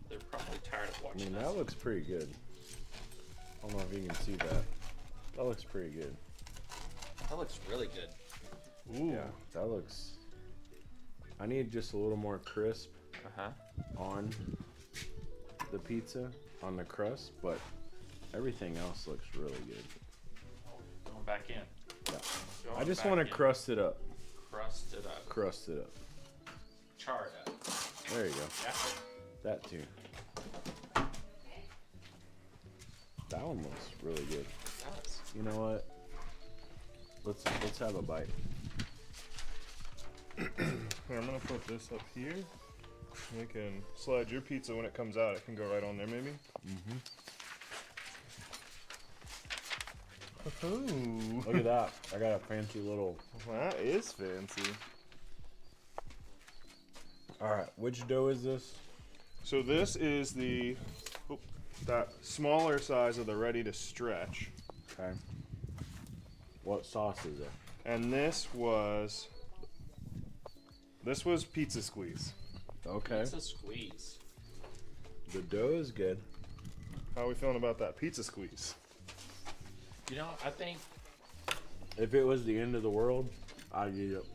[SPEAKER 3] they're probably tired of
[SPEAKER 2] I
[SPEAKER 3] watching
[SPEAKER 2] mean,
[SPEAKER 3] us.
[SPEAKER 2] that looks pretty good. I don't know if you can see that. That looks pretty good.
[SPEAKER 3] That looks really good.
[SPEAKER 1] Ooh.
[SPEAKER 2] Yeah, that looks. I need just a little more crisp
[SPEAKER 3] Uh huh.
[SPEAKER 2] on. the pizza on the crust, but everything else looks really good.
[SPEAKER 3] Going back in.
[SPEAKER 2] Yeah.
[SPEAKER 3] Going
[SPEAKER 2] I just
[SPEAKER 3] back
[SPEAKER 2] want to
[SPEAKER 3] in.
[SPEAKER 2] crust it up.
[SPEAKER 3] Crust it up.
[SPEAKER 2] Crust it up.
[SPEAKER 3] Char it up.
[SPEAKER 2] There you go.
[SPEAKER 3] Yeah.
[SPEAKER 2] That too. That one looks really good.
[SPEAKER 3] It does.
[SPEAKER 2] You know what? Let's have a bite.
[SPEAKER 1] Here, I'm gonna put this up here. You can slide your pizza when it comes out. It can go right on there, maybe. Ooh.
[SPEAKER 2] Look at that. I got a fancy little.
[SPEAKER 1] That is fancy.
[SPEAKER 2] All right, which dough is this?
[SPEAKER 1] So this is that smaller size of the ready to stretch,
[SPEAKER 2] Okay. What sauce is it?
[SPEAKER 1] and this was pizza squeeze.
[SPEAKER 2] Okay.
[SPEAKER 3] It's a squeeze.
[SPEAKER 2] The dough is good.
[SPEAKER 1] How are we feeling about that pizza squeeze?
[SPEAKER 3] You know, I think
[SPEAKER 2] If it was the end of the world, I'd eat it.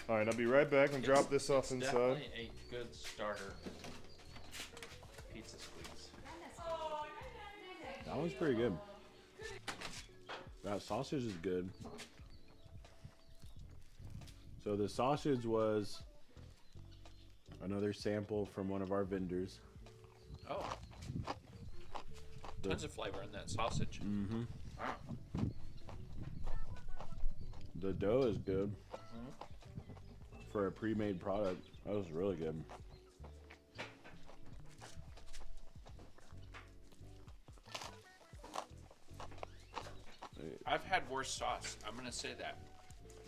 [SPEAKER 1] All right, I'll be right back and drop this off
[SPEAKER 3] it's
[SPEAKER 1] inside.
[SPEAKER 3] definitely a good starter pizza squeeze.
[SPEAKER 2] That one's pretty good. That sausage is good. So the sausage was another sample from one of our vendors.
[SPEAKER 3] Oh. Tons of flavor in that sausage.
[SPEAKER 2] Mm-hmm.
[SPEAKER 3] Wow.
[SPEAKER 2] The dough is good. For a pre-made product, that was really good.
[SPEAKER 3] I've had worse sauce. I'm gonna say that.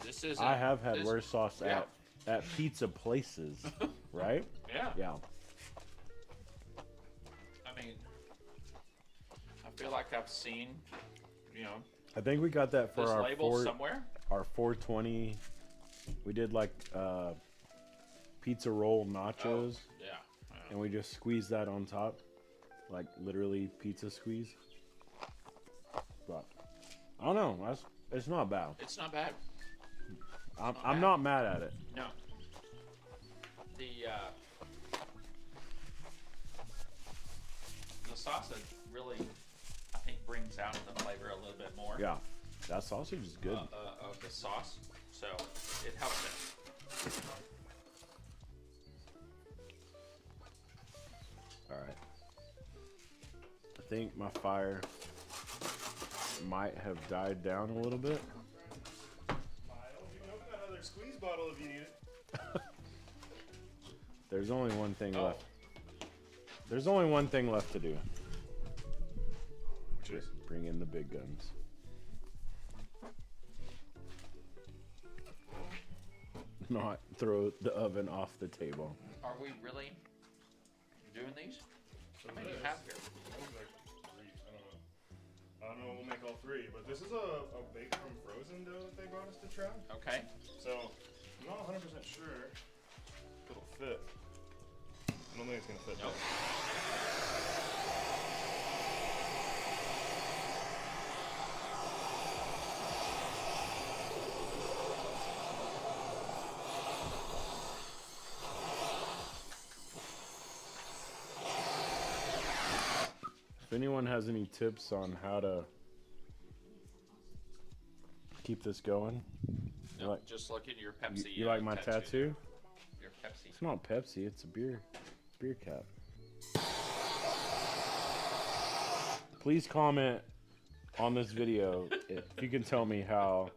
[SPEAKER 3] This is.
[SPEAKER 2] I have had worse sauce
[SPEAKER 3] yeah.
[SPEAKER 2] at pizza places, right?
[SPEAKER 3] Yeah.
[SPEAKER 2] Yeah.
[SPEAKER 3] I mean, I feel like I've seen,
[SPEAKER 2] I think we got that for
[SPEAKER 3] this
[SPEAKER 2] our
[SPEAKER 3] label somewhere.
[SPEAKER 2] our 420. We did like pizza roll nachos,
[SPEAKER 3] Yeah.
[SPEAKER 2] and we just squeezed that on top, like literally pizza squeeze. But I don't know. It's not bad.
[SPEAKER 3] It's not bad.
[SPEAKER 2] I'm not mad at it.
[SPEAKER 3] No. The sausage really, I think, brings out the flavor a little bit more.
[SPEAKER 2] Yeah, that sausage is good.
[SPEAKER 3] Of the sauce, so it helps it.
[SPEAKER 2] All right. I think my fire might have died down a little bit.
[SPEAKER 1] You can open that other squeeze bottle if you need it.
[SPEAKER 2] There's only one thing left. There's only one thing left to do.
[SPEAKER 1] Which is?
[SPEAKER 2] Bring in the big guns. Not throw the oven off the table.
[SPEAKER 3] Are we really doing these? How many do you have here?
[SPEAKER 1] I don't know. We'll make all three, but this is a baked from frozen dough that they brought us to try.
[SPEAKER 3] Okay.
[SPEAKER 1] So I'm not 100% sure if it'll fit. I don't think it's gonna fit.
[SPEAKER 3] Nope.
[SPEAKER 2] If anyone has any tips on how to keep this going,
[SPEAKER 3] No,
[SPEAKER 2] like-
[SPEAKER 3] just look at your Pepsi.
[SPEAKER 2] you like my tattoo?
[SPEAKER 3] Your Pepsi.
[SPEAKER 2] It's not Pepsi. It's a beer cap. Please comment on this video if you can tell me how,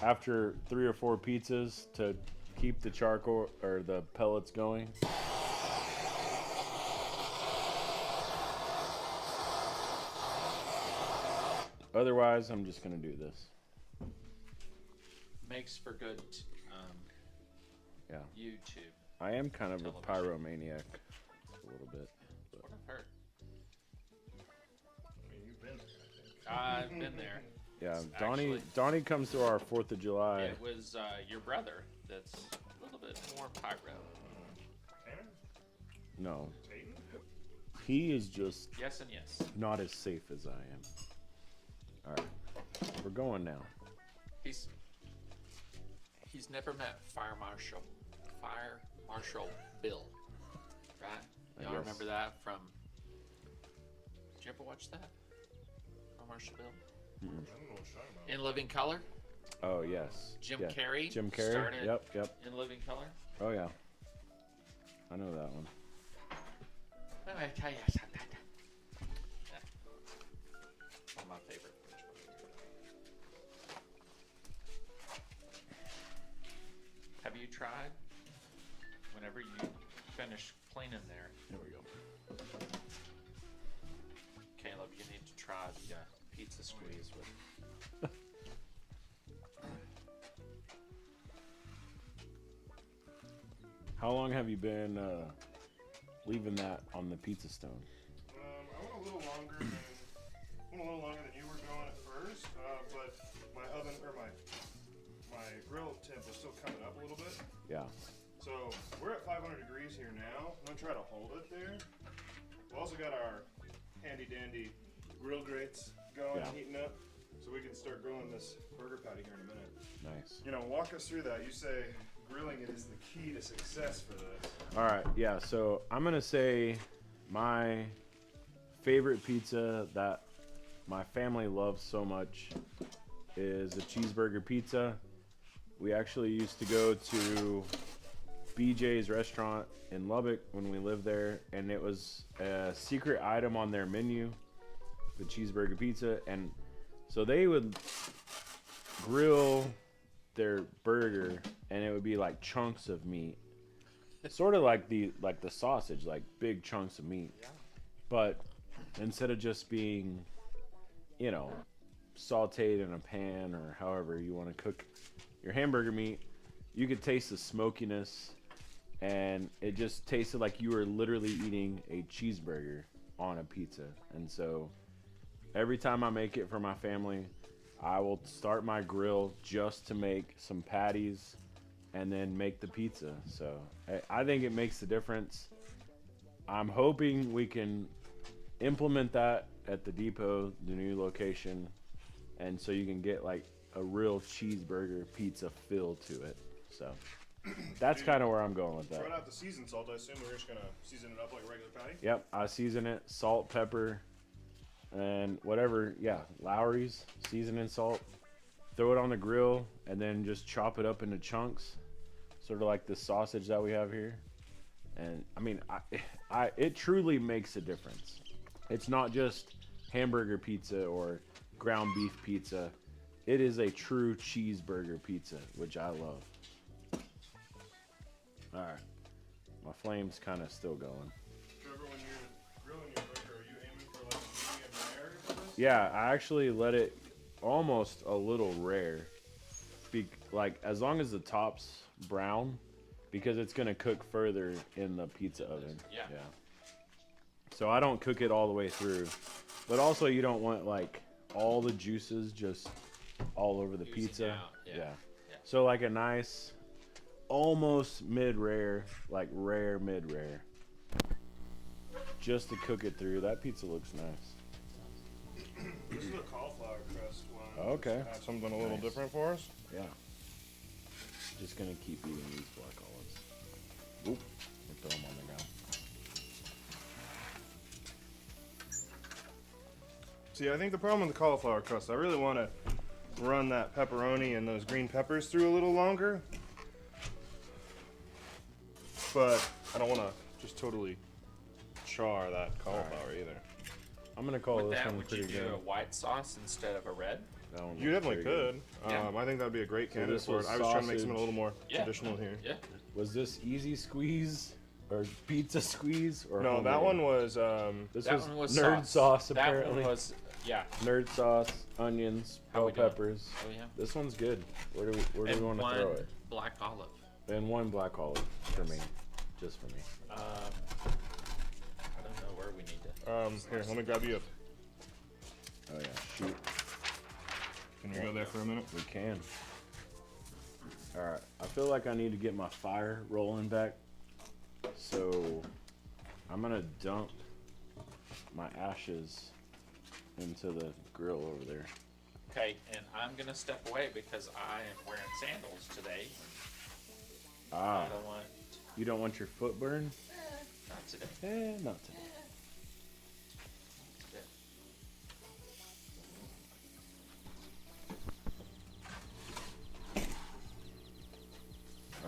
[SPEAKER 2] after 3 or 4 pizzas, to keep the charcoal or the pellets going. Otherwise, I'm just gonna do this.
[SPEAKER 3] Makes for good
[SPEAKER 2] Yeah.
[SPEAKER 3] YouTube.
[SPEAKER 2] I am kind of a
[SPEAKER 3] Television.
[SPEAKER 2] pyromaniac, a little bit. But
[SPEAKER 3] What I've heard.
[SPEAKER 1] I mean, you've been there, I think.
[SPEAKER 3] I've been there.
[SPEAKER 2] yeah,
[SPEAKER 3] It's
[SPEAKER 2] Donnie
[SPEAKER 3] actually-
[SPEAKER 2] Donnie comes to our 4th of July.
[SPEAKER 3] It was your brother that's a little bit more pyro.
[SPEAKER 1] Tanner?
[SPEAKER 2] No,
[SPEAKER 1] Tayton?
[SPEAKER 2] he is just
[SPEAKER 3] Yes and yes.
[SPEAKER 2] not as safe as I am. All right, we're going now.
[SPEAKER 3] He's never met Fire Marshal Bill. Right?
[SPEAKER 2] I
[SPEAKER 3] Y'all
[SPEAKER 2] guess.
[SPEAKER 3] remember that from? Did you ever watch that commercial, Bill?
[SPEAKER 1] I don't know what you're talking about.
[SPEAKER 3] In Living Color.
[SPEAKER 2] Oh yes.
[SPEAKER 3] Jim
[SPEAKER 2] Yeah.
[SPEAKER 3] Carrey.
[SPEAKER 2] Jim Carrey.
[SPEAKER 3] Started
[SPEAKER 2] Yep.
[SPEAKER 3] In Living Color.
[SPEAKER 2] Oh yeah. I know that one.
[SPEAKER 3] Let me tell you something. One of my favorite. Have you tried? Whenever you finish cleaning there,
[SPEAKER 2] There we go.
[SPEAKER 3] Caleb, you need to try the pizza squeeze with.
[SPEAKER 2] How long have you been leaving that on the pizza stone?
[SPEAKER 1] I went a little longer than you were going at first, but my oven or my grill temp was still coming up a little bit.
[SPEAKER 2] Yeah.
[SPEAKER 1] So we're at 500 degrees here now. I'm gonna try to hold it there. We've also got our handy dandy grill grates going,
[SPEAKER 2] Yeah.
[SPEAKER 1] heating up, so we can start grilling this burger patty here in a minute.
[SPEAKER 2] Nice.
[SPEAKER 1] You know, walk us through that. You say grilling is the key to success for this.
[SPEAKER 2] All right. Yeah. So I'm gonna say my favorite pizza that my family loves so much is a cheeseburger pizza. We actually used to go to BJ's restaurant in Lubbock when we lived there, and it was a secret item on their menu, the cheeseburger pizza. And so they would grill their burger, and it would be like chunks of meat, sort of like the sausage, like big chunks of meat.
[SPEAKER 3] Yeah.
[SPEAKER 2] But instead of just being, you know, sauteed in a pan or however you want to cook your hamburger meat, you could taste the smokiness, and it just tasted like you were literally eating a cheeseburger on a pizza. And so every time I make it for my family, I will start my grill just to make some patties and then make the pizza. So I think it makes a difference. I'm hoping we can implement that at the depot, the new location, and so you can get like a real cheeseburger pizza feel to it. So that's kind of where I'm going with that.
[SPEAKER 1] Right out the seasoned salt, I assume we're just gonna season it up like a regular patty.
[SPEAKER 2] Yep, I season it, salt, pepper, and whatever. Yeah, Lowry's seasoning salt. Throw it on the grill and then just chop it up into chunks, sort of like the sausage that we have here. And I mean, it truly makes a difference. It's not just hamburger pizza or ground beef pizza. It is a true cheeseburger pizza, which I love. All right, my flame's kind of still going.
[SPEAKER 1] Trevor, when you're grilling your burger, are you aiming for like medium rare for this?
[SPEAKER 2] Yeah, I actually let it almost a little rare. Like as long as the top's brown, because it's gonna cook further in the pizza oven.
[SPEAKER 3] Yeah.
[SPEAKER 2] So I don't cook it all the way through, but also you don't want like all the juices just all over the
[SPEAKER 3] Oozing
[SPEAKER 2] pizza.
[SPEAKER 3] out, yeah.
[SPEAKER 2] So like a nice, almost mid-rare, like rare mid-rare, just to cook it through. That pizza looks nice.
[SPEAKER 1] This is a cauliflower crust one.
[SPEAKER 2] Okay.
[SPEAKER 1] Just add something a little
[SPEAKER 2] Nice.
[SPEAKER 1] different for us.
[SPEAKER 2] Yeah. Just gonna keep eating these black olives. Oop, we'll throw them on the ground.
[SPEAKER 1] See, I think the problem with the cauliflower crust, I really want to run that pepperoni and those green peppers through a little longer. But I don't want to just totally char that cauliflower either.
[SPEAKER 2] I'm gonna call
[SPEAKER 3] With
[SPEAKER 2] this
[SPEAKER 3] that,
[SPEAKER 2] one
[SPEAKER 3] would you
[SPEAKER 2] pretty
[SPEAKER 3] do
[SPEAKER 2] good.
[SPEAKER 3] a white sauce instead of a red?
[SPEAKER 2] That one
[SPEAKER 1] You
[SPEAKER 2] looks
[SPEAKER 1] definitely
[SPEAKER 2] pretty good.
[SPEAKER 1] could.
[SPEAKER 3] Yeah.
[SPEAKER 1] I think that'd be a great candidate
[SPEAKER 2] this
[SPEAKER 1] for it.
[SPEAKER 2] was
[SPEAKER 1] I was trying to make something a
[SPEAKER 2] sausage.
[SPEAKER 1] little more
[SPEAKER 3] Yeah.
[SPEAKER 1] traditional here.
[SPEAKER 3] Yeah.
[SPEAKER 2] Was this easy squeeze or pizza squeeze or
[SPEAKER 1] No, that
[SPEAKER 2] homemade?
[SPEAKER 1] one was
[SPEAKER 2] This
[SPEAKER 3] That
[SPEAKER 2] was
[SPEAKER 3] one was
[SPEAKER 2] nerd sauce
[SPEAKER 3] That
[SPEAKER 2] apparently.
[SPEAKER 3] one was, yeah.
[SPEAKER 2] Nerd sauce, onions,
[SPEAKER 3] How
[SPEAKER 2] bell
[SPEAKER 3] we doing?
[SPEAKER 2] peppers.
[SPEAKER 3] Oh yeah.
[SPEAKER 2] This one's good. Where do we
[SPEAKER 3] And
[SPEAKER 2] want to
[SPEAKER 3] one
[SPEAKER 2] throw it?
[SPEAKER 3] black olive.
[SPEAKER 2] And one black olive for me, just for me.
[SPEAKER 3] I don't know where we need to.
[SPEAKER 1] here, let me grab you up.
[SPEAKER 2] Oh yeah, shoot.
[SPEAKER 1] Can you go there for a minute?
[SPEAKER 2] We can. All right. I feel like I need to get my fire rolling back, so I'm gonna dump my ashes into the grill over there.
[SPEAKER 3] Okay, and I'm gonna step away because I am wearing sandals today.
[SPEAKER 2] Ah,
[SPEAKER 3] I don't want.
[SPEAKER 2] you don't want your foot burned?
[SPEAKER 3] Not today.
[SPEAKER 2] Not today.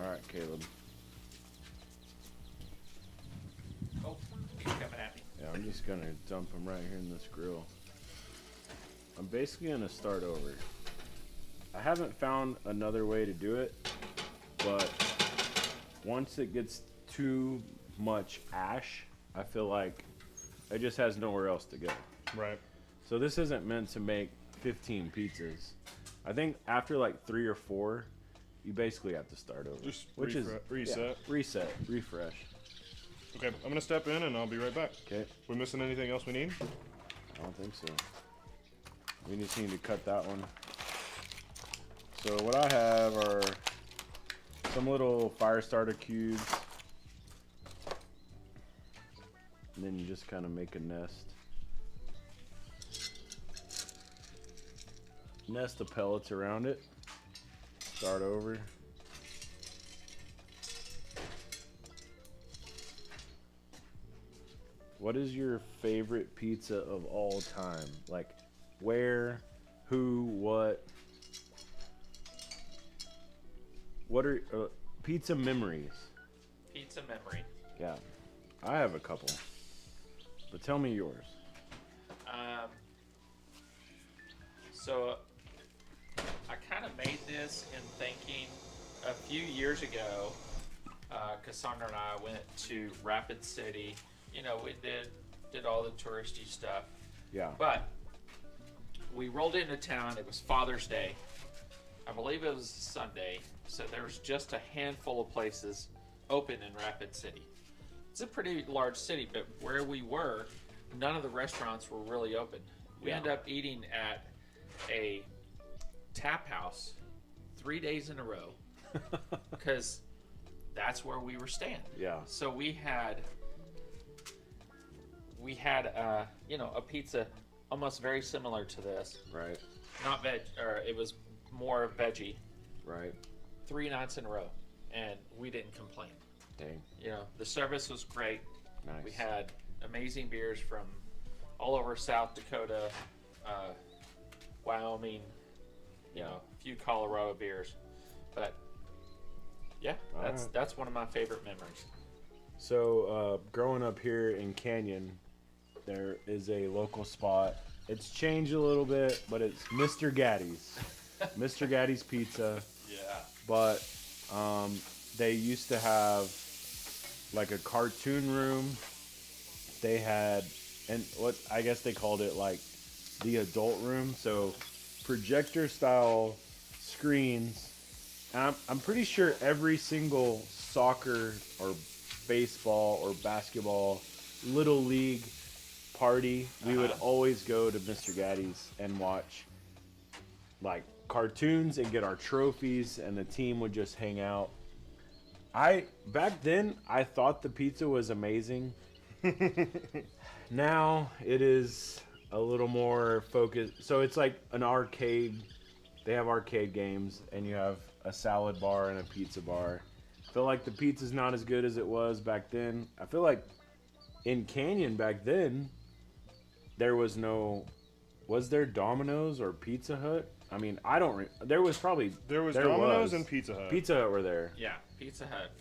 [SPEAKER 2] All right, Caleb.
[SPEAKER 3] Oh, he's coming at me.
[SPEAKER 2] Yeah, I'm just gonna dump them right here in this grill. I'm basically gonna start over. I haven't found another way to do it, but once it gets too much ash, I feel like it just has nowhere else to go.
[SPEAKER 1] Right.
[SPEAKER 2] So this isn't meant to make 15 pizzas. I think after like 3 or 4, you basically have to start over.
[SPEAKER 1] Just
[SPEAKER 2] which
[SPEAKER 1] reset.
[SPEAKER 2] Yeah, reset, refresh.
[SPEAKER 1] Okay, I'm gonna step in and I'll be right back.
[SPEAKER 2] Okay.
[SPEAKER 1] We missing anything else we need?
[SPEAKER 2] I don't think so. We just need to cut that one. So what I have are some little fire starter cubes. And then you just kind of make a nest. Nest of pellets around it. Start over. What is your favorite pizza of all time? Like, where, who, what? What are pizza memories?
[SPEAKER 3] Pizza memory.
[SPEAKER 2] Yeah, I have a couple. But tell me yours.
[SPEAKER 3] So I kind of made this in thinking a few years ago. Cassandra and I went to Rapid City. You know, we did all the touristy stuff.
[SPEAKER 2] Yeah.
[SPEAKER 3] But we rolled into town. It was Father's Day. I believe it was Sunday. So there was just a handful of places open in Rapid City. It's a pretty large city, but where we were, none of the restaurants were really open. We ended up eating at a tap house 3 days in a row because that's where we were staying.
[SPEAKER 2] Yeah.
[SPEAKER 3] So we had a pizza almost very similar to this.
[SPEAKER 2] Right.
[SPEAKER 3] Not veg, or it was more veggie.
[SPEAKER 2] Right.
[SPEAKER 3] 3 nights in a row, and we didn't complain.
[SPEAKER 2] Dang.
[SPEAKER 3] You know, the service was great.
[SPEAKER 2] Nice.
[SPEAKER 3] We had amazing beers from all over South Dakota, Wyoming, you know, a few Colorado beers. But yeah, that's one of my favorite memories.
[SPEAKER 2] So, growing up here in Canyon, there is a local spot. It's changed a little bit, but it's Mr. Gaddy's. Mr. Gaddy's Pizza.
[SPEAKER 3] Yeah.
[SPEAKER 2] But they used to have like a cartoon room. They had, and what I guess they called it like the adult room. So projector style screens. And I'm pretty sure every single soccer or baseball or basketball little league party, we would always go to Mr. Gaddy's and watch like cartoons and get our trophies, and the team would just hang out. Back then I thought the pizza was amazing. Now it is a little more focused. So it's like an arcade. They have arcade games, and you have a salad bar and a pizza bar. I feel like the pizza's not as good as it was back then. I feel like in Canyon back then, there was there Domino's or Pizza Hut? I mean, I don't. There was
[SPEAKER 1] Domino's and Pizza Hut.
[SPEAKER 2] Pizza Hut were there.
[SPEAKER 3] Yeah, Pizza Hut.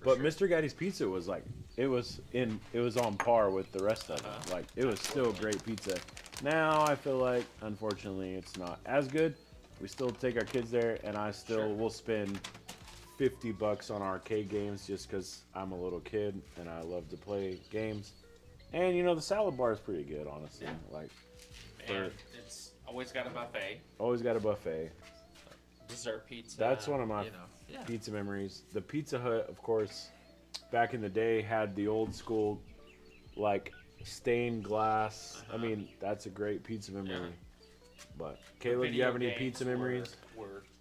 [SPEAKER 2] But Mr. Gaddy's Pizza was like, it was on par with the rest of them. Like, it was still great pizza. Now I feel like, unfortunately, it's not as good. We still take our kids there, and I still will spend $50 on arcade games just because I'm a little kid and I love to play games. And the salad bar is pretty good, honestly.
[SPEAKER 3] Yeah.
[SPEAKER 2] Like,
[SPEAKER 3] and it's always got a buffet.
[SPEAKER 2] Always got a buffet.
[SPEAKER 3] Dessert pizza.
[SPEAKER 2] That's one of my pizza memories. The Pizza Hut, of course, back in the day had the old school, like, stained glass. I mean, that's a great pizza memory. Yeah. But Caleb, do you have any pizza memories?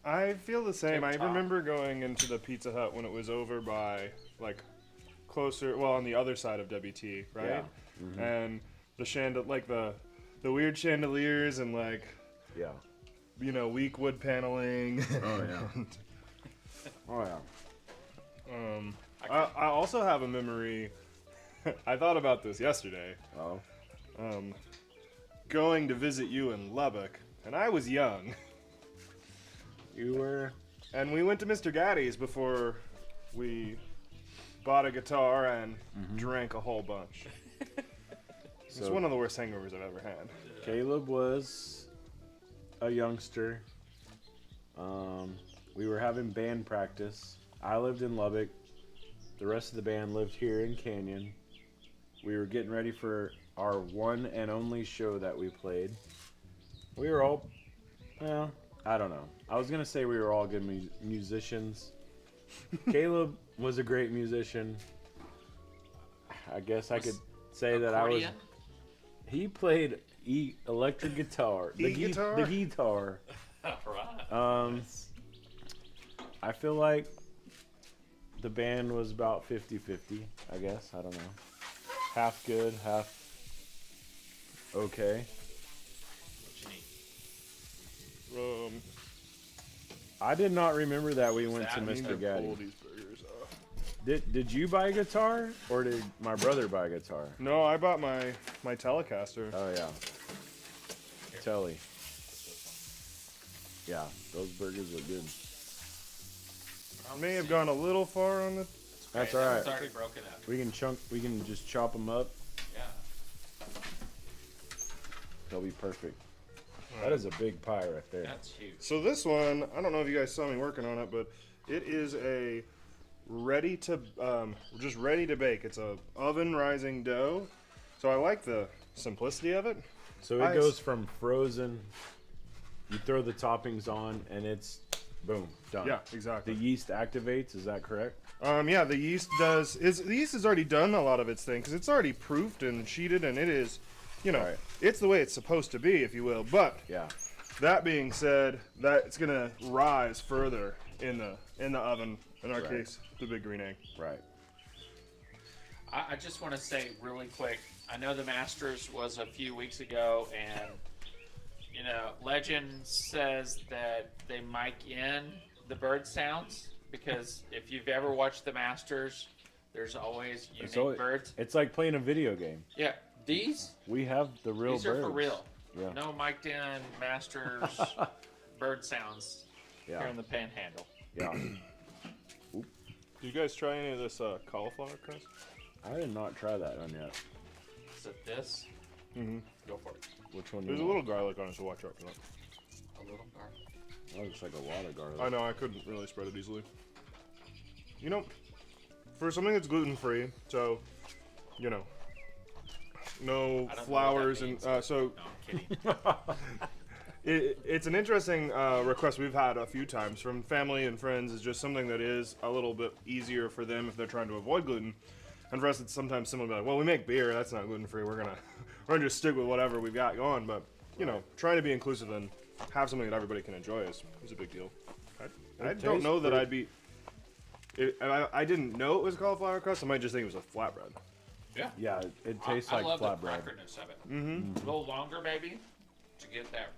[SPEAKER 1] I feel the same. I remember going into the Pizza Hut when it was over by, like, closer, well, on the other side of WT, right?
[SPEAKER 2] Yeah. Mm-hmm.
[SPEAKER 1] And the weird chandeliers and, like, weak wood paneling.
[SPEAKER 2] Oh yeah. Oh yeah.
[SPEAKER 1] I also have a memory I thought about this yesterday.
[SPEAKER 2] Oh.
[SPEAKER 1] Going to visit you in Lubbock, and I was young.
[SPEAKER 2] You were?
[SPEAKER 1] And we went to Mr. Gaddy's before we bought a guitar and drank a whole bunch. It's one of the worst hangovers I've ever had.
[SPEAKER 2] Caleb was a youngster. We were having band practice. I lived in Lubbock. The rest of the band lived here in Canyon. We were getting ready for our one and only show that we played. We were all, well, I don't know. I was going to say we were all good musicians. Caleb was a great musician. I guess I could say that I was. He played electric guitar. The guitar.
[SPEAKER 3] Right.
[SPEAKER 2] I feel like the band was about 50-50, I guess. I don't know. Half good, half okay.
[SPEAKER 3] What you need?
[SPEAKER 2] I did not remember that we went to
[SPEAKER 3] That
[SPEAKER 2] Mr. Gaddy.
[SPEAKER 1] Pull these burgers off.
[SPEAKER 2] Did you buy a guitar or did my brother buy a guitar?
[SPEAKER 1] No, I bought my Telecaster.
[SPEAKER 2] Oh yeah. Telly. Yeah, those burgers look good.
[SPEAKER 1] May have gone a little far on the.
[SPEAKER 2] That's
[SPEAKER 3] Okay,
[SPEAKER 2] all right.
[SPEAKER 3] It's already broken up.
[SPEAKER 2] We can just chop them up.
[SPEAKER 3] Yeah.
[SPEAKER 2] They'll be perfect. That is a big pie right there.
[SPEAKER 3] That's huge.
[SPEAKER 1] So this one, I don't know if you guys saw me working on it, but it is a just ready to bake. It's a oven rising dough. So I like the simplicity of it.
[SPEAKER 2] So it goes from frozen, you throw the toppings on, and it's boom, done.
[SPEAKER 1] Yeah, exactly.
[SPEAKER 2] The yeast activates, is that correct?
[SPEAKER 1] Yeah, the yeast does. The yeast has already done a lot of its thing because it's already proofed and sheeted, and it is,
[SPEAKER 2] Right.
[SPEAKER 1] it's the way it's supposed to be, if you will. But
[SPEAKER 2] Yeah.
[SPEAKER 1] that being said, that it's gonna rise further in the oven. In our
[SPEAKER 2] Right.
[SPEAKER 1] case, the big green egg.
[SPEAKER 2] Right.
[SPEAKER 3] I just want to say really quick. I know the Masters was a few weeks ago, and legend says that they mic in the bird sounds because if you've ever watched the Masters, there's always unique birds.
[SPEAKER 2] It's like playing a video game.
[SPEAKER 3] Yeah, these
[SPEAKER 2] We have the real
[SPEAKER 3] these
[SPEAKER 2] birds.
[SPEAKER 3] are for real.
[SPEAKER 2] Yeah.
[SPEAKER 3] No mic'd in Masters bird sounds here
[SPEAKER 2] Yeah.
[SPEAKER 3] in the Panhandle.
[SPEAKER 2] Yeah.
[SPEAKER 1] Do you guys try any of this cauliflower crust?
[SPEAKER 2] I did not try that one yet.
[SPEAKER 3] Is it this?
[SPEAKER 1] Mm-hmm.
[SPEAKER 3] Go for it.
[SPEAKER 2] Which one?
[SPEAKER 1] There's a
[SPEAKER 2] you
[SPEAKER 1] little
[SPEAKER 2] want?
[SPEAKER 1] garlic on it, so watch out for that.
[SPEAKER 3] A little garlic.
[SPEAKER 2] That looks like a lot of garlic.
[SPEAKER 1] I know, I couldn't really spread it easily. For something that's gluten free, so, no
[SPEAKER 3] I don't know what that
[SPEAKER 1] flours and
[SPEAKER 3] means.
[SPEAKER 1] so
[SPEAKER 3] No, I'm kidding.
[SPEAKER 1] it's an interesting request we've had a few times from family and friends. Is just something that is a little bit easier for them if they're trying to avoid gluten, and for us it's sometimes similar. Like, well, we make beer, that's not gluten free. We're gonna just stick with whatever we've got going. But trying to be inclusive and have something that everybody can enjoy is a big deal. I don't know that I'd be. I didn't know it was cauliflower crust. I might just think it was a flatbread.
[SPEAKER 3] Yeah.
[SPEAKER 2] Yeah, it tastes
[SPEAKER 3] I
[SPEAKER 2] like
[SPEAKER 3] love
[SPEAKER 2] flatbread.
[SPEAKER 3] the crackerness of it. Mm-hmm. A little longer, maybe, to get that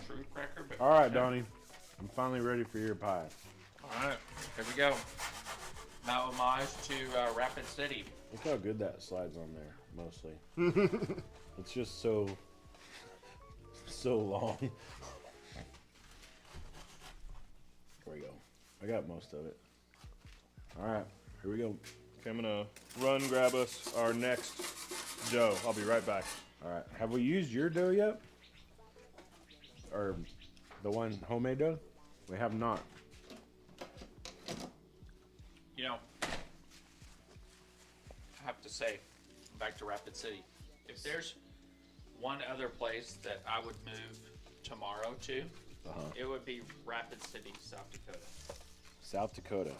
[SPEAKER 3] true cracker. But
[SPEAKER 2] All right, Donnie. I'm finally ready for your pie.
[SPEAKER 3] All right, here we go. Now homage to Rapid City.
[SPEAKER 2] Look how good that slides on there, mostly. It's just so long. There we go. I got most of it. All right, here we go.
[SPEAKER 1] Okay, I'm gonna run grab us our next dough. I'll be right back.
[SPEAKER 2] All right, have we used your dough yet? Or the one homemade dough? We have not.
[SPEAKER 3] I have to say, back to Rapid City, if there's one other place that I would move tomorrow to, it would be Rapid City, South Dakota.
[SPEAKER 2] South Dakota.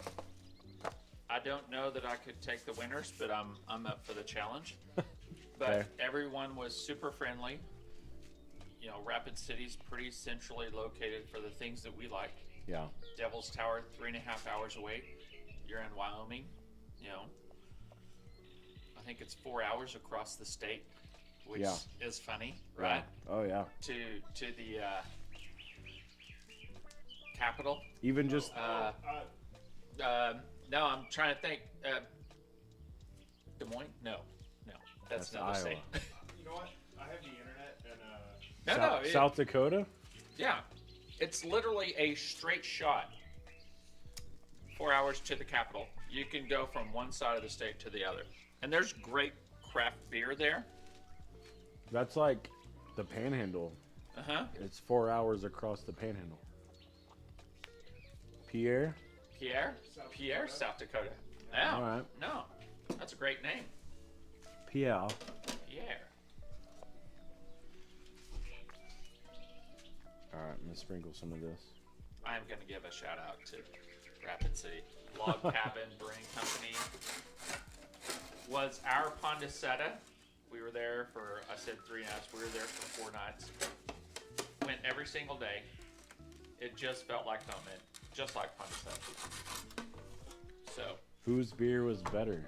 [SPEAKER 3] I don't know that I could take the winners, but I'm up for the challenge. But
[SPEAKER 2] Okay.
[SPEAKER 3] everyone was super friendly. Rapid City's pretty centrally located for the things that we like.
[SPEAKER 2] Yeah.
[SPEAKER 3] Devil's Tower, 3.5 hours away. You're in Wyoming. I think it's 4 hours across the state, which
[SPEAKER 2] Yeah.
[SPEAKER 3] is funny, right?
[SPEAKER 2] Oh yeah.
[SPEAKER 3] To the capital.
[SPEAKER 2] Even just
[SPEAKER 3] No, I'm trying to think. Des Moines? No. That's
[SPEAKER 2] That's
[SPEAKER 3] another
[SPEAKER 2] Iowa.
[SPEAKER 3] state.
[SPEAKER 1] You know what? I have the internet and
[SPEAKER 2] South Dakota?
[SPEAKER 3] yeah, it's literally a straight shot. 4 hours to the capital. You can go from one side of the state to the other, and there's great craft beer there.
[SPEAKER 2] That's like the Panhandle. It's 4 hours across the Panhandle. Pierre?
[SPEAKER 3] Pierre, South Dakota. Yeah.
[SPEAKER 2] All right.
[SPEAKER 3] No, that's a great name.
[SPEAKER 2] Pierre.
[SPEAKER 3] Pierre.
[SPEAKER 2] All right, I'm gonna sprinkle some of this.
[SPEAKER 3] I am going to give a shout out to Rapid City Log Cabin Brewing Company. Was our Pondicetta. We were there for, I said 3 nights. We were there for 4 nights. Went every single day. It just felt like home. Just like Pondicetta. So.
[SPEAKER 2] Whose beer was better?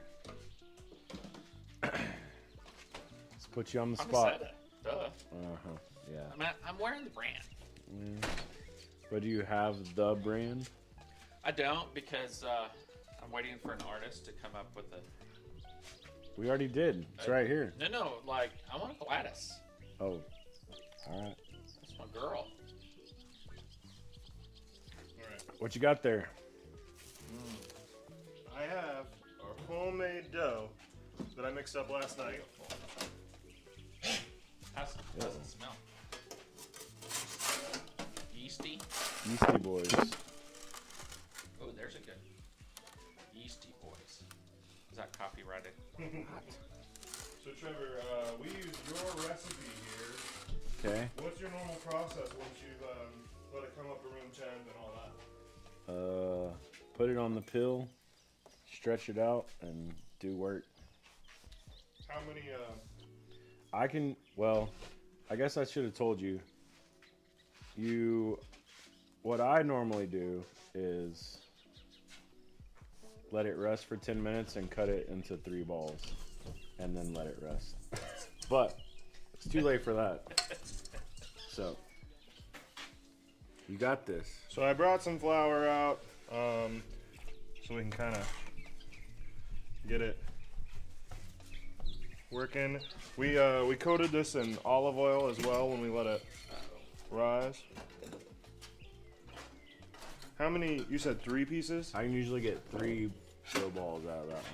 [SPEAKER 2] Let's put you on the spot.
[SPEAKER 3] Pondicetta. Duh.
[SPEAKER 2] Uh-huh. Yeah.
[SPEAKER 3] I mean, I'm wearing the brand.
[SPEAKER 2] But do you have the brand?
[SPEAKER 3] I don't because I'm waiting for an artist to come up with a.
[SPEAKER 2] We already did. It's right here.
[SPEAKER 3] No, like I want Gladys.
[SPEAKER 2] Oh. All right.
[SPEAKER 3] That's my girl.
[SPEAKER 1] all right.
[SPEAKER 2] What you got there?
[SPEAKER 1] I have our homemade dough that I mixed up last night.
[SPEAKER 3] How's it smell? Yeasty.
[SPEAKER 2] Yeasty Boys.
[SPEAKER 3] Oh, there's a good Yeasty Boys. Is that copyrighted?
[SPEAKER 1] So Trevor, we use your recipe here.
[SPEAKER 2] Okay.
[SPEAKER 1] What's your normal process once you've let it come up to room temp and all that?
[SPEAKER 2] Put it on the pill, stretch it out, and do work.
[SPEAKER 1] How many?
[SPEAKER 2] I guess I should have told you. What I normally do is let it rest for 10 minutes and cut it into 3 balls and then let it rest. But it's too late for that. So you got this.
[SPEAKER 1] So I brought some flour out, so we can kind of get it working. We coated this in olive oil as well when we let it rise. How many? You said 3 pieces?
[SPEAKER 2] I can usually get 3 dough balls out of that one.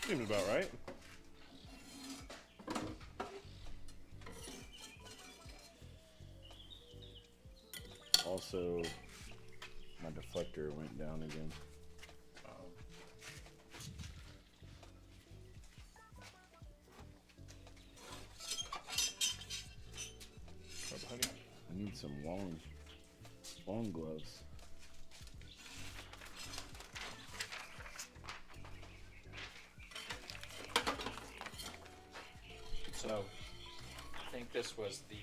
[SPEAKER 1] Seems about right.
[SPEAKER 2] Also, my deflector went down again.
[SPEAKER 1] Honey.
[SPEAKER 2] I need some long gloves.
[SPEAKER 3] So, I think this was the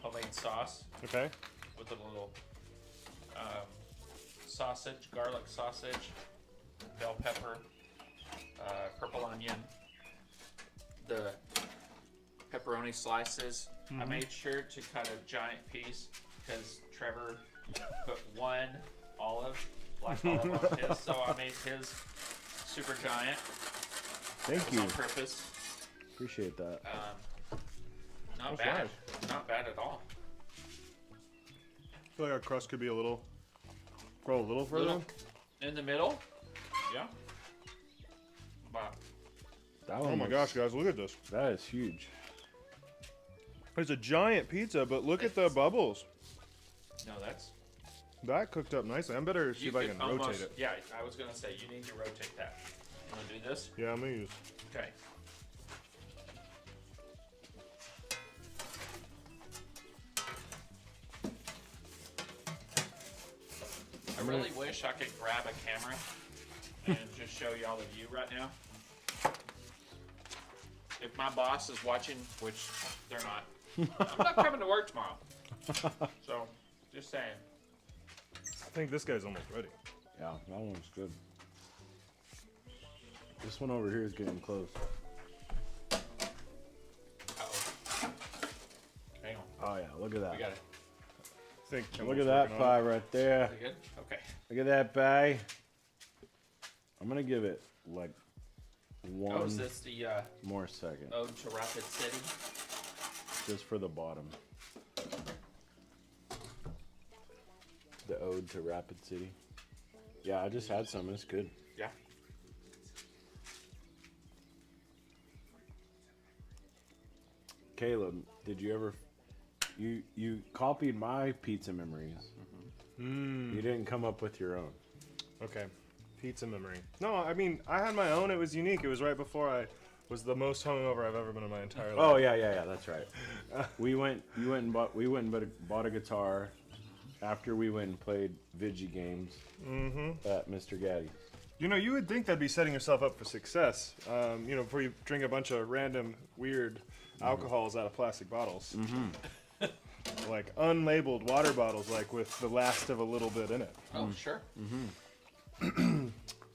[SPEAKER 3] homemade sauce
[SPEAKER 1] Okay.
[SPEAKER 3] with a little sausage, garlic sausage, bell pepper, purple onion, the pepperoni slices. I made sure to cut a giant piece because Trevor put 1 black olive on his, so I made his super giant.
[SPEAKER 2] Thank you.
[SPEAKER 3] On purpose.
[SPEAKER 2] Appreciate that.
[SPEAKER 3] Not
[SPEAKER 1] That's
[SPEAKER 3] bad.
[SPEAKER 1] nice.
[SPEAKER 3] Not bad at all.
[SPEAKER 1] I feel like our crust could be grow a little further.
[SPEAKER 3] Little in the middle. Yeah. Wow.
[SPEAKER 2] That
[SPEAKER 1] Oh
[SPEAKER 2] one
[SPEAKER 1] my
[SPEAKER 2] looks-
[SPEAKER 1] gosh, guys, look at this.
[SPEAKER 2] That is huge.
[SPEAKER 1] It's a giant pizza, but look at the bubbles.
[SPEAKER 3] No, that's.
[SPEAKER 1] That cooked up nicely. I better see if I can rotate it.
[SPEAKER 3] Yeah, I was gonna say you need to rotate that. You wanna do this?
[SPEAKER 1] Yeah, I'm gonna use.
[SPEAKER 3] Okay. I really wish I could grab a camera and just show y'all the view right now. If my boss is watching, which they're not, I'm not coming to work tomorrow. So, just saying.
[SPEAKER 1] I think this guy's almost ready.
[SPEAKER 2] Yeah, that one's good. This one over here is getting close.
[SPEAKER 3] Uh-oh. Hang on.
[SPEAKER 2] Oh yeah, look at that.
[SPEAKER 3] We got it.
[SPEAKER 1] I think
[SPEAKER 2] Look at that pie right there.
[SPEAKER 3] Is it good? Okay.
[SPEAKER 2] Look at that pie. I'm gonna give it like one
[SPEAKER 3] Oh, is this the
[SPEAKER 2] more second,
[SPEAKER 3] Ode to Rapid City?
[SPEAKER 2] just for the bottom. The Ode to Rapid City. Yeah, I just had some. It's good.
[SPEAKER 3] Yeah.
[SPEAKER 2] Caleb, did you ever? You copied my pizza memories. You didn't come up with your own.
[SPEAKER 1] Okay, pizza memory. No, I mean I had my own. It was unique. It was right before I was the most hungover I've ever been in my entire life.
[SPEAKER 2] Oh yeah, that's right. We went and bought a guitar after we went and played Vigi games at Mr. Gaddy's.
[SPEAKER 1] You know, you would think that'd be setting yourself up for success. You know, before you drink a bunch of random weird alcohols out of plastic bottles. Like unlabeled water bottles, like with the last of a little bit in it.
[SPEAKER 3] Oh, sure.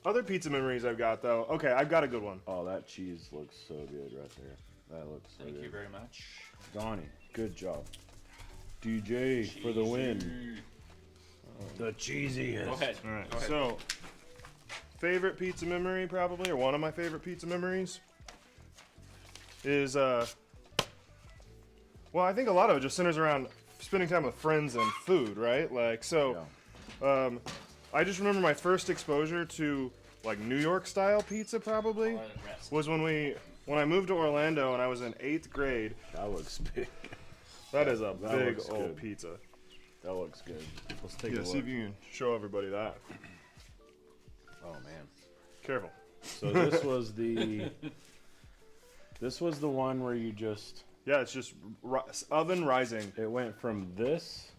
[SPEAKER 1] Other pizza memories I've got, though. Okay, I've got a good one.
[SPEAKER 2] Oh, that cheese looks so good right there. That looks so
[SPEAKER 3] Thank
[SPEAKER 2] good.
[SPEAKER 3] you very much.
[SPEAKER 2] Donnie, good job. DJ for the win. The cheesiest.
[SPEAKER 3] Go ahead.
[SPEAKER 1] All right,
[SPEAKER 3] Go ahead.
[SPEAKER 1] so favorite pizza memory, probably, or one of my favorite pizza memories, is well, I think a lot of it just centers around spending time with friends and food, right? Like, so, I just remember my first exposure to like New York style pizza probably
[SPEAKER 3] Let it rest.
[SPEAKER 1] was when I moved to Orlando and I was in 8th grade.
[SPEAKER 2] That looks big.
[SPEAKER 1] That is a
[SPEAKER 2] That
[SPEAKER 1] big
[SPEAKER 2] looks
[SPEAKER 1] old
[SPEAKER 2] good.
[SPEAKER 1] pizza.
[SPEAKER 2] That looks good. Let's take
[SPEAKER 1] Yeah,
[SPEAKER 2] a
[SPEAKER 1] see
[SPEAKER 2] look.
[SPEAKER 1] if you can show everybody that.
[SPEAKER 2] Oh man.
[SPEAKER 1] Careful.
[SPEAKER 2] So this was the one where you just
[SPEAKER 1] Yeah, it's just oven rising.
[SPEAKER 2] it went from this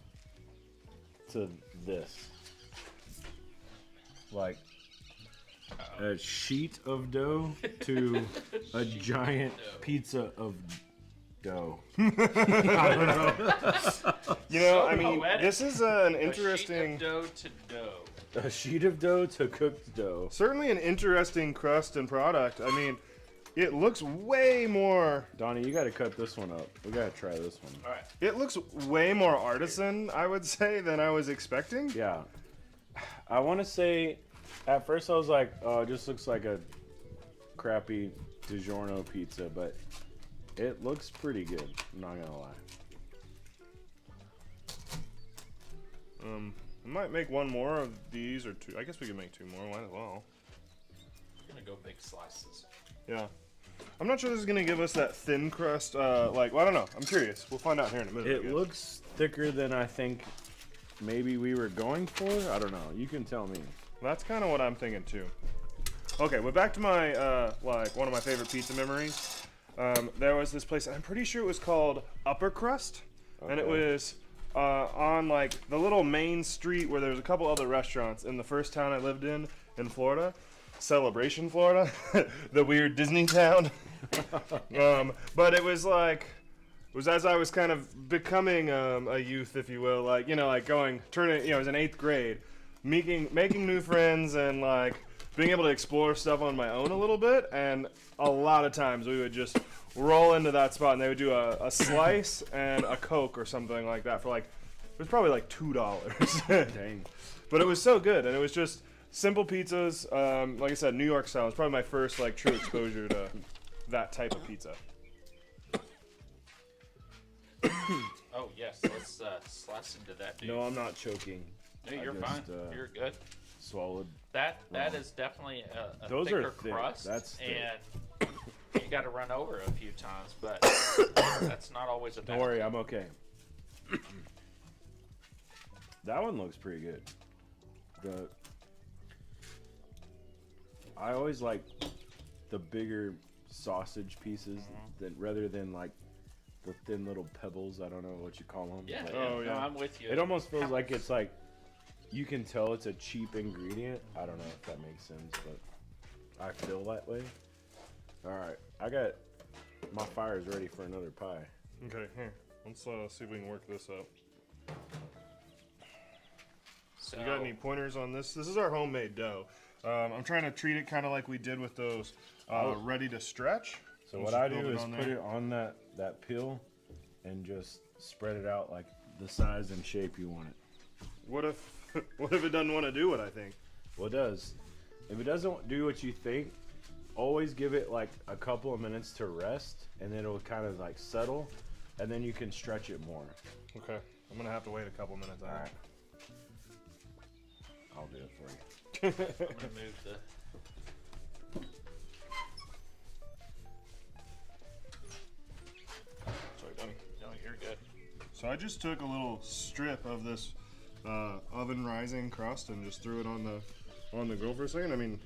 [SPEAKER 2] to this. Like a sheet of dough to a giant pizza of dough.
[SPEAKER 1] You know, I mean,
[SPEAKER 3] poetic.
[SPEAKER 1] this is an interesting,
[SPEAKER 3] A sheet of dough to dough.
[SPEAKER 2] A sheet of dough to cooked dough.
[SPEAKER 1] certainly an interesting crust and product. I mean, it looks way more,
[SPEAKER 2] Donnie, you gotta cut this one up. We gotta try this one.
[SPEAKER 3] All right.
[SPEAKER 1] it looks way more artisan, I would say, than I was expecting.
[SPEAKER 2] Yeah. I wanna say at first I was like, oh, it just looks like a crappy DiGiorno pizza, but it looks pretty good, I'm not gonna lie.
[SPEAKER 1] I might make one more of these or two. I guess we can make two more. Might as well.
[SPEAKER 3] I'm gonna go big slices.
[SPEAKER 1] Yeah. I'm not sure this is gonna give us that thin crust. Like, well, I don't know. I'm curious. We'll find out here in a minute. I
[SPEAKER 2] It
[SPEAKER 1] guess.
[SPEAKER 2] looks thicker than I think maybe we were going for. I don't know. You can tell me.
[SPEAKER 1] That's kind of what I'm thinking too. Okay, well, back to my like one of my favorite pizza memories. There was this place. I'm pretty sure it was called Upper Crust, and it
[SPEAKER 2] Okay.
[SPEAKER 1] was on like the little main street where there was a couple other restaurants in the first town I lived in Florida, Celebration, Florida, the weird Disney town. But it was like. It was as I was kind of becoming a youth, if you will, like, you know, like turning, you know, I was in 8th grade, making new friends and like being able to explore stuff on my own a little bit. And a lot of times we would just roll into that spot and they would do a slice and a Coke or something like that for like, it was probably like $2.
[SPEAKER 2] Dang.
[SPEAKER 1] But it was so good. And it was just simple pizzas. Like I said, New York style. It was probably my first like true exposure to that type of pizza.
[SPEAKER 3] Oh yes, let's slice into that, dude.
[SPEAKER 2] No, I'm not choking.
[SPEAKER 3] No,
[SPEAKER 2] I
[SPEAKER 3] you're
[SPEAKER 2] just,
[SPEAKER 3] fine. You're good.
[SPEAKER 2] Swallowed.
[SPEAKER 3] That is definitely a
[SPEAKER 2] Those
[SPEAKER 3] thicker
[SPEAKER 2] are thick.
[SPEAKER 3] crust,
[SPEAKER 2] That's thick.
[SPEAKER 3] and you got to run over a few times, but that's not always a bad
[SPEAKER 2] Don't worry,
[SPEAKER 3] thing.
[SPEAKER 2] I'm okay. That one looks pretty good. I always like the bigger sausage pieces that rather than like the thin little pebbles. I don't know what you call them.
[SPEAKER 3] Yeah,
[SPEAKER 2] but
[SPEAKER 1] Oh,
[SPEAKER 3] no,
[SPEAKER 1] yeah.
[SPEAKER 3] I'm with you.
[SPEAKER 2] It almost feels like it's like you can tell it's a cheap ingredient. I don't know if that makes sense, but I feel that way. All right, I got my fire's ready for another pie.
[SPEAKER 1] Okay, here. Let's see if we can work this up.
[SPEAKER 3] So,
[SPEAKER 1] You got any pointers on this? This is our homemade dough. I'm trying to treat it kind of like we did with those ready to stretch.
[SPEAKER 2] So
[SPEAKER 1] Let's
[SPEAKER 2] what I
[SPEAKER 1] just
[SPEAKER 2] do
[SPEAKER 1] build
[SPEAKER 2] is
[SPEAKER 1] on
[SPEAKER 2] put
[SPEAKER 1] there.
[SPEAKER 2] it on that peel and just spread it out like the size and shape you want it.
[SPEAKER 1] What if it doesn't want to do what I think?
[SPEAKER 2] Well, it does. If it doesn't do what you think, always give it like a couple of minutes to rest, and then it'll kind of like settle, and then you can stretch it more.
[SPEAKER 1] Okay. I'm gonna have to wait a couple minutes.
[SPEAKER 2] All right. I'll do it for you.
[SPEAKER 3] I'm gonna move the.
[SPEAKER 1] Sorry, Donnie.
[SPEAKER 3] No, you're good.
[SPEAKER 1] So I just took a little strip of this oven rising crust and just threw it on the grill for a second. I mean,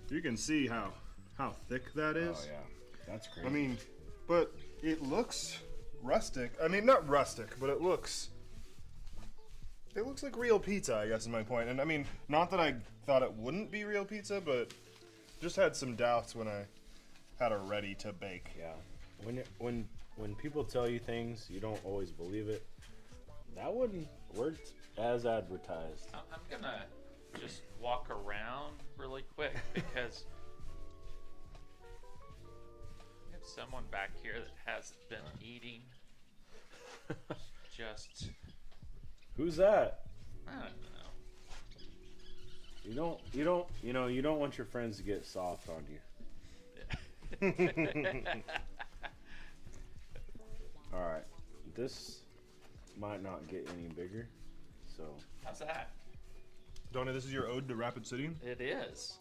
[SPEAKER 1] you can see how thick that is.
[SPEAKER 2] Oh yeah, that's crazy.
[SPEAKER 1] I mean, but it looks rustic. I mean, not rustic, but it looks like real pizza, I guess is my point. And I mean, not that I thought it wouldn't be real pizza, but just had some doubts when I had it ready to bake.
[SPEAKER 2] Yeah, when people tell you things, you don't always believe it. That wouldn't work as advertised.
[SPEAKER 3] I'm gonna just walk around really quick because we have someone back here that has been eating. Just,
[SPEAKER 2] Who's that?
[SPEAKER 3] I don't know.
[SPEAKER 2] You don't want your friends to get soft on you. All right, this might not get any bigger, so
[SPEAKER 3] How's that?
[SPEAKER 1] Donnie, this is your ode to Rapid City?
[SPEAKER 3] It is.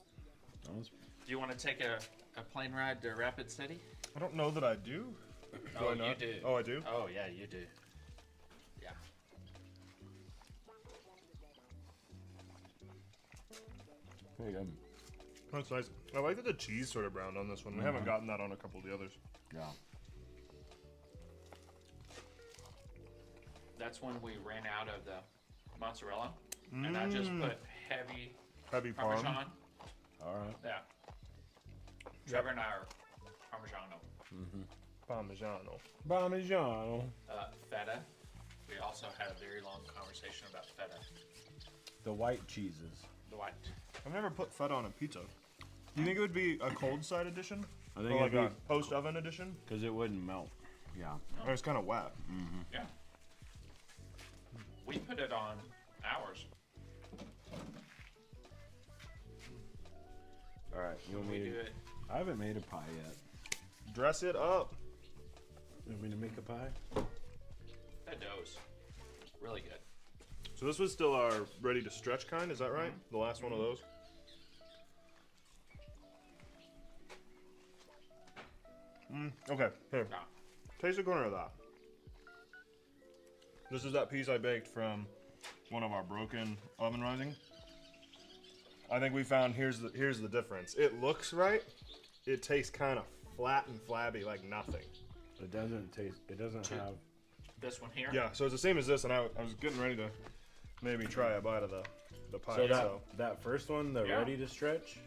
[SPEAKER 2] that was-
[SPEAKER 3] Do you want to take a plane ride to Rapid City?
[SPEAKER 1] I don't know that I do.
[SPEAKER 3] Oh,
[SPEAKER 1] I not?
[SPEAKER 3] you do.
[SPEAKER 1] Oh, I do?
[SPEAKER 3] Oh, yeah, you do. Yeah.
[SPEAKER 2] There you go.
[SPEAKER 1] That's nice. I like that the cheese sort of browned on this one. We haven't gotten that on a couple of the others.
[SPEAKER 2] Yeah.
[SPEAKER 3] That's when we ran out of the mozzarella, and I just put heavy
[SPEAKER 1] Heavy parm.
[SPEAKER 3] Parmesan.
[SPEAKER 2] All right.
[SPEAKER 3] Yeah. Trevor and I are Parmigiano.
[SPEAKER 1] Parmigiano.
[SPEAKER 2] Parmigiano.
[SPEAKER 3] Feta. We also had a very long conversation about feta.
[SPEAKER 2] The white cheeses.
[SPEAKER 3] The white.
[SPEAKER 1] I've never put feta on a pizza. Do you think it would be a cold side edition?
[SPEAKER 2] I
[SPEAKER 1] Or
[SPEAKER 2] think
[SPEAKER 1] like
[SPEAKER 2] it'd
[SPEAKER 1] a post oven edition?
[SPEAKER 2] because it wouldn't melt. Yeah.
[SPEAKER 1] Or it's kind of wet.
[SPEAKER 3] Yeah. We put it on ours.
[SPEAKER 2] All right. You want
[SPEAKER 3] We
[SPEAKER 2] me
[SPEAKER 3] do
[SPEAKER 2] to?
[SPEAKER 3] it.
[SPEAKER 2] I haven't made a pie yet.
[SPEAKER 1] Dress it up.
[SPEAKER 2] You want me to make a pie?
[SPEAKER 3] That dough's really good.
[SPEAKER 1] So this was still our ready to stretch kind, is that right? The last one of those? Okay, here.
[SPEAKER 3] No.
[SPEAKER 1] Taste a corner of that. This is that piece I baked from one of our broken oven rising. I think we found here's the difference. It looks right. It tastes kind of flat and flabby like nothing.
[SPEAKER 2] It doesn't taste. It doesn't have.
[SPEAKER 3] This one here.
[SPEAKER 1] Yeah, so it's the same as this, and I was getting ready to maybe try a bite of the pie.
[SPEAKER 2] So that first one, the
[SPEAKER 3] Yeah.
[SPEAKER 2] ready to stretch,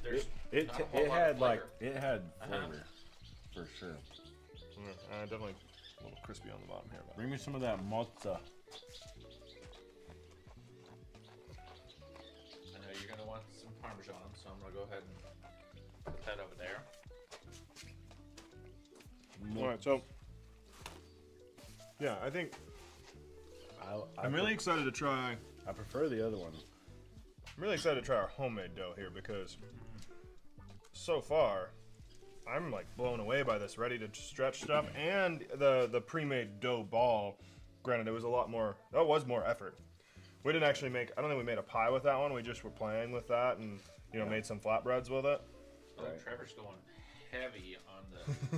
[SPEAKER 3] There's
[SPEAKER 2] it
[SPEAKER 3] not a whole
[SPEAKER 2] it
[SPEAKER 3] lot
[SPEAKER 2] had
[SPEAKER 3] of
[SPEAKER 2] like
[SPEAKER 3] flavor.
[SPEAKER 2] it had flavor for sure.
[SPEAKER 1] Definitely a little crispy on the bottom here. But
[SPEAKER 2] Bring me some of that mozza.
[SPEAKER 3] I know you're gonna want some Parmesan, so I'm gonna go ahead and put that over there.
[SPEAKER 1] all right, so yeah, I think I'm really excited to try.
[SPEAKER 2] I prefer the other one.
[SPEAKER 1] I'm really excited to try our homemade dough here because so far I'm like blown away by this ready to stretch stuff and the pre-made dough ball. Granted, it was a lot more. That was more effort. We didn't actually make. I don't think we made a pie with that one. We just were playing with that and made some flatbreads with it.
[SPEAKER 3] Oh,
[SPEAKER 2] Right.
[SPEAKER 3] Trevor's going heavy on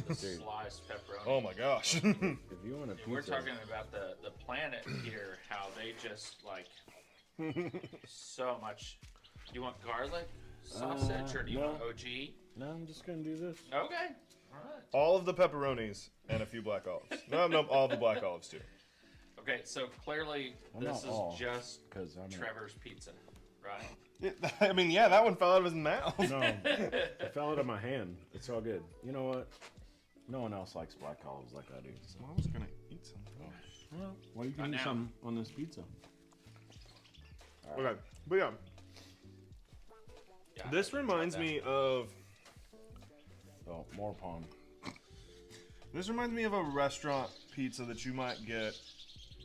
[SPEAKER 3] the sliced pepperoni.
[SPEAKER 1] Oh my gosh.
[SPEAKER 2] If you want a
[SPEAKER 3] And we're
[SPEAKER 2] pizza,
[SPEAKER 3] talking about the planet here, how they just like so much. You want garlic sausage or do you
[SPEAKER 2] no.
[SPEAKER 3] want OG?
[SPEAKER 2] no, I'm just gonna do this.
[SPEAKER 3] Okay. All right.
[SPEAKER 1] All of the pepperonis and a few black olives. No, all the black olives too.
[SPEAKER 3] Okay, so clearly
[SPEAKER 2] Well,
[SPEAKER 3] this
[SPEAKER 2] not
[SPEAKER 3] is
[SPEAKER 2] all,
[SPEAKER 3] just
[SPEAKER 2] 'cause I'm
[SPEAKER 3] Trevor's pizza, right?
[SPEAKER 1] I mean, yeah, that one fell out of his mouth.
[SPEAKER 2] No, it fell out of my hand. It's all good. You know what? No one else likes black olives like I do. So.
[SPEAKER 1] I was gonna eat some.
[SPEAKER 2] Well, you can
[SPEAKER 3] Not
[SPEAKER 2] do
[SPEAKER 3] now.
[SPEAKER 2] some on this pizza.
[SPEAKER 1] Okay, but yeah,
[SPEAKER 3] Yeah, I
[SPEAKER 1] this
[SPEAKER 3] haven't
[SPEAKER 1] reminds
[SPEAKER 3] tried that.
[SPEAKER 1] me of.
[SPEAKER 2] Oh, more palm.
[SPEAKER 1] This reminds me of a restaurant pizza that you might get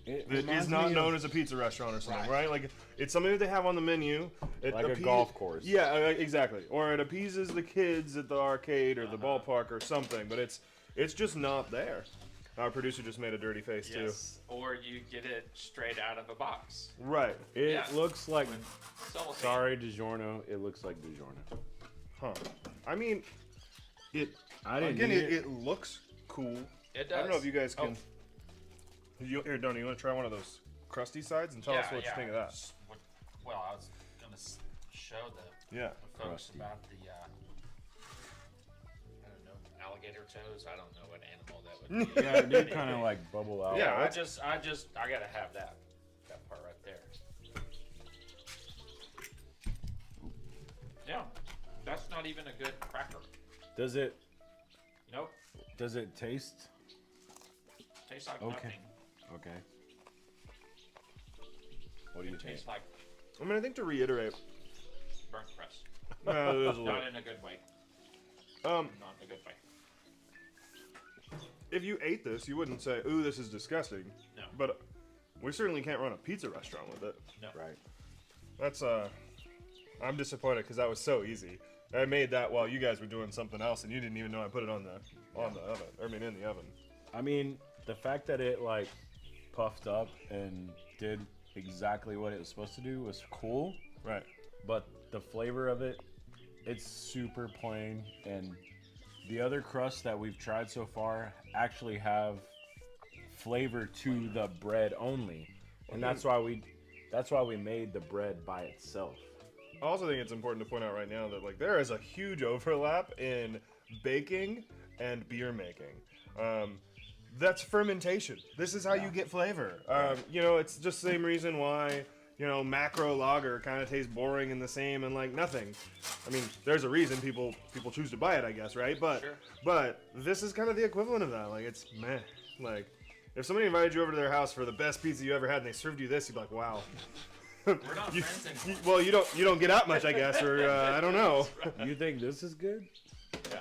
[SPEAKER 2] It
[SPEAKER 1] that is
[SPEAKER 2] reminds
[SPEAKER 1] not
[SPEAKER 2] me
[SPEAKER 1] known
[SPEAKER 2] of-
[SPEAKER 1] as a pizza restaurant or something,
[SPEAKER 3] Right.
[SPEAKER 1] right? Like it's something that they have on the menu. It
[SPEAKER 2] Like a golf course.
[SPEAKER 1] Yeah, exactly. Or it appeases the kids at the arcade or the ballpark or something, but it's just not there. Our producer just made a dirty face
[SPEAKER 3] Yes. Or you get it straight out of a box.
[SPEAKER 1] too. Right.
[SPEAKER 2] It
[SPEAKER 3] Yeah.
[SPEAKER 2] looks like.
[SPEAKER 3] Cellophane.
[SPEAKER 2] Sorry, DiGiorno. It looks like DiGiorno.
[SPEAKER 1] Huh. I mean, it.
[SPEAKER 2] I didn't
[SPEAKER 1] Again,
[SPEAKER 2] eat
[SPEAKER 1] it looks cool.
[SPEAKER 3] It does.
[SPEAKER 1] I don't know if you guys can.
[SPEAKER 3] Oh.
[SPEAKER 1] Here, Donnie, you want to try one of those crusty sides and tell us what you think of that?
[SPEAKER 3] Well, I was going to show
[SPEAKER 1] Yeah.
[SPEAKER 3] the folks
[SPEAKER 2] Crusty.
[SPEAKER 3] about the, I don't know, alligator toes. I don't know what animal that would be.
[SPEAKER 2] Yeah, they kind of like bubble out.
[SPEAKER 1] Yeah,
[SPEAKER 3] I
[SPEAKER 1] that's-
[SPEAKER 3] gotta have that part right there. Yeah, that's not even a good cracker.
[SPEAKER 2] Does it?
[SPEAKER 3] Nope,
[SPEAKER 2] Does it taste?
[SPEAKER 3] tastes like
[SPEAKER 2] Okay.
[SPEAKER 3] nothing.
[SPEAKER 2] Okay. What do you
[SPEAKER 3] It
[SPEAKER 2] think?
[SPEAKER 3] tastes like
[SPEAKER 1] I mean, I think to reiterate,
[SPEAKER 3] burnt crust.
[SPEAKER 1] it is a little.
[SPEAKER 3] Not in a good way.
[SPEAKER 1] Um,
[SPEAKER 3] Not in a good way.
[SPEAKER 1] if you ate this, you wouldn't say, "Ooh, this is disgusting."
[SPEAKER 3] No.
[SPEAKER 1] But we certainly can't run a pizza restaurant with it.
[SPEAKER 3] No.
[SPEAKER 2] Right.
[SPEAKER 1] That's I'm disappointed because that was so easy. I made that while you guys were doing something else, and you didn't even know I put it on the oven. I mean, in the oven.
[SPEAKER 2] I mean, the fact that it like puffed up and did exactly what it was supposed to do was cool,
[SPEAKER 1] Right.
[SPEAKER 2] but the flavor of it, it's super plain, and the other crusts that we've tried so far actually have flavor to the bread only, and that's why we made the bread by itself.
[SPEAKER 1] I also think it's important to point out right now that like there is a huge overlap in baking and beer making. That's fermentation. This is how you get flavor. You know, it's just the same reason why, you know, macro lager kind of tastes boring and the same and like nothing. I mean, there's a reason people choose to buy it, I guess, right? But
[SPEAKER 3] Sure.
[SPEAKER 1] but this is kind of the equivalent of that. Like it's meh. Like if somebody invited you over to their house for the best pizza you ever had and they served you this, you'd be like, wow.
[SPEAKER 3] We're not friends anymore.
[SPEAKER 1] Well, you don't get out much, I guess, or I don't know.
[SPEAKER 2] You think this is good?
[SPEAKER 3] Yeah.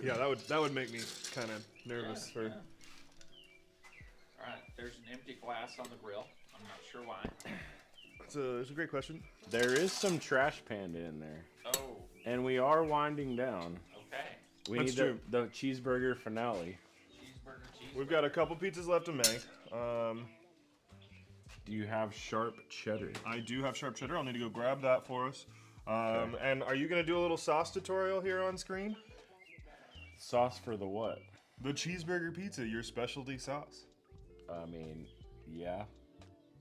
[SPEAKER 1] Yeah, that would make me kind of nervous for.
[SPEAKER 3] All right. There's an empty glass on the grill. I'm not sure why.
[SPEAKER 1] It's a great question.
[SPEAKER 2] There is some trash panda in there,
[SPEAKER 3] Oh.
[SPEAKER 2] and we are winding down.
[SPEAKER 3] Okay.
[SPEAKER 2] We
[SPEAKER 1] That's
[SPEAKER 2] need the cheeseburger finale.
[SPEAKER 3] Cheeseburger.
[SPEAKER 1] We've got a couple pizzas left to make.
[SPEAKER 2] Do you have sharp cheddar?
[SPEAKER 1] I do have sharp cheddar. I'll need to go grab that for us. And are you gonna do a little sauce tutorial here on screen?
[SPEAKER 2] Sauce for the what?
[SPEAKER 1] The cheeseburger pizza, your specialty sauce.
[SPEAKER 2] I mean, yeah,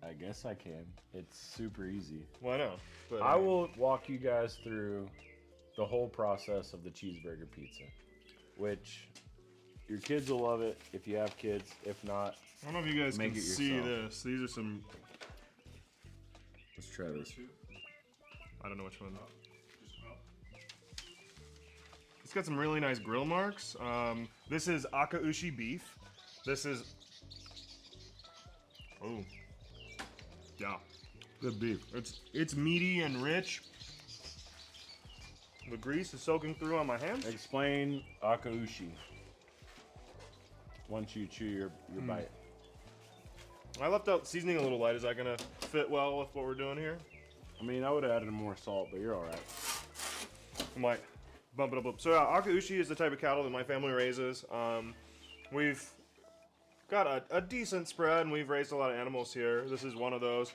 [SPEAKER 2] I guess I can. It's super easy.
[SPEAKER 1] Well, I know. But,
[SPEAKER 2] I will walk you guys through the whole process of the cheeseburger pizza, which your kids will love it if you have kids. If not,
[SPEAKER 1] I don't know if you guys
[SPEAKER 2] Make
[SPEAKER 1] can
[SPEAKER 2] it
[SPEAKER 1] see
[SPEAKER 2] yourself.
[SPEAKER 1] this. These are some.
[SPEAKER 2] let's try this.
[SPEAKER 1] I don't know which one. It's got some really nice grill marks. This is akaushi beef. This is. Oh. Yeah.
[SPEAKER 2] Good beef.
[SPEAKER 1] It's meaty and rich. The grease is soaking through on my hands.
[SPEAKER 2] Explain akaushi. Once you chew your bite.
[SPEAKER 1] I left out seasoning a little light. Is that gonna fit well with what we're doing here?
[SPEAKER 2] I mean, I would have added more salt, but you're all right.
[SPEAKER 1] I might bump it up. So akaushi is the type of cattle that my family raises. We've got a decent spread, and we've raised a lot of animals here. This is one of those.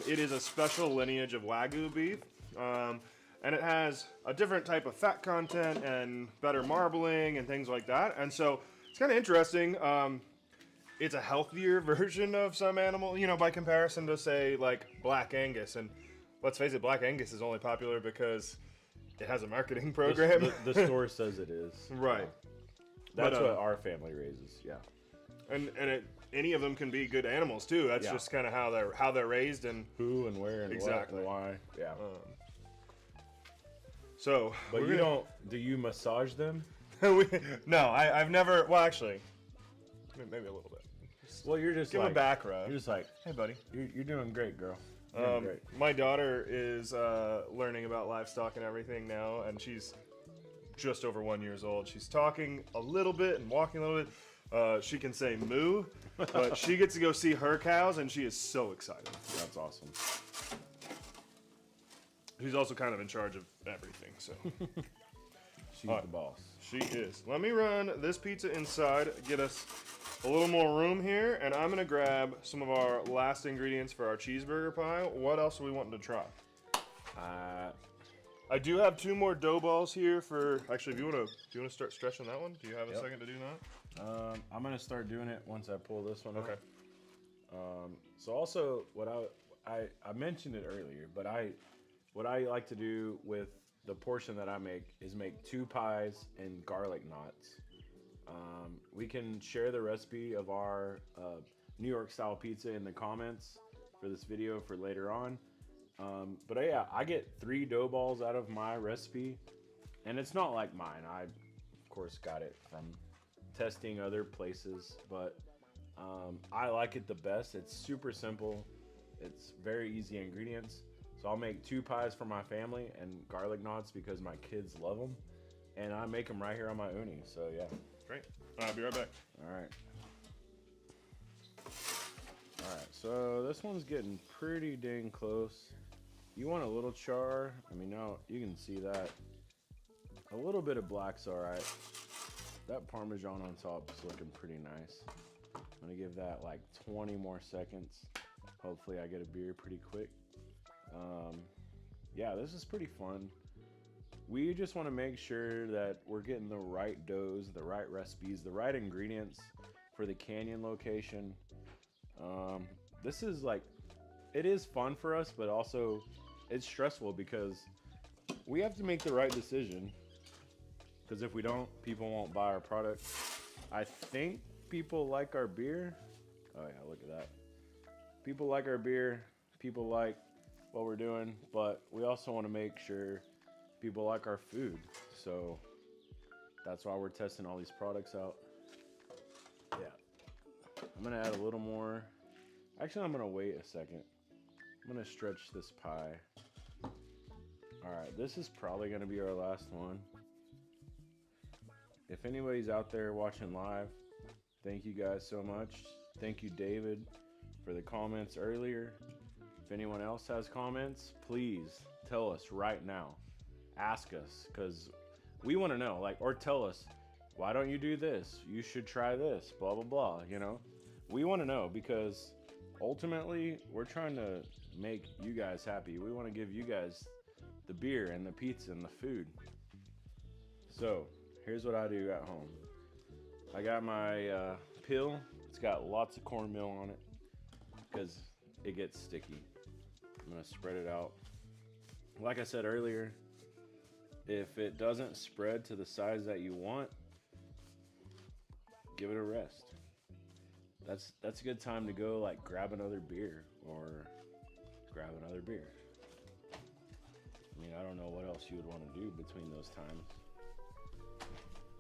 [SPEAKER 1] It is a special lineage of Wagyu beef, and it has a different type of fat content and better marbling and things like that. And so it's kind of interesting. It's a healthier version of some animal, you know, by comparison to say like Black Angus. And let's face it, Black Angus is only popular because it has a marketing program.
[SPEAKER 2] The store says it is.
[SPEAKER 1] Right.
[SPEAKER 2] That's
[SPEAKER 1] But,
[SPEAKER 2] what our family raises. Yeah.
[SPEAKER 1] And any of them can be good animals too. That's
[SPEAKER 2] Yeah.
[SPEAKER 1] just kind of how they're raised. And
[SPEAKER 2] Who and where and
[SPEAKER 1] Exactly.
[SPEAKER 2] what and why. Yeah.
[SPEAKER 1] so,
[SPEAKER 2] But
[SPEAKER 1] we're
[SPEAKER 2] you
[SPEAKER 1] gonna-
[SPEAKER 2] don't. Do you massage them?
[SPEAKER 1] No, I've never. Well, actually, maybe a little bit.
[SPEAKER 2] Well, you're just
[SPEAKER 1] Give
[SPEAKER 2] like
[SPEAKER 1] him a back rub.
[SPEAKER 2] You're just like,
[SPEAKER 1] Hey, buddy.
[SPEAKER 2] you're doing great, girl. You're doing great.
[SPEAKER 1] My daughter is learning about livestock and everything now, and she's just over 1 year old. She's talking a little bit and walking a little bit, She can say moo, but she gets to go see her cows, and she is so excited.
[SPEAKER 2] That's awesome.
[SPEAKER 1] She's also kind of in charge of everything, so.
[SPEAKER 2] She's the boss.
[SPEAKER 1] She is. Let me run this pizza inside, get us a little more room here, and I'm gonna grab some of our last ingredients for our cheeseburger pie. What else are we wanting to try? I do have 2 more dough balls here for. Actually, do you wanna start stretching that one? Do you have a second to do that?
[SPEAKER 2] I'm gonna start doing it once I pull this one.
[SPEAKER 1] Okay.
[SPEAKER 2] So also, what I mentioned it earlier, but what I like to do with the portion that I make is make 2 pies and garlic knots. We can share the recipe of our New York style pizza in the comments for this video for later on. But yeah, I get 3 dough balls out of my recipe, and it's not like mine. I, of course, got it from testing other places, but I like it the best. It's super simple. It's very easy ingredients. So I'll make 2 pies for my family and garlic knots because my kids love them, and I make them right here on my uni. So yeah.
[SPEAKER 1] Great. I'll be right back.
[SPEAKER 2] All right. All right. So this one's getting pretty dang close. You want a little char? I mean, now you can see that. A little bit of black's all right. That Parmesan on top is looking pretty nice. I'm gonna give that like 20 more seconds. Hopefully I get a beer pretty quick. Yeah, this is pretty fun. We just want to make sure that we're getting the right doughs, the right recipes, the right ingredients for the Canyon location. This is like, it is fun for us, but also it's stressful because we have to make the right decision. Because if we don't, people won't buy our product. I think people like our beer. Oh yeah, look at that. People like our beer. People like what we're doing, but we also want to make sure people like our food. So that's why we're testing all these products out. Yeah. I'm gonna add a little more. Actually, I'm gonna wait a second. I'm gonna stretch this pie. All right, this is probably gonna be our last one. If anybody's out there watching live, thank you guys so much. Thank you, David, for the comments earlier. If anyone else has comments, please tell us right now. Ask us, because we want to know, like, or tell us, why don't you do this? You should try this, blah, blah, blah, you know? We want to know because ultimately we're trying to make you guys happy. We want to give you guys the beer and the pizza and the food. So here's what I do at home. I got my pill. It's got lots of cornmeal on it because it gets sticky. I'm gonna spread it out. Like I said earlier, if it doesn't spread to the size that you want, give it a rest. That's a good time to go like grab another beer or grab another beer. I mean, I don't know what else you would want to do between those times.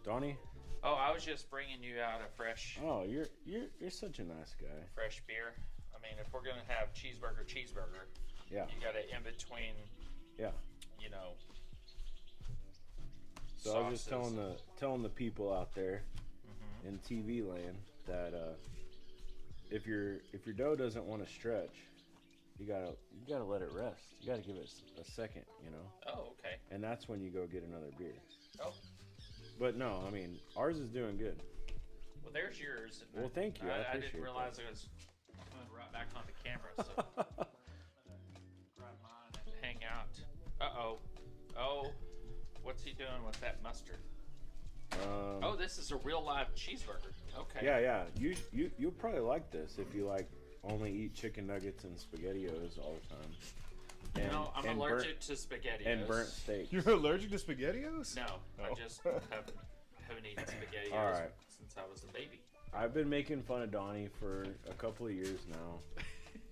[SPEAKER 2] Donnie?
[SPEAKER 3] Oh, I was just bringing you out a fresh.
[SPEAKER 2] Oh, you're such a nice guy.
[SPEAKER 3] Fresh beer. I mean, if we're gonna have cheeseburger,
[SPEAKER 2] yeah,
[SPEAKER 3] you got to in between.
[SPEAKER 2] Yeah.
[SPEAKER 3] You know.
[SPEAKER 2] So
[SPEAKER 3] sauces.
[SPEAKER 2] I was just telling the people out there in TV land that if your dough doesn't want to stretch, you gotta let it rest. You gotta give it a second, you know.
[SPEAKER 3] Oh, okay.
[SPEAKER 2] And that's when you go get another beer.
[SPEAKER 3] Oh.
[SPEAKER 2] But no, I mean, ours is doing good.
[SPEAKER 3] Well, there's yours.
[SPEAKER 2] Well, thank you. I
[SPEAKER 3] didn't realize it was coming right back on the camera, so grab mine and hang out. Uh-oh. Oh, what's he doing with that mustard? Oh, this is a real live cheeseburger. Okay.
[SPEAKER 2] Yeah. You'll probably like this if you like only eat chicken nuggets and SpaghettiOs all the time.
[SPEAKER 3] And, I'm allergic to SpaghettiOs.
[SPEAKER 2] And burnt steak.
[SPEAKER 1] You're allergic to SpaghettiOs?
[SPEAKER 3] No,
[SPEAKER 1] Oh.
[SPEAKER 3] I just haven't eaten SpaghettiOs
[SPEAKER 2] All right.
[SPEAKER 3] since I was a baby.
[SPEAKER 2] I've been making fun of Donnie for a couple of years now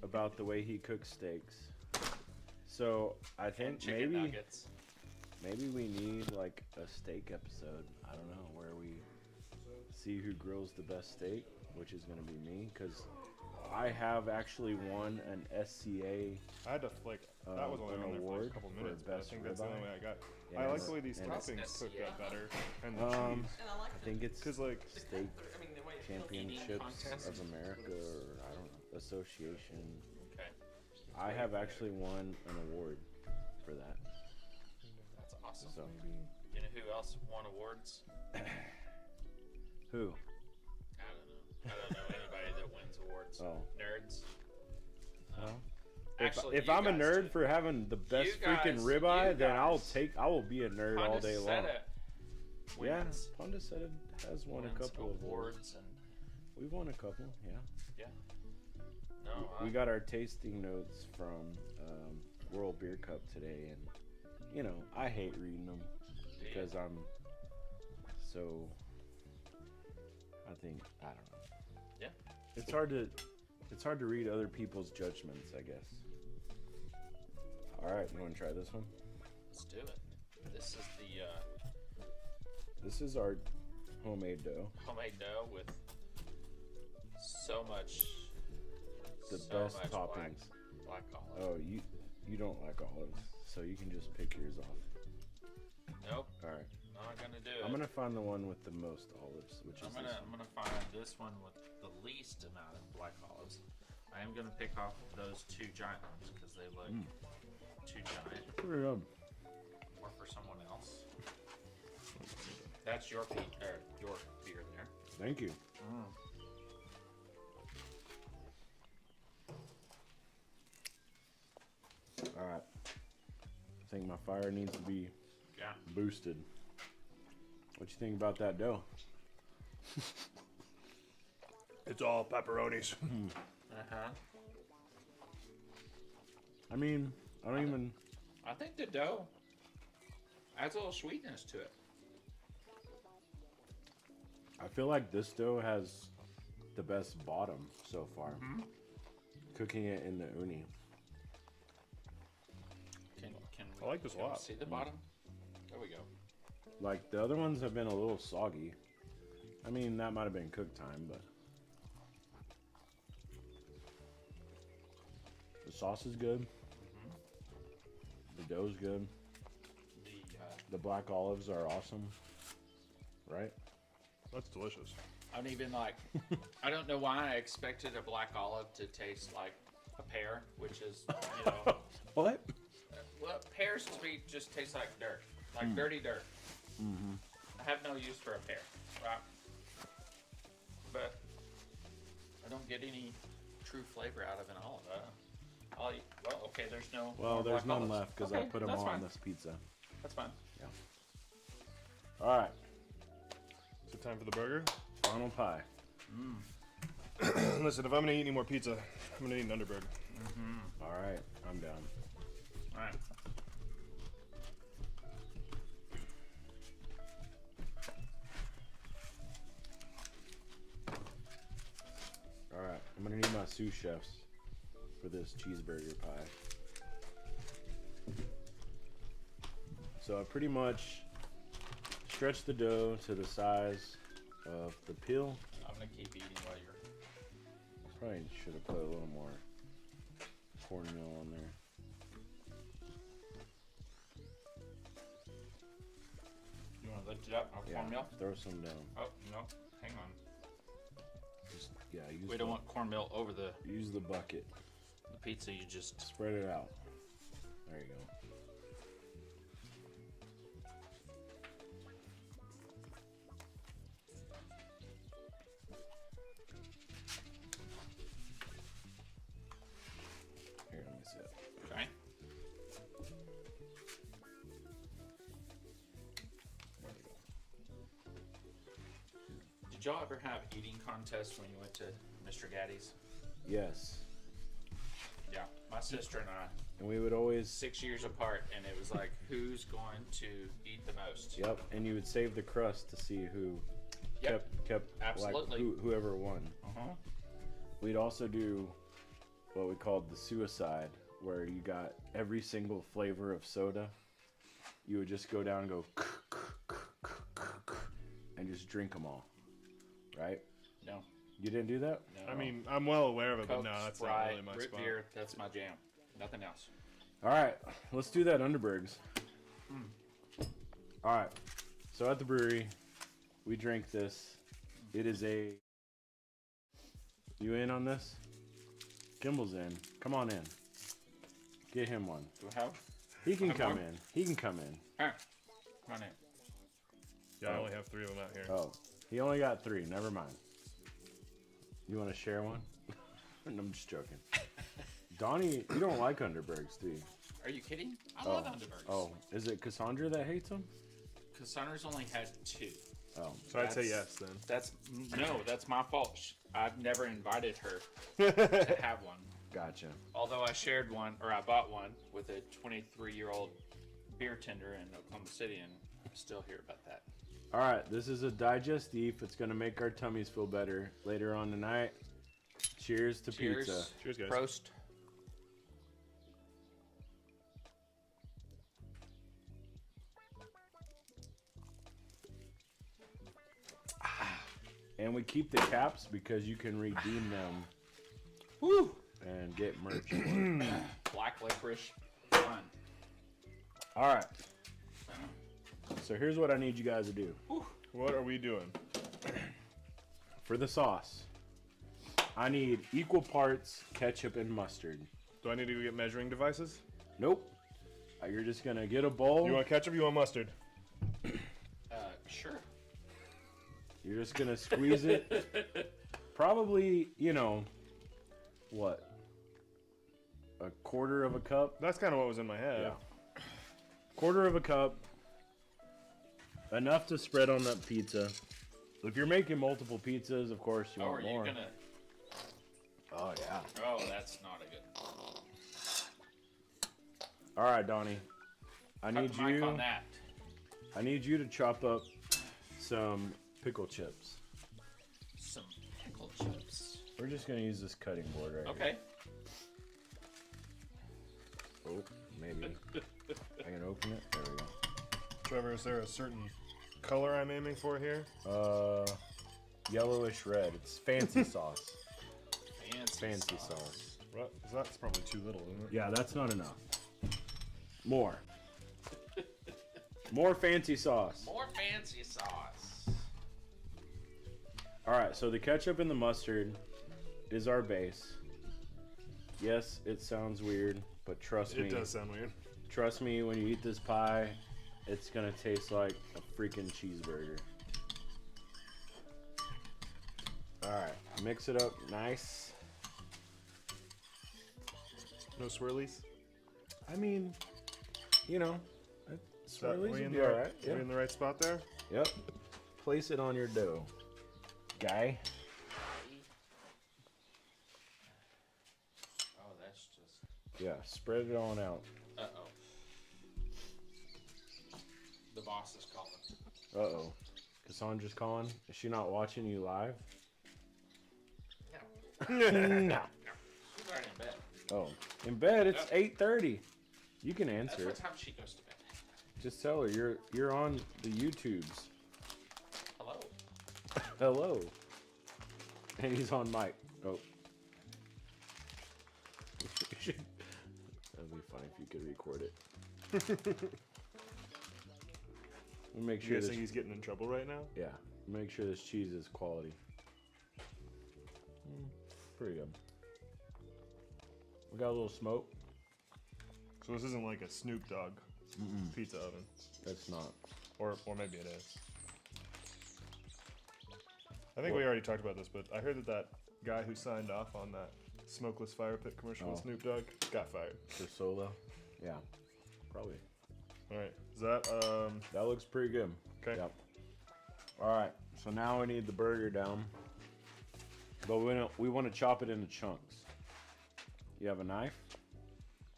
[SPEAKER 2] about the way he cooks steaks. So I think
[SPEAKER 3] Chicken nuggets.
[SPEAKER 2] maybe we need like a steak episode. I don't know, where we see who grills the best steak, which is going to be me, because I have actually won an SCA.
[SPEAKER 1] I had to that was only
[SPEAKER 2] an
[SPEAKER 1] on there for like
[SPEAKER 2] award
[SPEAKER 1] a couple
[SPEAKER 2] for
[SPEAKER 1] minutes, but I
[SPEAKER 2] best
[SPEAKER 1] think that's the only
[SPEAKER 2] ribeye.
[SPEAKER 1] way I got.
[SPEAKER 2] Yeah,
[SPEAKER 1] I like the way these
[SPEAKER 2] and
[SPEAKER 1] toppings
[SPEAKER 3] it's
[SPEAKER 1] cook
[SPEAKER 3] SCA.
[SPEAKER 1] up better and the cheese.
[SPEAKER 2] I think it's
[SPEAKER 1] Because like
[SPEAKER 2] steak Championships
[SPEAKER 3] contest?
[SPEAKER 2] of America, or I don't know, association.
[SPEAKER 3] Okay.
[SPEAKER 2] I have actually won an award for that.
[SPEAKER 3] That's awesome.
[SPEAKER 2] So
[SPEAKER 3] You know who else won awards?
[SPEAKER 2] who?
[SPEAKER 3] I don't know anybody that wins awards.
[SPEAKER 2] Oh,
[SPEAKER 3] Nerds.
[SPEAKER 2] well.
[SPEAKER 3] Actually,
[SPEAKER 2] If
[SPEAKER 3] you
[SPEAKER 2] I'm a
[SPEAKER 3] guys
[SPEAKER 2] nerd
[SPEAKER 3] do.
[SPEAKER 2] for having the best
[SPEAKER 3] You
[SPEAKER 2] freaking
[SPEAKER 3] guys-
[SPEAKER 2] ribeye,
[SPEAKER 3] you
[SPEAKER 2] then I
[SPEAKER 3] guys-
[SPEAKER 2] will be a nerd all day long.
[SPEAKER 3] Pondicetta
[SPEAKER 2] Yeah,
[SPEAKER 3] wins,
[SPEAKER 2] Pondicetta has won a
[SPEAKER 3] wins
[SPEAKER 2] couple of awards.
[SPEAKER 3] awards and
[SPEAKER 2] We've won a couple, yeah.
[SPEAKER 3] no,
[SPEAKER 2] We got our tasting notes from World Beer Cup today, and you know I hate reading them because I'm so. I think I don't know.
[SPEAKER 3] Yeah.
[SPEAKER 2] It's hard to read other people's judgments, I guess. All right, you want to try this one?
[SPEAKER 3] let's do it. This is the
[SPEAKER 2] This is our homemade dough.
[SPEAKER 3] homemade dough with so much
[SPEAKER 2] The
[SPEAKER 3] so
[SPEAKER 2] best
[SPEAKER 3] much
[SPEAKER 2] toppings.
[SPEAKER 3] black olive.
[SPEAKER 2] Oh, you don't like olives, so you can just pick yours off.
[SPEAKER 3] Nope,
[SPEAKER 2] All right.
[SPEAKER 3] not gonna do it.
[SPEAKER 2] I'm gonna find the one with the most olives, which is
[SPEAKER 3] I'm
[SPEAKER 2] this
[SPEAKER 3] gonna find this one with the least amount of black olives. I am gonna pick off those two giant ones because they look too giant.
[SPEAKER 2] Pretty good.
[SPEAKER 3] Or for someone else. That's your your beer there.
[SPEAKER 2] Thank you. All right. I think my fire needs to be
[SPEAKER 3] Yeah.
[SPEAKER 2] boosted. What you think about that dough?
[SPEAKER 1] It's all pepperonis.
[SPEAKER 3] Uh-huh.
[SPEAKER 2] I mean, I don't even.
[SPEAKER 3] I think the dough adds a little sweetness to it.
[SPEAKER 2] I feel like this dough has the best bottom so far. Cooking it in the uni.
[SPEAKER 3] Can
[SPEAKER 1] I like this a
[SPEAKER 3] can we
[SPEAKER 1] lot.
[SPEAKER 3] see the bottom? There we go.
[SPEAKER 2] Like the other ones have been a little soggy. I mean, that might have been cook time, but the sauce is good. The dough's good. The black olives are awesome. Right?
[SPEAKER 1] That's delicious.
[SPEAKER 3] I don't even like. I don't know why I expected a black olive to taste like a pear, which is
[SPEAKER 2] What?
[SPEAKER 3] well, pears to me just taste like dirt, like dirty dirt. I have no use for a pear, right? But I don't get any true flavor out of an olive. I'll eat, well, okay, there's no.
[SPEAKER 2] Well,
[SPEAKER 3] more
[SPEAKER 2] there's
[SPEAKER 3] black
[SPEAKER 2] none
[SPEAKER 3] olives.
[SPEAKER 2] left because I
[SPEAKER 3] Okay,
[SPEAKER 2] put them
[SPEAKER 3] that's
[SPEAKER 2] all on
[SPEAKER 3] fine.
[SPEAKER 2] this pizza.
[SPEAKER 3] That's fine.
[SPEAKER 2] All right,
[SPEAKER 1] Is it time for the burger?
[SPEAKER 2] final pie.
[SPEAKER 1] Listen, if I'm gonna eat any more pizza, I'm gonna eat an underburger.
[SPEAKER 2] All right, I'm down.
[SPEAKER 3] All right.
[SPEAKER 2] All right, I'm gonna need my sous chefs for this cheeseburger pie. So I pretty much stretch the dough to the size of the peel.
[SPEAKER 3] I'm gonna keep eating while you're.
[SPEAKER 2] Probably should have put a little more cornmeal on there.
[SPEAKER 3] You want to lift it up? I'll cornmeal.
[SPEAKER 2] Throw some down.
[SPEAKER 3] Oh no, hang on.
[SPEAKER 2] Just use
[SPEAKER 3] We don't want cornmeal over the
[SPEAKER 2] use the bucket.
[SPEAKER 3] pizza. You just.
[SPEAKER 2] Spread it out. There you go. Here, let me see it.
[SPEAKER 3] Okay.
[SPEAKER 2] There we go.
[SPEAKER 3] Did y'all ever have eating contests when you went to Mr. Gaddy's?
[SPEAKER 2] Yes.
[SPEAKER 3] Yeah, my sister and I,
[SPEAKER 2] And we would always
[SPEAKER 3] 6 years apart, and it was like, who's going to eat the most?
[SPEAKER 2] Yep, and you would save the crust to see who
[SPEAKER 3] Yep.
[SPEAKER 2] kept
[SPEAKER 3] Absolutely.
[SPEAKER 2] like whoever won.
[SPEAKER 3] Uh-huh.
[SPEAKER 2] We'd also do what we called the suicide, where you got every single flavor of soda. You would just go down and go and just drink them all, right?
[SPEAKER 3] No,
[SPEAKER 2] You didn't do that?
[SPEAKER 3] no.
[SPEAKER 1] I mean, I'm well aware of it, but
[SPEAKER 3] Coke,
[SPEAKER 1] no, that's
[SPEAKER 3] Sprite,
[SPEAKER 1] not really my
[SPEAKER 3] root
[SPEAKER 1] spot.
[SPEAKER 3] beer, that's my jam. Nothing else.
[SPEAKER 2] All right, let's do that Underbergs. All right, so at the brewery, we drink this. It is a You in on this? Gimbel's in. Come on in. Get him one.
[SPEAKER 3] Do I have?
[SPEAKER 2] He can
[SPEAKER 3] Have
[SPEAKER 2] come
[SPEAKER 3] one?
[SPEAKER 2] in. He can come in.
[SPEAKER 3] Here, come on in.
[SPEAKER 1] Yeah, I only have 3 of them out here.
[SPEAKER 2] Oh, he only got 3. Never mind. You want to share one? I'm just joking. Donnie, you don't like Underbergs, do you?
[SPEAKER 3] Are you kidding? I love Underbergs.
[SPEAKER 2] Oh, is it Cassandra that hates them?
[SPEAKER 3] Cassandra's only had 2.
[SPEAKER 2] Oh,
[SPEAKER 1] So I'd say
[SPEAKER 3] That's-
[SPEAKER 1] yes then.
[SPEAKER 3] That's my fault. I've never invited her to have one.
[SPEAKER 2] gotcha.
[SPEAKER 3] Although I shared one, or I bought one with a 23-year-old beer tender in Oklahoma City, and I still hear about that.
[SPEAKER 2] All right, this is a digestif. It's gonna make our tummies feel better later on tonight. Cheers to
[SPEAKER 3] Cheers.
[SPEAKER 2] pizza.
[SPEAKER 1] Cheers, guys.
[SPEAKER 3] Prost.
[SPEAKER 2] And we keep the caps because you can redeem them
[SPEAKER 3] Woo!
[SPEAKER 2] and get merch.
[SPEAKER 3] Black licorice. Fun.
[SPEAKER 2] All right. So here's what I need you guys to do.
[SPEAKER 1] What are we doing?
[SPEAKER 2] For the sauce, I need equal parts ketchup and mustard.
[SPEAKER 1] Do I need to go get measuring devices?
[SPEAKER 2] Nope. You're just gonna get a bowl.
[SPEAKER 1] You want ketchup or you want mustard?
[SPEAKER 3] Sure.
[SPEAKER 2] You're just gonna squeeze it. Probably, what? A quarter of a cup?
[SPEAKER 1] That's kind of what was in my head.
[SPEAKER 2] Yeah. Quarter of a cup. Enough to spread on that pizza. If you're making multiple pizzas, of course you
[SPEAKER 3] Oh,
[SPEAKER 2] want
[SPEAKER 3] are you
[SPEAKER 2] more.
[SPEAKER 3] gonna?
[SPEAKER 2] Oh yeah.
[SPEAKER 3] Oh, that's not a good.
[SPEAKER 2] All right, Donnie. I
[SPEAKER 3] Cut
[SPEAKER 2] need
[SPEAKER 3] the mic
[SPEAKER 2] you.
[SPEAKER 3] on that.
[SPEAKER 2] I need you to chop up some pickle chips.
[SPEAKER 3] Some pickle chips.
[SPEAKER 2] We're just gonna use this cutting board right
[SPEAKER 3] Okay.
[SPEAKER 2] here. Oh, maybe. I can open it. There we go.
[SPEAKER 1] Trevor, is there a certain color I'm aiming for here?
[SPEAKER 2] Yellowish red. It's fancy sauce.
[SPEAKER 3] Fancy
[SPEAKER 2] sauce.
[SPEAKER 1] What? That's probably too little, isn't it?
[SPEAKER 2] Yeah, that's not enough. More. More fancy sauce.
[SPEAKER 3] More fancy sauce.
[SPEAKER 2] All right, so the ketchup and the mustard is our base. Yes, it sounds weird, but trust me.
[SPEAKER 1] It does sound weird.
[SPEAKER 2] Trust me, when you eat this pie, it's gonna taste like a freaking cheeseburger. Alright, mix it up nice.
[SPEAKER 1] No swirlies?
[SPEAKER 2] I mean, swirlies
[SPEAKER 1] we
[SPEAKER 2] would
[SPEAKER 1] in
[SPEAKER 2] be
[SPEAKER 1] the
[SPEAKER 2] alright.
[SPEAKER 1] we in the right spot there?
[SPEAKER 2] Yep. Place it on your dough, guy.
[SPEAKER 3] Oh, that's just.
[SPEAKER 2] Yeah, spread it on out.
[SPEAKER 3] Uh-oh. The boss is calling.
[SPEAKER 2] Uh-oh. Cassandra's calling. Is she not watching you live?
[SPEAKER 3] No.
[SPEAKER 2] No.
[SPEAKER 3] She's already in bed.
[SPEAKER 2] Oh, in bed it's
[SPEAKER 3] Yep.
[SPEAKER 2] 8:30. You can
[SPEAKER 3] That's
[SPEAKER 2] answer
[SPEAKER 3] what
[SPEAKER 2] it.
[SPEAKER 3] time she goes to bed.
[SPEAKER 2] Just tell her you're on the YouTubes.
[SPEAKER 3] Hello.
[SPEAKER 2] Hello. And he's on mic. Oh. That'd be funny if you could record it. We'll make
[SPEAKER 1] You
[SPEAKER 2] sure
[SPEAKER 1] guys
[SPEAKER 2] this,
[SPEAKER 1] think he's getting in trouble right now?
[SPEAKER 2] yeah, make sure this cheese is quality. Pretty good. We got a little smoke.
[SPEAKER 1] So this isn't like a Snoop Dogg pizza oven.
[SPEAKER 2] That's not.
[SPEAKER 1] Or maybe it is. I think we already talked about this, but I heard that guy who signed off on that smokeless fire pit commercial with
[SPEAKER 2] Oh.
[SPEAKER 1] Snoop Dogg got fired.
[SPEAKER 2] For solo? Yeah. Probably.
[SPEAKER 1] Alright, is that,
[SPEAKER 2] That looks pretty good.
[SPEAKER 1] okay.
[SPEAKER 2] Yep. Alright, so now we need the burger down. But we want to chop it into chunks. You have a knife?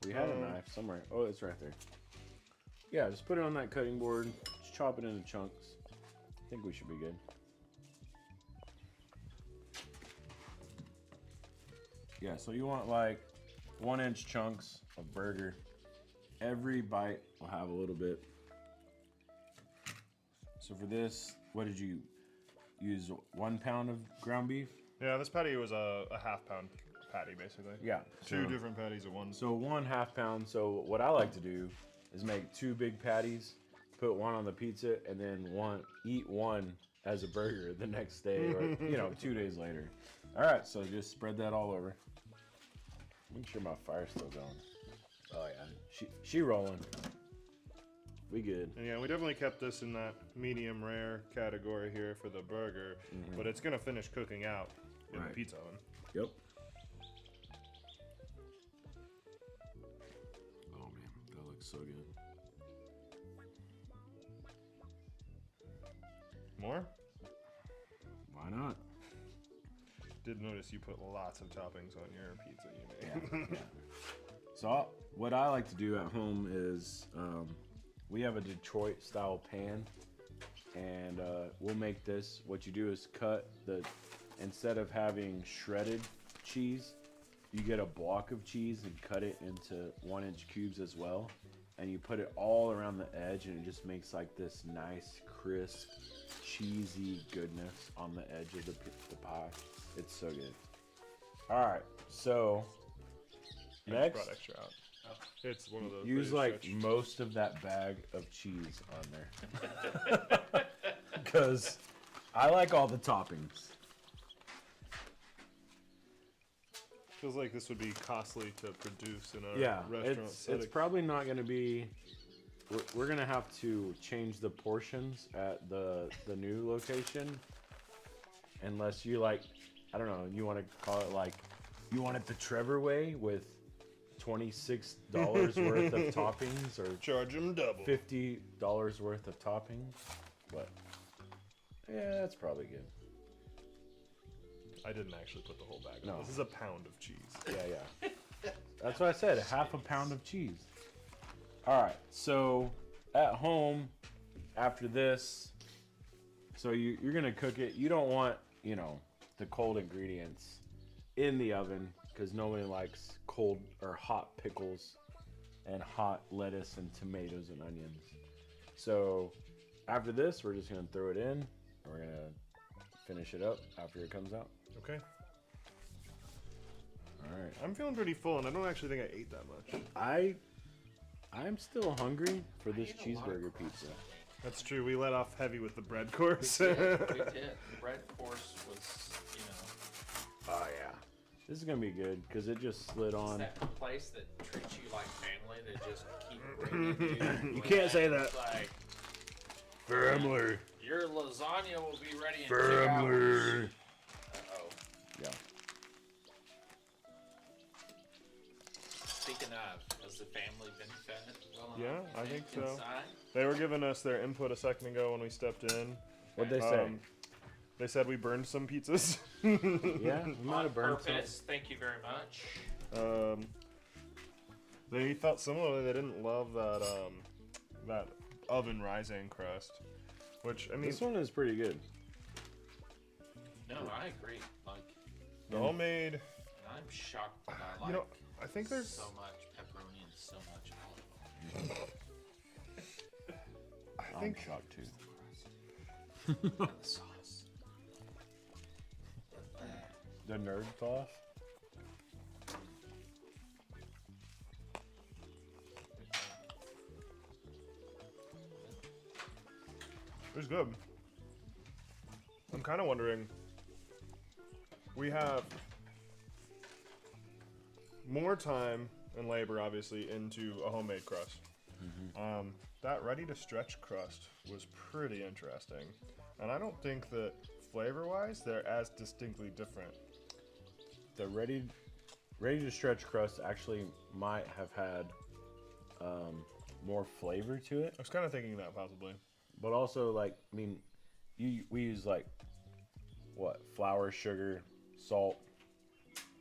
[SPEAKER 2] We had a knife somewhere. Oh, it's right there. Yeah, just put it on that cutting board. Just chop it into chunks. I think we should be good. Yeah, so you want like 1-inch chunks of burger. Every bite will have a little bit. So for this, what did you use? 1 pound of ground beef?
[SPEAKER 1] Yeah, this patty was a half-pound patty, basically.
[SPEAKER 2] Yeah.
[SPEAKER 1] Two different patties of one.
[SPEAKER 2] So 1/2 pound. So what I like to do is make 2 big patties, put one on the pizza, and then eat one as a burger the next day, or 2 days later. All right, so just spread that all over. Make sure my fire's still going. Oh yeah, she rolling. We good.
[SPEAKER 1] And yeah, we definitely kept this in that medium rare category here for the burger, but it's gonna finish cooking out in the pizza oven.
[SPEAKER 2] Yep. Oh man, that looks so good.
[SPEAKER 1] More?
[SPEAKER 2] Why not?
[SPEAKER 1] Did notice you put lots of toppings on your pizza you made.
[SPEAKER 2] Yeah. So what I like to do at home is we have a Detroit style pan, and we'll make this. What you do is cut instead of having shredded cheese, you get a block of cheese and cut it into 1-inch cubes as well, and you put it all around the edge, and it just makes like this nice crisp cheesy goodness on the edge of the pie. It's so good. All right, so next,
[SPEAKER 1] brought extra out. It's one of those.
[SPEAKER 2] use like most of that bag of cheese on there, because I like all the toppings.
[SPEAKER 1] Feels like this would be costly to produce in a restaurant setting.
[SPEAKER 2] It's probably not going to be. We're gonna have to change the portions at the new location, unless you like, I don't know, you want to call it like, you want it the Trever way with $26 worth of toppings, or
[SPEAKER 1] Charge them double.
[SPEAKER 2] $50 worth of toppings. But yeah, that's probably good.
[SPEAKER 1] I didn't actually put the whole bag.
[SPEAKER 2] No.
[SPEAKER 1] This is a pound of cheese.
[SPEAKER 2] Yeah. That's what I said. Half a pound of cheese. All right. So at home, after this, so you're gonna cook it. You don't want, the cold ingredients in the oven, because nobody likes cold or hot pickles and hot lettuce and tomatoes and onions. So after this, we're just gonna throw it in, and we're gonna finish it up after it comes out.
[SPEAKER 1] Okay.
[SPEAKER 2] All right.
[SPEAKER 1] I'm feeling pretty full, and I don't actually think I ate that much.
[SPEAKER 2] I'm still hungry for this cheeseburger pizza.
[SPEAKER 1] That's true. We let off heavy with the bread course.
[SPEAKER 3] We did. The bread course was,
[SPEAKER 2] Oh yeah. This is gonna be good because it just slid
[SPEAKER 3] it's
[SPEAKER 2] on.
[SPEAKER 3] that place that treats you like family, that just keep bringing you.
[SPEAKER 2] You can't say that.
[SPEAKER 3] It's like,
[SPEAKER 2] Family.
[SPEAKER 3] your lasagna will be ready in 2 hours. Uh-oh.
[SPEAKER 2] Yeah.
[SPEAKER 3] Speaking of, has the family been fed well
[SPEAKER 1] Yeah,
[SPEAKER 3] enough,
[SPEAKER 1] I think so.
[SPEAKER 3] inside?
[SPEAKER 1] They were giving us their input a second ago when we stepped in.
[SPEAKER 2] What'd they say?
[SPEAKER 1] They said we burned some pizzas.
[SPEAKER 2] Yeah, we might
[SPEAKER 3] On
[SPEAKER 2] have burned some.
[SPEAKER 3] purpose. Thank you very much.
[SPEAKER 1] They thought similarly. They didn't love that oven rising crust, which I mean,
[SPEAKER 2] This one is pretty good.
[SPEAKER 3] No, I agree. Like,
[SPEAKER 1] the homemade.
[SPEAKER 3] I'm shocked that I like
[SPEAKER 1] I think there's
[SPEAKER 3] so much pepperoni and so much olive oil.
[SPEAKER 1] I
[SPEAKER 2] I'm
[SPEAKER 1] think
[SPEAKER 2] shocked too.
[SPEAKER 3] And the sauce.
[SPEAKER 2] The nerd sauce.
[SPEAKER 1] it's good. I'm kind of wondering. We have more time and labor, obviously, into a homemade crust. That ready-to-stretch crust was pretty interesting, and I don't think that flavor-wise they're as distinctly different.
[SPEAKER 2] The ready to stretch crust actually might have had more flavor to it,
[SPEAKER 1] I was kind of thinking that possibly.
[SPEAKER 2] but also like, I mean, we use like what, flour, sugar, salt,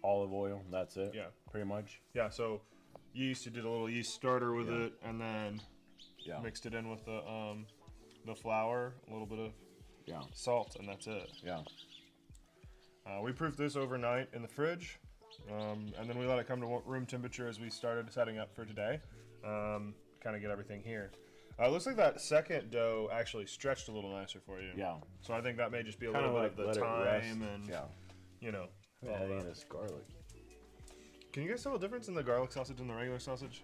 [SPEAKER 2] olive oil. That's it.
[SPEAKER 1] Yeah.
[SPEAKER 2] pretty much.
[SPEAKER 1] Yeah, so yeast, you did a little yeast starter with it, and then
[SPEAKER 2] Yeah,
[SPEAKER 1] mixed it in with the flour, a little bit of
[SPEAKER 2] yeah,
[SPEAKER 1] salt, and that's it.
[SPEAKER 2] yeah.
[SPEAKER 1] We proofed this overnight in the fridge, and then we let it come to room temperature as we started setting up for today. Kind of get everything here. Looks like that second dough actually stretched a little nicer for you.
[SPEAKER 2] Yeah.
[SPEAKER 1] So I think that may just be a
[SPEAKER 2] Kinda
[SPEAKER 1] little
[SPEAKER 2] like
[SPEAKER 1] bit of the
[SPEAKER 2] let it rest.
[SPEAKER 1] time and,
[SPEAKER 2] Yeah.
[SPEAKER 1] all
[SPEAKER 2] Adding
[SPEAKER 1] that.
[SPEAKER 2] this garlic.
[SPEAKER 1] Can you guys tell the difference in the garlic sausage and the regular sausage?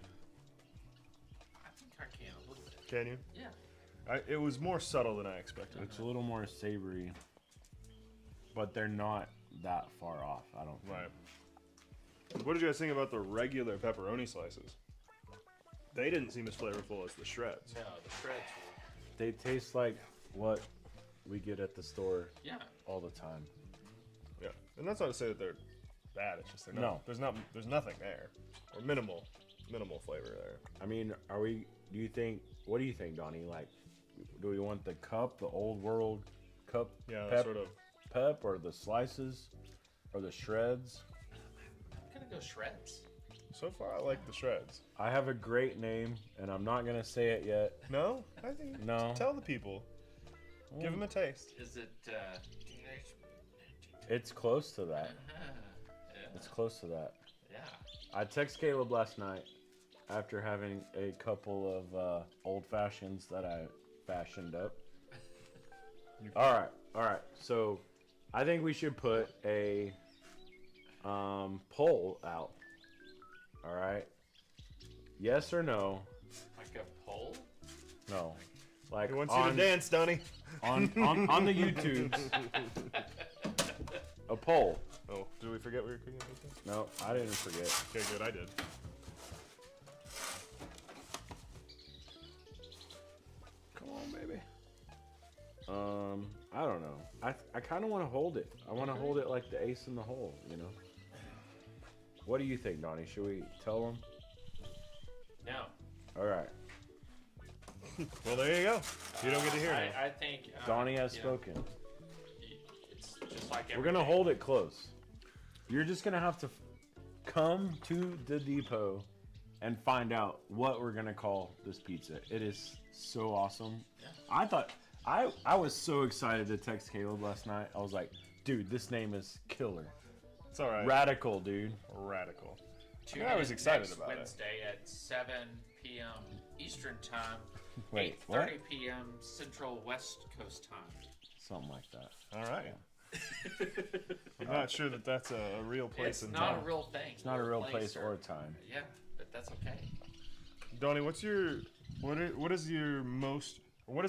[SPEAKER 3] I think I can a little bit.
[SPEAKER 1] Can you?
[SPEAKER 3] Yeah.
[SPEAKER 1] It was more subtle than I expected.
[SPEAKER 2] It's a little more savory, but they're not that far off. I don't think.
[SPEAKER 1] Right. What did you guys think about the regular pepperoni slices? They didn't seem as flavorful as the shreds.
[SPEAKER 3] No, the shreds
[SPEAKER 2] They taste like what we get at the store
[SPEAKER 3] were, yeah.
[SPEAKER 2] all the time.
[SPEAKER 1] Yeah, and that's not to say that they're bad. It's just they're
[SPEAKER 2] No.
[SPEAKER 1] not. There's nothing there, or minimal flavor there.
[SPEAKER 2] I mean, do you think, what do you think, Donnie? Like, do we want the cup, the old world cup
[SPEAKER 1] Yeah, sort of.
[SPEAKER 2] pep, or the slices, or the shreds?
[SPEAKER 3] I'm gonna go shreds.
[SPEAKER 1] So far, I like the shreds.
[SPEAKER 2] I have a great name, and I'm not going to say it yet.
[SPEAKER 1] No, I think
[SPEAKER 2] No.
[SPEAKER 1] tell the people. Give them a taste.
[SPEAKER 3] Is it?
[SPEAKER 2] It's close to that.
[SPEAKER 3] Yeah.
[SPEAKER 2] It's close to that.
[SPEAKER 3] Yeah.
[SPEAKER 2] I text Caleb last night after having a couple of old fashions that I fashioned up. All right. So I think we should put a poll out. All right. Yes or no?
[SPEAKER 3] Like a poll?
[SPEAKER 2] No. Like
[SPEAKER 1] He wants you to dance, Donnie.
[SPEAKER 2] on the YouTubes. A poll.
[SPEAKER 1] Oh, did we forget we were cooking pizza?
[SPEAKER 2] No, I didn't forget.
[SPEAKER 1] Okay, good. I did.
[SPEAKER 2] Come on, baby. I don't know. I kind of want to hold it. I want to hold it like the ace in the hole, you know? What do you think, Donnie? Should we tell them?
[SPEAKER 3] No.
[SPEAKER 2] All right.
[SPEAKER 1] Well, there you go. You don't get to hear it.
[SPEAKER 3] I think
[SPEAKER 2] Donnie has
[SPEAKER 3] you know,
[SPEAKER 2] spoken.
[SPEAKER 3] it's just like
[SPEAKER 2] We're going to hold it close. You're just going to have to come to the depot and find out what we're going to call this pizza. It is so awesome.
[SPEAKER 3] Yeah.
[SPEAKER 2] I thought... I was so excited to text Caleb last night. I was like, dude, this name is killer.
[SPEAKER 1] It's all right.
[SPEAKER 2] Radical, dude.
[SPEAKER 1] Radical.
[SPEAKER 3] Tune
[SPEAKER 1] Yeah, I was
[SPEAKER 3] in
[SPEAKER 1] excited
[SPEAKER 3] next
[SPEAKER 1] about it.
[SPEAKER 3] Wednesday at 7 p.m. Eastern Time,
[SPEAKER 2] Wait,
[SPEAKER 3] 8:30
[SPEAKER 2] what?
[SPEAKER 3] p.m. Central West Coast Time.
[SPEAKER 2] Something like that.
[SPEAKER 1] All right. I'm not sure that that's a real place
[SPEAKER 3] It's
[SPEAKER 1] and
[SPEAKER 3] not
[SPEAKER 1] time.
[SPEAKER 3] a real thing.
[SPEAKER 2] It's not a real place or time.
[SPEAKER 3] Yeah, but that's okay.
[SPEAKER 1] Donnie, what is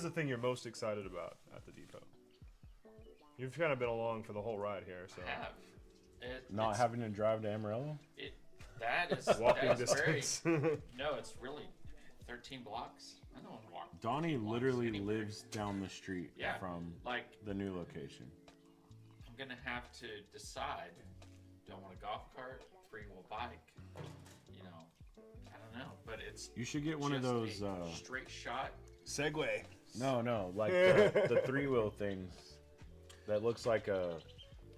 [SPEAKER 1] the thing you're most excited about at the depot? You've kind of been along for the whole ride here, so
[SPEAKER 3] I have.
[SPEAKER 2] Not
[SPEAKER 3] It's-
[SPEAKER 2] having to drive to Amarillo?
[SPEAKER 3] That is
[SPEAKER 1] walking
[SPEAKER 3] that is
[SPEAKER 1] distance.
[SPEAKER 3] No, it's really 13 blocks. I don't want to walk.
[SPEAKER 2] Donnie
[SPEAKER 3] 13 blocks
[SPEAKER 2] literally
[SPEAKER 3] anywhere.
[SPEAKER 2] lives down the street
[SPEAKER 3] Yeah.
[SPEAKER 2] from
[SPEAKER 3] Like,
[SPEAKER 2] the new location.
[SPEAKER 3] I'm gonna have to decide: do I want a golf cart, three-wheel bike? You know, I don't know, but it's
[SPEAKER 2] You should get one of
[SPEAKER 3] just
[SPEAKER 2] those.
[SPEAKER 3] a straight shot.
[SPEAKER 1] Segway.
[SPEAKER 2] No, like the three-wheel things that looks like a.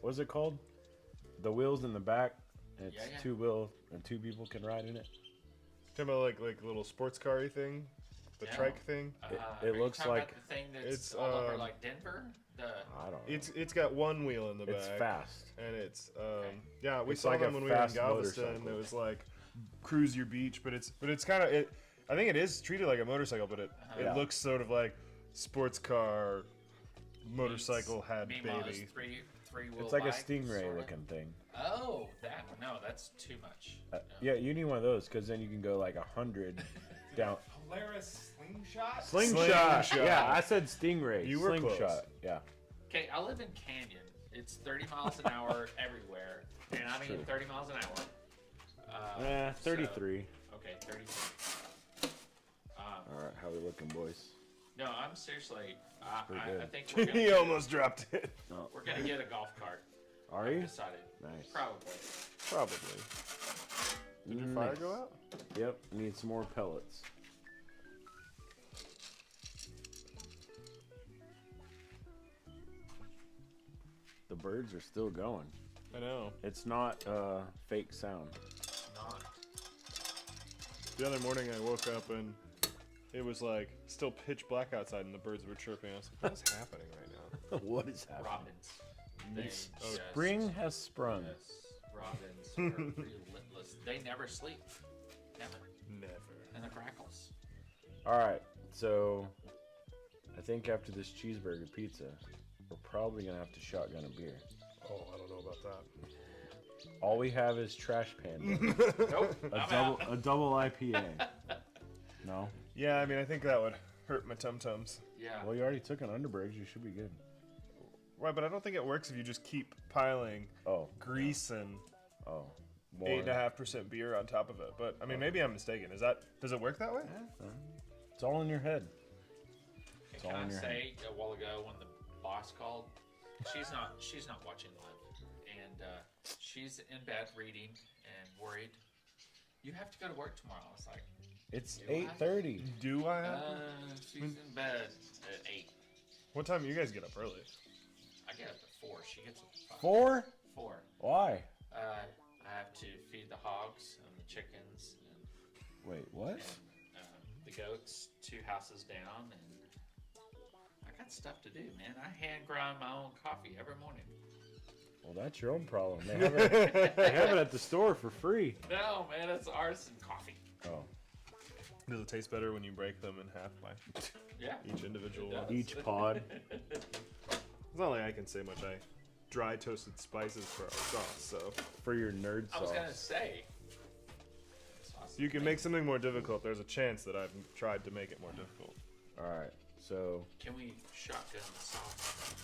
[SPEAKER 2] What's it called? The wheels in the back. And it's
[SPEAKER 3] Yeah.
[SPEAKER 2] two-wheel and two people can ride in it.
[SPEAKER 1] Talking about like a little sports car-y thing, the
[SPEAKER 3] Yeah.
[SPEAKER 1] trike thing.
[SPEAKER 2] It
[SPEAKER 3] Are you
[SPEAKER 2] looks
[SPEAKER 3] talking
[SPEAKER 2] like-
[SPEAKER 3] about the thing that's
[SPEAKER 1] it's,
[SPEAKER 3] all over
[SPEAKER 1] um,
[SPEAKER 3] like Denver. The
[SPEAKER 2] I don't know.
[SPEAKER 1] It's got one wheel in the back.
[SPEAKER 2] It's fast.
[SPEAKER 1] And it's
[SPEAKER 3] Okay.
[SPEAKER 1] yeah, we
[SPEAKER 2] It's
[SPEAKER 1] saw
[SPEAKER 2] like
[SPEAKER 1] them
[SPEAKER 2] a
[SPEAKER 1] when we were in
[SPEAKER 2] fast
[SPEAKER 1] Galveston.
[SPEAKER 2] motorcycle.
[SPEAKER 1] It was like cruise your beach, but it's kind of it. I think it is treated like a motorcycle, but it
[SPEAKER 2] Yeah.
[SPEAKER 1] looks sort of like sports car, motorcycle had
[SPEAKER 3] Meanwhile,
[SPEAKER 1] baby.
[SPEAKER 3] it's three-wheel
[SPEAKER 2] It's like a
[SPEAKER 3] bike,
[SPEAKER 2] Stingray
[SPEAKER 3] sorta.
[SPEAKER 2] looking thing.
[SPEAKER 3] Oh, that one. No, that's too much. No.
[SPEAKER 2] Yeah, you need one of those because then you can go like 100 down.
[SPEAKER 4] Polaris slingshot?
[SPEAKER 2] Slingshot. Yeah, I said Stingray.
[SPEAKER 1] You were
[SPEAKER 2] Slingshot.
[SPEAKER 1] close.
[SPEAKER 2] Yeah.
[SPEAKER 3] Okay, I live in Canyon. It's 30 miles an hour everywhere, and I mean
[SPEAKER 2] True.
[SPEAKER 3] 30 miles an hour.
[SPEAKER 2] 33.
[SPEAKER 3] So, okay, 33.
[SPEAKER 2] All right, how we looking, boys?
[SPEAKER 3] No, I'm seriously.
[SPEAKER 2] pretty
[SPEAKER 3] I
[SPEAKER 2] good.
[SPEAKER 3] think we're
[SPEAKER 1] He
[SPEAKER 3] gonna,
[SPEAKER 1] almost dropped it.
[SPEAKER 3] we're gonna get a golf cart.
[SPEAKER 2] Are
[SPEAKER 3] I've
[SPEAKER 2] you?
[SPEAKER 3] decided.
[SPEAKER 2] Nice.
[SPEAKER 3] Probably.
[SPEAKER 1] Probably. Did your fire go out?
[SPEAKER 2] Yep. Need some more pellets. The birds are still going.
[SPEAKER 1] I know.
[SPEAKER 2] It's not fake sound.
[SPEAKER 3] Not.
[SPEAKER 1] The other morning I woke up and it was like still pitch black outside and the birds were chirping. I was like, what is happening right now?
[SPEAKER 2] What is happening?
[SPEAKER 3] Robins. They just-
[SPEAKER 2] Spring has sprung.
[SPEAKER 3] Yes, robins are relentless. They never sleep. Never.
[SPEAKER 1] Never.
[SPEAKER 3] And the crackles.
[SPEAKER 2] All right, so I think after this cheeseburger pizza, we're probably gonna have to shotgun a beer.
[SPEAKER 1] Oh, I don't know about that.
[SPEAKER 2] All we have is Trash Panda,
[SPEAKER 3] Nope. I'm out.
[SPEAKER 2] a double IPA. No,
[SPEAKER 1] Yeah, I mean, I think that would hurt my tum-tums.
[SPEAKER 3] Yeah.
[SPEAKER 2] well you already took an Underbergs. You should be good.
[SPEAKER 1] Right, but I don't think it works if you just keep piling grease and
[SPEAKER 2] Oh. More.
[SPEAKER 1] 8.5% beer on top of it. But I mean, maybe I'm mistaken. Does it work that way?
[SPEAKER 2] It's all in your head.
[SPEAKER 3] And can I say a while ago when the boss called, she's not watching live, and she's in bed reading and worried. You have to go to work tomorrow. I was like,
[SPEAKER 2] it's 8:30.
[SPEAKER 1] Do I have?
[SPEAKER 3] She's in bed at 8.
[SPEAKER 1] What time do you guys get up early?
[SPEAKER 3] I get up at 4. She gets up at 5.
[SPEAKER 2] 4?
[SPEAKER 3] 4.
[SPEAKER 2] Why?
[SPEAKER 3] I have to feed the hogs and the chickens and,
[SPEAKER 2] Wait, what?
[SPEAKER 3] the goats 2 houses down, and I got stuff to do, man. I hand grind my own coffee every morning.
[SPEAKER 2] Well, that's your own problem. They have it at the store for free.
[SPEAKER 3] No, man, it's artisan coffee.
[SPEAKER 2] Oh.
[SPEAKER 1] Does it taste better when you break them in half by
[SPEAKER 3] Yeah.
[SPEAKER 1] each individual
[SPEAKER 3] It
[SPEAKER 1] one?
[SPEAKER 3] does.
[SPEAKER 2] Each pod.
[SPEAKER 1] It's not like I can say much. I dry toasted spices for our sauce, so
[SPEAKER 2] For your nerd
[SPEAKER 3] I was
[SPEAKER 2] sauce.
[SPEAKER 3] gonna say.
[SPEAKER 1] you can make something more difficult. There's a chance that I've tried to make it more difficult.
[SPEAKER 2] Alright, so
[SPEAKER 3] Can we shotgun the sauce?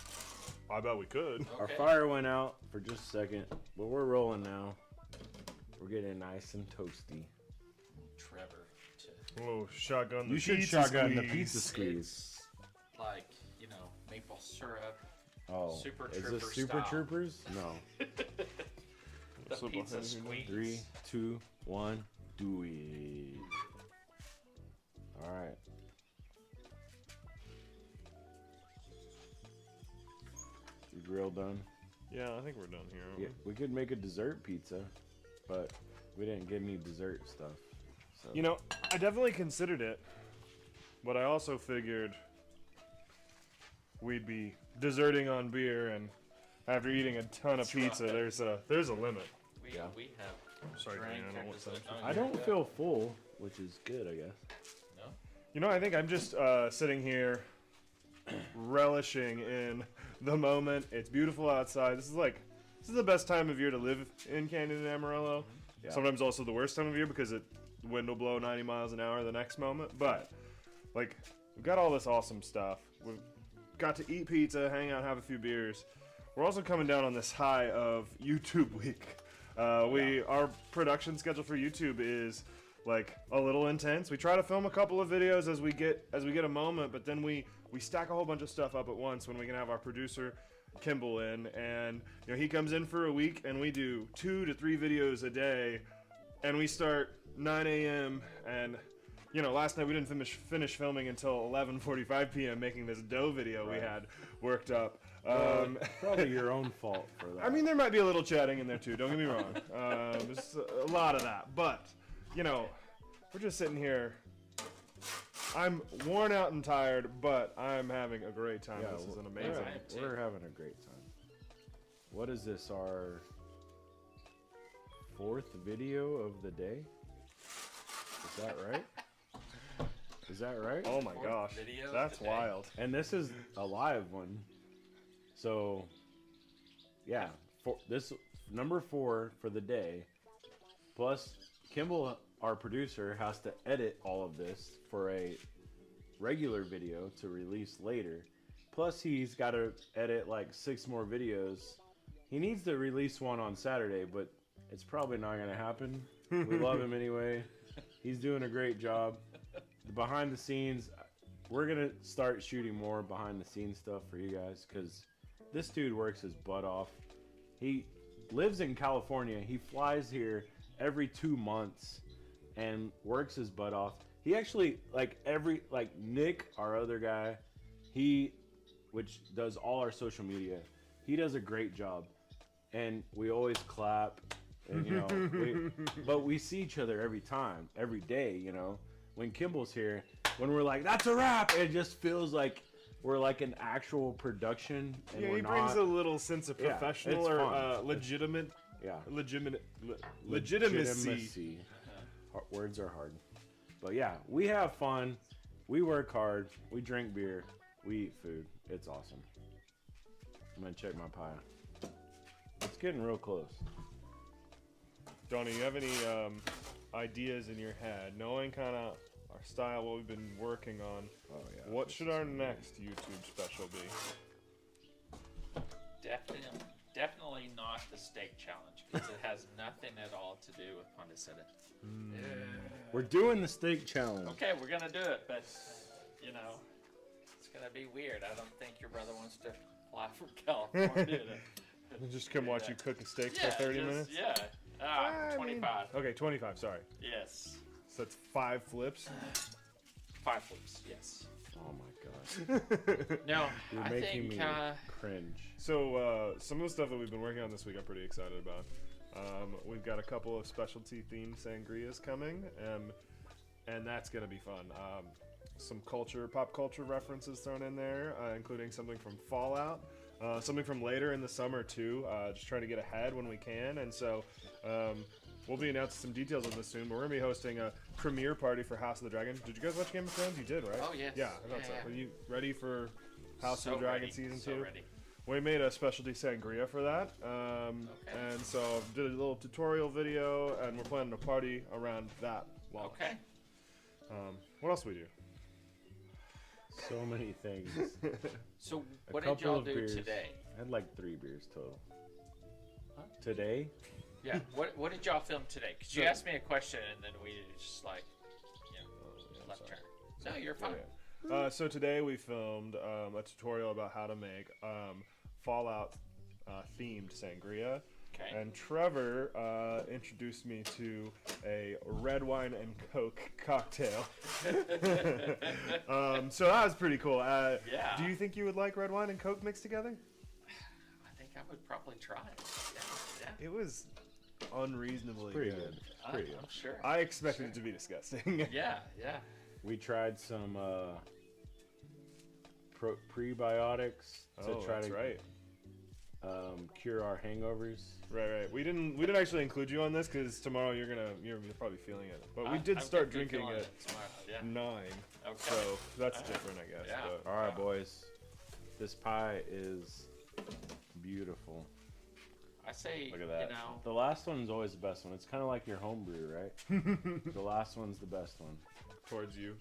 [SPEAKER 1] I bet we could.
[SPEAKER 2] our
[SPEAKER 3] Okay.
[SPEAKER 2] fire went out for just a second, but we're rolling now. We're getting nice and toasty.
[SPEAKER 3] Trevor to
[SPEAKER 1] Oh, shotgun the
[SPEAKER 2] You should
[SPEAKER 1] pizza
[SPEAKER 2] shotgun the
[SPEAKER 1] squeeze.
[SPEAKER 2] pizza squeeze.
[SPEAKER 3] It's like, maple syrup.
[SPEAKER 2] Oh,
[SPEAKER 3] Super
[SPEAKER 2] is
[SPEAKER 3] Trooper
[SPEAKER 2] this Super
[SPEAKER 3] style.
[SPEAKER 2] Troopers? No.
[SPEAKER 3] The
[SPEAKER 1] Slip
[SPEAKER 3] pizza
[SPEAKER 1] behind you.
[SPEAKER 3] squeeze.
[SPEAKER 2] 3, 2, 1, do it. Alright. Your grill done?
[SPEAKER 1] Yeah, I think we're done here. aren't
[SPEAKER 2] Yeah, we could make a dessert pizza, but we didn't get any dessert stuff. So.
[SPEAKER 1] You know, I definitely considered it, but I also figured we'd be deserting on beer, and after eating a ton of pizza, there's a limit.
[SPEAKER 3] We
[SPEAKER 2] Yeah.
[SPEAKER 3] have
[SPEAKER 1] Sorry,
[SPEAKER 3] drank.
[SPEAKER 1] Danny, I don't know
[SPEAKER 3] or
[SPEAKER 1] what's
[SPEAKER 3] does
[SPEAKER 1] up.
[SPEAKER 3] it-
[SPEAKER 2] I don't feel full, which is good, I guess.
[SPEAKER 3] No?
[SPEAKER 1] You know, I think I'm just sitting here relishing in the moment. It's beautiful outside. This is the best time of year to live in Canyon and Amarillo.
[SPEAKER 2] Yeah.
[SPEAKER 1] Sometimes also the worst time of year because the wind will blow 90 miles an hour the next moment. But we've got all this awesome stuff. We've got to eat pizza, hang out, have a few beers. We're also coming down on this high of YouTube week. Our production schedule for YouTube is a little intense. We try to film a couple of videos as we get a moment, but then we stack a whole bunch of stuff up at once when we can have our producer Kimball in, and he comes in for a week, and we do 2 to 3 videos a day, and we start 9 a.m. and last night we didn't finish filming until 11:45 p.m. making this dough video we had worked up.
[SPEAKER 2] Probably your own fault for that.
[SPEAKER 1] I mean, there might be a little chatting in there too. Don't get me wrong. There's a lot of that, but we're just sitting here. I'm worn out and tired, but I'm having a great time.
[SPEAKER 2] Yeah,
[SPEAKER 1] This is an
[SPEAKER 2] we're
[SPEAKER 1] amazing.
[SPEAKER 2] having- We're having a great time. What is this, our 4th video of the day? Is that right? Is that right?
[SPEAKER 1] Oh my
[SPEAKER 3] Fourth
[SPEAKER 1] gosh,
[SPEAKER 3] video of
[SPEAKER 1] that's
[SPEAKER 3] the day.
[SPEAKER 1] wild.
[SPEAKER 2] And this is a live one. So, yeah, this number 4 for the day. Plus, Kimball, our producer, has to edit all of this for a regular video to release later. Plus, he's got to edit 6 more videos. He needs to release one on Saturday, but it's probably not going to happen. We love him anyway. He's doing a great job. The behind the scenes, we're going to start shooting more behind the scenes stuff for you guys because this dude works his butt off. He lives in California. He flies here every 2 months and works his butt off. He actually, Nick, our other guy, which does all our social media, he does a great job. And we always clap. And, but we see each other every day, When Kimball's here, when we're like, that's a wrap, it just feels like we're like an actual production. And
[SPEAKER 1] Yeah,
[SPEAKER 2] we're
[SPEAKER 1] he
[SPEAKER 2] not,
[SPEAKER 1] brings a little sense of professional
[SPEAKER 2] it's
[SPEAKER 1] or
[SPEAKER 2] fun.
[SPEAKER 1] legitimacy.
[SPEAKER 2] Words are hard. But yeah, we have fun. We work hard. We drink beer. We eat food. It's awesome. I'm going to check my pie. It's getting real close.
[SPEAKER 1] Donnie, you have any ideas in your head, knowing kind of our style, what we've been working on?
[SPEAKER 2] Oh, yeah.
[SPEAKER 1] What
[SPEAKER 2] this
[SPEAKER 1] should
[SPEAKER 2] is
[SPEAKER 1] our
[SPEAKER 2] gonna be-
[SPEAKER 1] next YouTube special be?
[SPEAKER 3] Definitely not the steak challenge because it has nothing at all to do with Pondicetta.
[SPEAKER 2] We're doing the steak challenge.
[SPEAKER 3] Okay, we're gonna do it, but you know, it's gonna be weird. I don't think your brother wants to fly from California to
[SPEAKER 1] Just come watch you cook a steak
[SPEAKER 3] yeah,
[SPEAKER 1] for 30
[SPEAKER 3] just-
[SPEAKER 1] minutes?
[SPEAKER 3] Yeah.
[SPEAKER 1] I
[SPEAKER 3] 25.
[SPEAKER 1] mean, okay, 25, sorry.
[SPEAKER 3] Yes.
[SPEAKER 1] So that's 5 flips.
[SPEAKER 3] 5 flips. Yes.
[SPEAKER 2] Oh my god.
[SPEAKER 3] No,
[SPEAKER 2] You're
[SPEAKER 3] I
[SPEAKER 2] making
[SPEAKER 3] think
[SPEAKER 2] me cringe.
[SPEAKER 1] So some of the stuff that we've been working on this week I'm pretty excited about. We've got a couple of specialty themed sangrias coming, and that's going to be fun. Some pop culture references thrown in there, including something from Fallout, something from later in the summer too, just trying to get ahead when we can. And so we'll be announcing some details on this soon, but we're going to be hosting a premiere party for House of the Dragon. Did you guys watch Game of Thrones? You did, right?
[SPEAKER 3] Oh, yes.
[SPEAKER 1] Yeah, I thought so.
[SPEAKER 3] Yeah.
[SPEAKER 1] Are you ready for House of the Dragon Season 2?
[SPEAKER 3] Ready.
[SPEAKER 1] We made a specialty sangria for that, and so did a little tutorial video, and we're planning a party around that launch.
[SPEAKER 3] Okay.
[SPEAKER 1] What else do we do?
[SPEAKER 2] So many things.
[SPEAKER 3] So
[SPEAKER 2] A
[SPEAKER 3] what did
[SPEAKER 2] couple
[SPEAKER 3] y'all
[SPEAKER 2] of
[SPEAKER 3] do
[SPEAKER 2] beers.
[SPEAKER 3] today?
[SPEAKER 2] I had like 3 beers total.
[SPEAKER 3] Huh?
[SPEAKER 2] Today?
[SPEAKER 3] Yeah. What did y'all film today? Because you
[SPEAKER 1] So-
[SPEAKER 3] asked me a question and then we just like, left turn. No, you're fine.
[SPEAKER 1] So today we filmed a tutorial about how to make Fallout themed sangria.
[SPEAKER 3] Okay.
[SPEAKER 1] And Trevor introduced me to a red wine and Coke cocktail. So that was pretty cool.
[SPEAKER 3] Yeah.
[SPEAKER 1] Do you think you would like red wine and Coke mixed together?
[SPEAKER 3] I think I would probably try it. Yeah.
[SPEAKER 1] It was unreasonably
[SPEAKER 2] Pretty
[SPEAKER 1] good.
[SPEAKER 2] good. Pretty good.
[SPEAKER 3] I'm sure.
[SPEAKER 1] I expected it to be disgusting.
[SPEAKER 3] Yeah.
[SPEAKER 2] We tried some prebiotics to
[SPEAKER 1] Oh,
[SPEAKER 2] try
[SPEAKER 1] that's
[SPEAKER 2] to
[SPEAKER 1] right.
[SPEAKER 2] cure our hangovers.
[SPEAKER 1] Right. We didn't actually include you on this because tomorrow you're probably feeling it. But we did
[SPEAKER 3] I'm
[SPEAKER 1] start
[SPEAKER 3] gonna be
[SPEAKER 1] drinking
[SPEAKER 3] feeling
[SPEAKER 1] at
[SPEAKER 3] it tomorrow. Yeah.
[SPEAKER 1] 9,
[SPEAKER 3] Okay.
[SPEAKER 1] so that's
[SPEAKER 3] Alright.
[SPEAKER 1] different, I guess.
[SPEAKER 3] Yeah.
[SPEAKER 1] But
[SPEAKER 2] All right, boys. This pie is beautiful.
[SPEAKER 3] I say,
[SPEAKER 2] Look at that.
[SPEAKER 3] you know,
[SPEAKER 2] The last one's always the best one. It's kind of like your home brew, right? The last one's the best one.
[SPEAKER 1] towards you,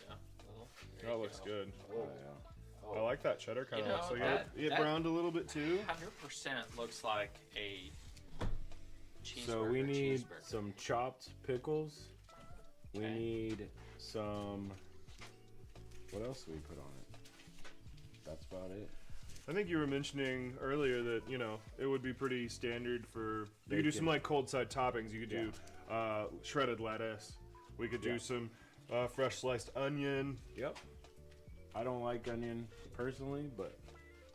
[SPEAKER 3] yeah, well, there
[SPEAKER 1] that
[SPEAKER 3] you
[SPEAKER 1] looks
[SPEAKER 3] go.
[SPEAKER 1] good.
[SPEAKER 2] Oh, yeah.
[SPEAKER 1] I like that cheddar kind of
[SPEAKER 3] You
[SPEAKER 1] looks
[SPEAKER 3] know,
[SPEAKER 1] like it
[SPEAKER 3] that-
[SPEAKER 1] browned a little bit too.
[SPEAKER 3] 100% looks like a cheeseburger.
[SPEAKER 2] So we need
[SPEAKER 3] cheeseburger.
[SPEAKER 2] some chopped pickles. We
[SPEAKER 3] Okay.
[SPEAKER 2] need some. What else do we put on it? That's about it.
[SPEAKER 1] I think you were mentioning earlier that it would be pretty standard for you could do some
[SPEAKER 2] Bacon.
[SPEAKER 1] like cold side toppings. You could do shredded lettuce. We could do
[SPEAKER 2] Yeah.
[SPEAKER 1] some fresh sliced onion.
[SPEAKER 2] Yep. I don't like onion personally, but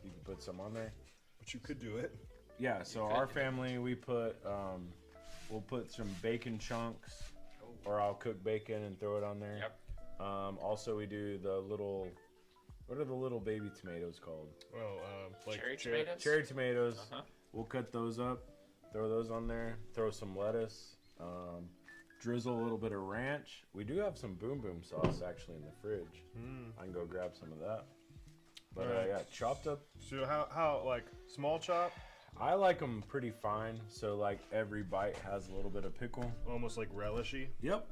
[SPEAKER 2] you can put some on there.
[SPEAKER 1] But you could do it.
[SPEAKER 2] Yeah. So
[SPEAKER 3] could.
[SPEAKER 2] our family, we put we'll put some bacon chunks, or I'll cook bacon and throw it on there.
[SPEAKER 3] Yep.
[SPEAKER 2] Also, we do the little. What are the little baby tomatoes called?
[SPEAKER 1] Well, like
[SPEAKER 3] Cherry tomatoes?
[SPEAKER 2] Cherry tomatoes.
[SPEAKER 3] Uh-huh.
[SPEAKER 2] We'll cut those up, throw those on there, throw some lettuce, drizzle a little bit of ranch. We do have some boom boom sauce actually in the fridge. I can go grab some of that. But
[SPEAKER 1] Alright.
[SPEAKER 2] yeah, chopped up.
[SPEAKER 1] So how like small chop,
[SPEAKER 2] I like them pretty fine, so like every bite has a little bit of pickle.
[SPEAKER 1] almost like relishy.
[SPEAKER 2] Yep.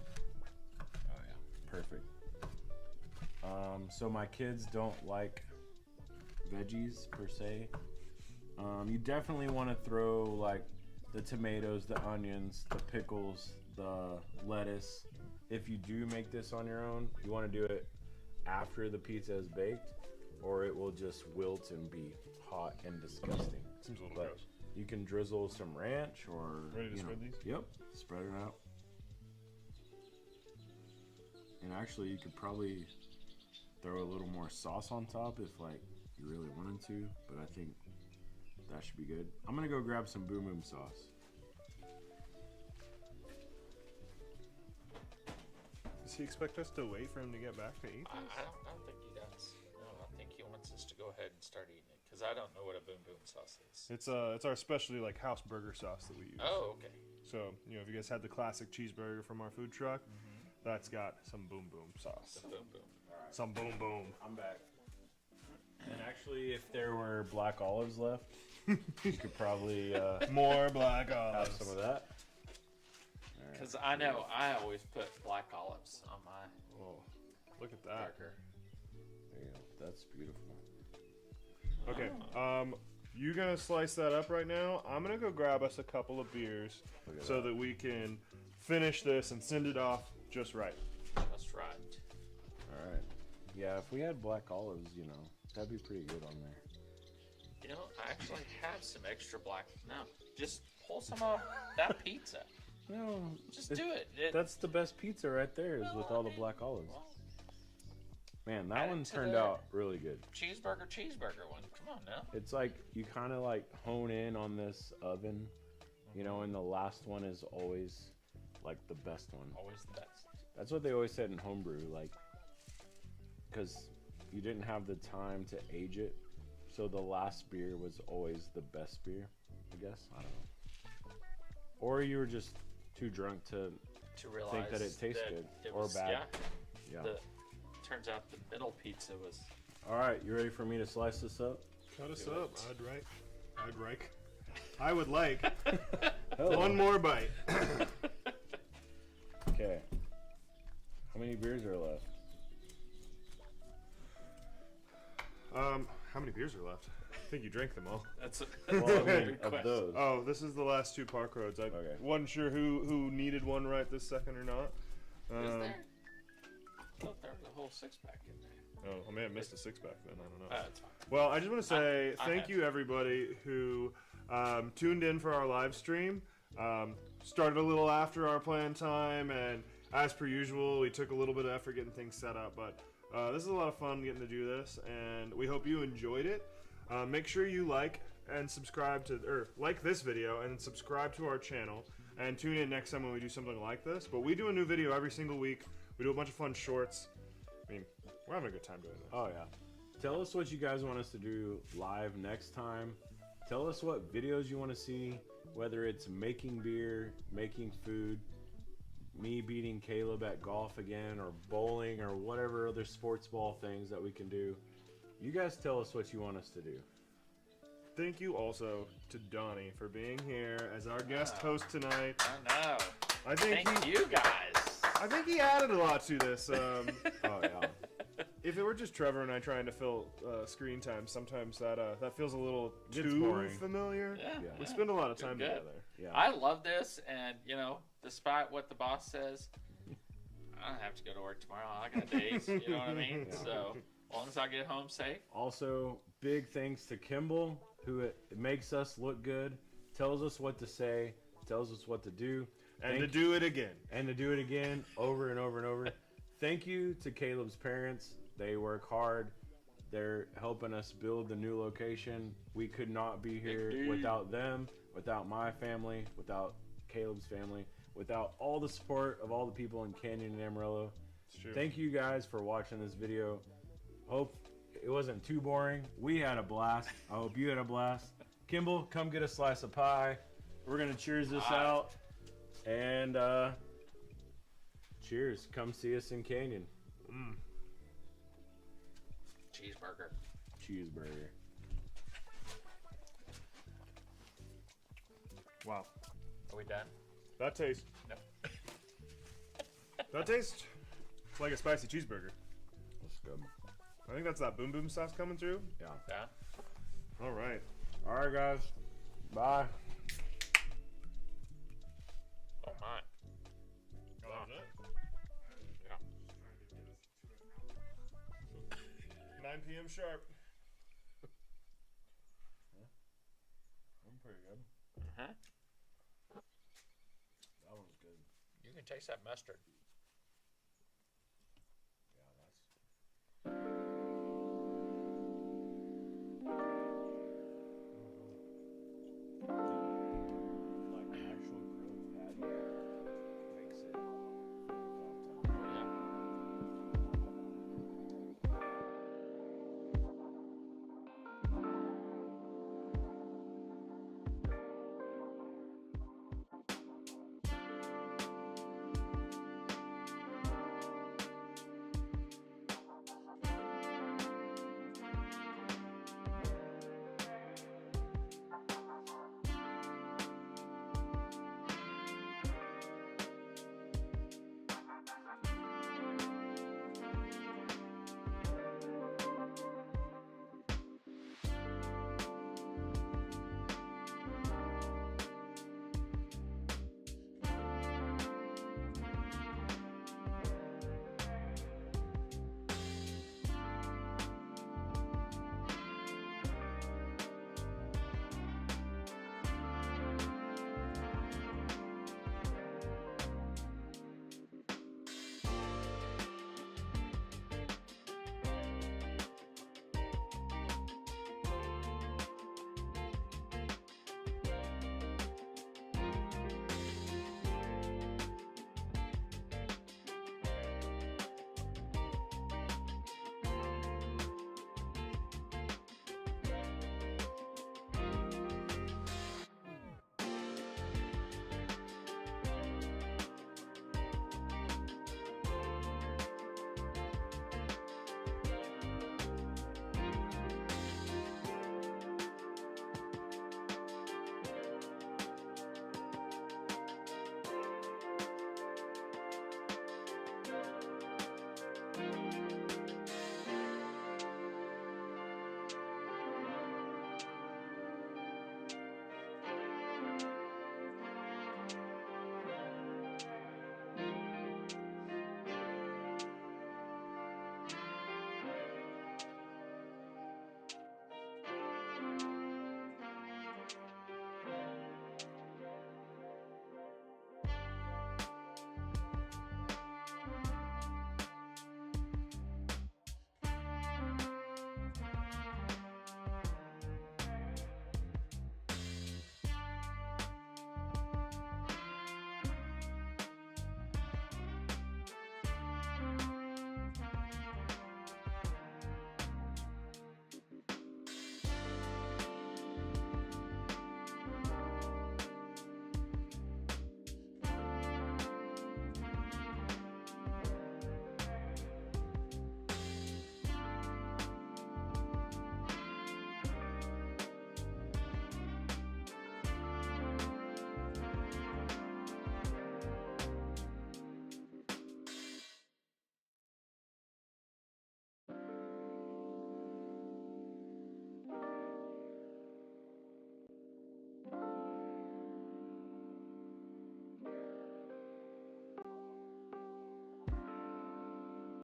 [SPEAKER 3] Oh yeah.
[SPEAKER 2] Perfect. So my kids don't like veggies per se. You definitely want to throw like the tomatoes, the onions, the pickles, the lettuce. If you do make this on your own, you want to do it after the pizza is baked, or it will just wilt and be hot and disgusting.
[SPEAKER 1] Seems a little
[SPEAKER 2] But
[SPEAKER 1] gross.
[SPEAKER 2] you can drizzle some ranch or
[SPEAKER 1] Ready to
[SPEAKER 2] you know,
[SPEAKER 1] spread these?
[SPEAKER 2] Yep, spread it out. And actually, you could probably throw a little more sauce on top if like you really wanted to, but I think that should be good. I'm gonna go grab some boom boom sauce.
[SPEAKER 1] Does he expect us to wait for him to get back to eat?
[SPEAKER 3] I don't think he does. No, I think he wants us to go ahead and start eating it because I don't know what a boom boom sauce is.
[SPEAKER 1] It's our specialty like house burger sauce that we use.
[SPEAKER 3] Oh, okay.
[SPEAKER 1] So if you guys had the classic cheeseburger from our food truck, that's got some boom boom sauce.
[SPEAKER 3] Some boom boom.
[SPEAKER 1] Some boom boom.
[SPEAKER 2] I'm back. And actually, if there were black olives left, you could probably
[SPEAKER 1] More black
[SPEAKER 2] have
[SPEAKER 1] olives.
[SPEAKER 2] some of that.
[SPEAKER 3] Because I know I always put black olives on my
[SPEAKER 1] Oh, look at that.
[SPEAKER 3] burger.
[SPEAKER 2] There you go. That's beautiful.
[SPEAKER 1] Okay. You gonna slice that up right now? I'm gonna go grab us a couple of beers so that we can finish this and send it off just right.
[SPEAKER 3] That's right.
[SPEAKER 2] All right. Yeah, if we had black olives, you know, that'd be pretty good on there.
[SPEAKER 3] You know, I actually have some extra black. No, just pull some off that pizza.
[SPEAKER 2] No,
[SPEAKER 3] Just do it.
[SPEAKER 2] That's the best pizza right there, is with all the black olives. Man, that
[SPEAKER 3] Add it
[SPEAKER 2] one
[SPEAKER 3] to
[SPEAKER 2] turned
[SPEAKER 3] the-
[SPEAKER 2] out really good.
[SPEAKER 3] Cheeseburger one. Come on now.
[SPEAKER 2] It's like you kind of like hone in on this oven, you know, and the last one is always like the best one.
[SPEAKER 3] Always the best.
[SPEAKER 2] That's what they always said in homebrew, like, because you didn't have the time to age it, so the last beer was always the best beer, I guess. I don't know. Or you were just too drunk to
[SPEAKER 3] realize
[SPEAKER 2] think that it tastes good
[SPEAKER 3] it
[SPEAKER 2] or
[SPEAKER 3] was,
[SPEAKER 2] bad.
[SPEAKER 3] Yeah.
[SPEAKER 2] Yeah.
[SPEAKER 3] Turns out the middle pizza was.
[SPEAKER 2] All right, you ready for me to slice this up?
[SPEAKER 1] Cut us up. I would like
[SPEAKER 2] Hello.
[SPEAKER 1] one more bite.
[SPEAKER 2] Okay. How many beers are left?
[SPEAKER 1] How many beers are left? I think you drank them all.
[SPEAKER 3] That's a,
[SPEAKER 2] Well,
[SPEAKER 3] that's
[SPEAKER 2] I
[SPEAKER 3] a
[SPEAKER 2] mean,
[SPEAKER 3] good
[SPEAKER 2] of
[SPEAKER 3] question.
[SPEAKER 2] those.
[SPEAKER 1] Oh, this is the last two park roads. I
[SPEAKER 2] Okay.
[SPEAKER 1] wasn't sure who needed one right this second or not.
[SPEAKER 3] Is there? I thought there was a whole 6-pack in there.
[SPEAKER 1] Oh, I may have missed a 6-pack then. I don't know.
[SPEAKER 3] That's fine.
[SPEAKER 1] Well, I just want to say
[SPEAKER 3] I
[SPEAKER 1] thank
[SPEAKER 3] have.
[SPEAKER 1] you everybody who tuned in for our live stream. Started a little after our planned time, and as per usual, we took a little bit of effort getting things set up. But this is a lot of fun getting to do this, and we hope you enjoyed it. Make sure you like and subscribe to, or like this video and subscribe to our channel, and tune in next time when we do something like this. But we do a new video every single week. We do a bunch of fun shorts. I mean, we're having a good time doing this.
[SPEAKER 2] Oh yeah. Tell us what you guys want us to do live next time. Tell us what videos you want to see, whether it's making beer, making food, me beating Caleb at golf again, or bowling, or whatever other sports ball things that we can do. You guys tell us what you want us to do.
[SPEAKER 1] Thank you also to Donnie for being here as our guest host tonight.
[SPEAKER 3] I know.
[SPEAKER 1] I think
[SPEAKER 3] Thank you guys.
[SPEAKER 1] I think he added a lot to this.
[SPEAKER 2] Oh yeah.
[SPEAKER 1] If it were just Trevor and I trying to fill screen time, sometimes that feels a little
[SPEAKER 2] Gets
[SPEAKER 1] too
[SPEAKER 2] boring.
[SPEAKER 1] familiar.
[SPEAKER 3] Yeah.
[SPEAKER 2] Yeah.
[SPEAKER 1] We spend a lot of time
[SPEAKER 3] Good.
[SPEAKER 1] together.
[SPEAKER 2] Yeah.
[SPEAKER 3] I love this, and you know, despite what the boss says, I don't have to go to work tomorrow. I got days, you know what I mean?
[SPEAKER 2] Yeah.
[SPEAKER 3] So, as long as I get home safe.
[SPEAKER 2] Also, big thanks to Kimball, who it makes us look good, tells us what to say, tells us what to do,
[SPEAKER 1] And to do it again.
[SPEAKER 2] and to do it again over and over and over. Thank you to Caleb's parents. They work hard. They're helping us build the new location. We could not be here
[SPEAKER 3] dude.
[SPEAKER 2] without them, without my family, without Caleb's family, without all the support of all the people in Canyon and Amarillo.
[SPEAKER 1] It's true.
[SPEAKER 2] Thank you guys for watching this video. Hope it wasn't too boring. We had a blast. I hope you had a blast. Kimball, come get a slice of pie. We're gonna cheers this
[SPEAKER 3] Pie.
[SPEAKER 2] out. And cheers. Come see us in Canyon.
[SPEAKER 3] Cheeseburger.
[SPEAKER 2] Cheeseburger.
[SPEAKER 1] Wow.
[SPEAKER 3] Are we done?
[SPEAKER 1] That tastes.
[SPEAKER 3] No.
[SPEAKER 1] That tastes like a spicy cheeseburger.
[SPEAKER 2] That's good.
[SPEAKER 1] I think that's that boom boom sauce coming through.
[SPEAKER 2] Yeah.
[SPEAKER 3] Yeah.
[SPEAKER 1] All right.
[SPEAKER 2] All right, guys. Bye.
[SPEAKER 3] Oh my.
[SPEAKER 1] Oh, that was it?
[SPEAKER 3] Yeah.
[SPEAKER 1] 9 p.m. sharp.
[SPEAKER 2] I'm pretty good.
[SPEAKER 3] Uh-huh.
[SPEAKER 2] That one's good.
[SPEAKER 3] You can taste that mustard.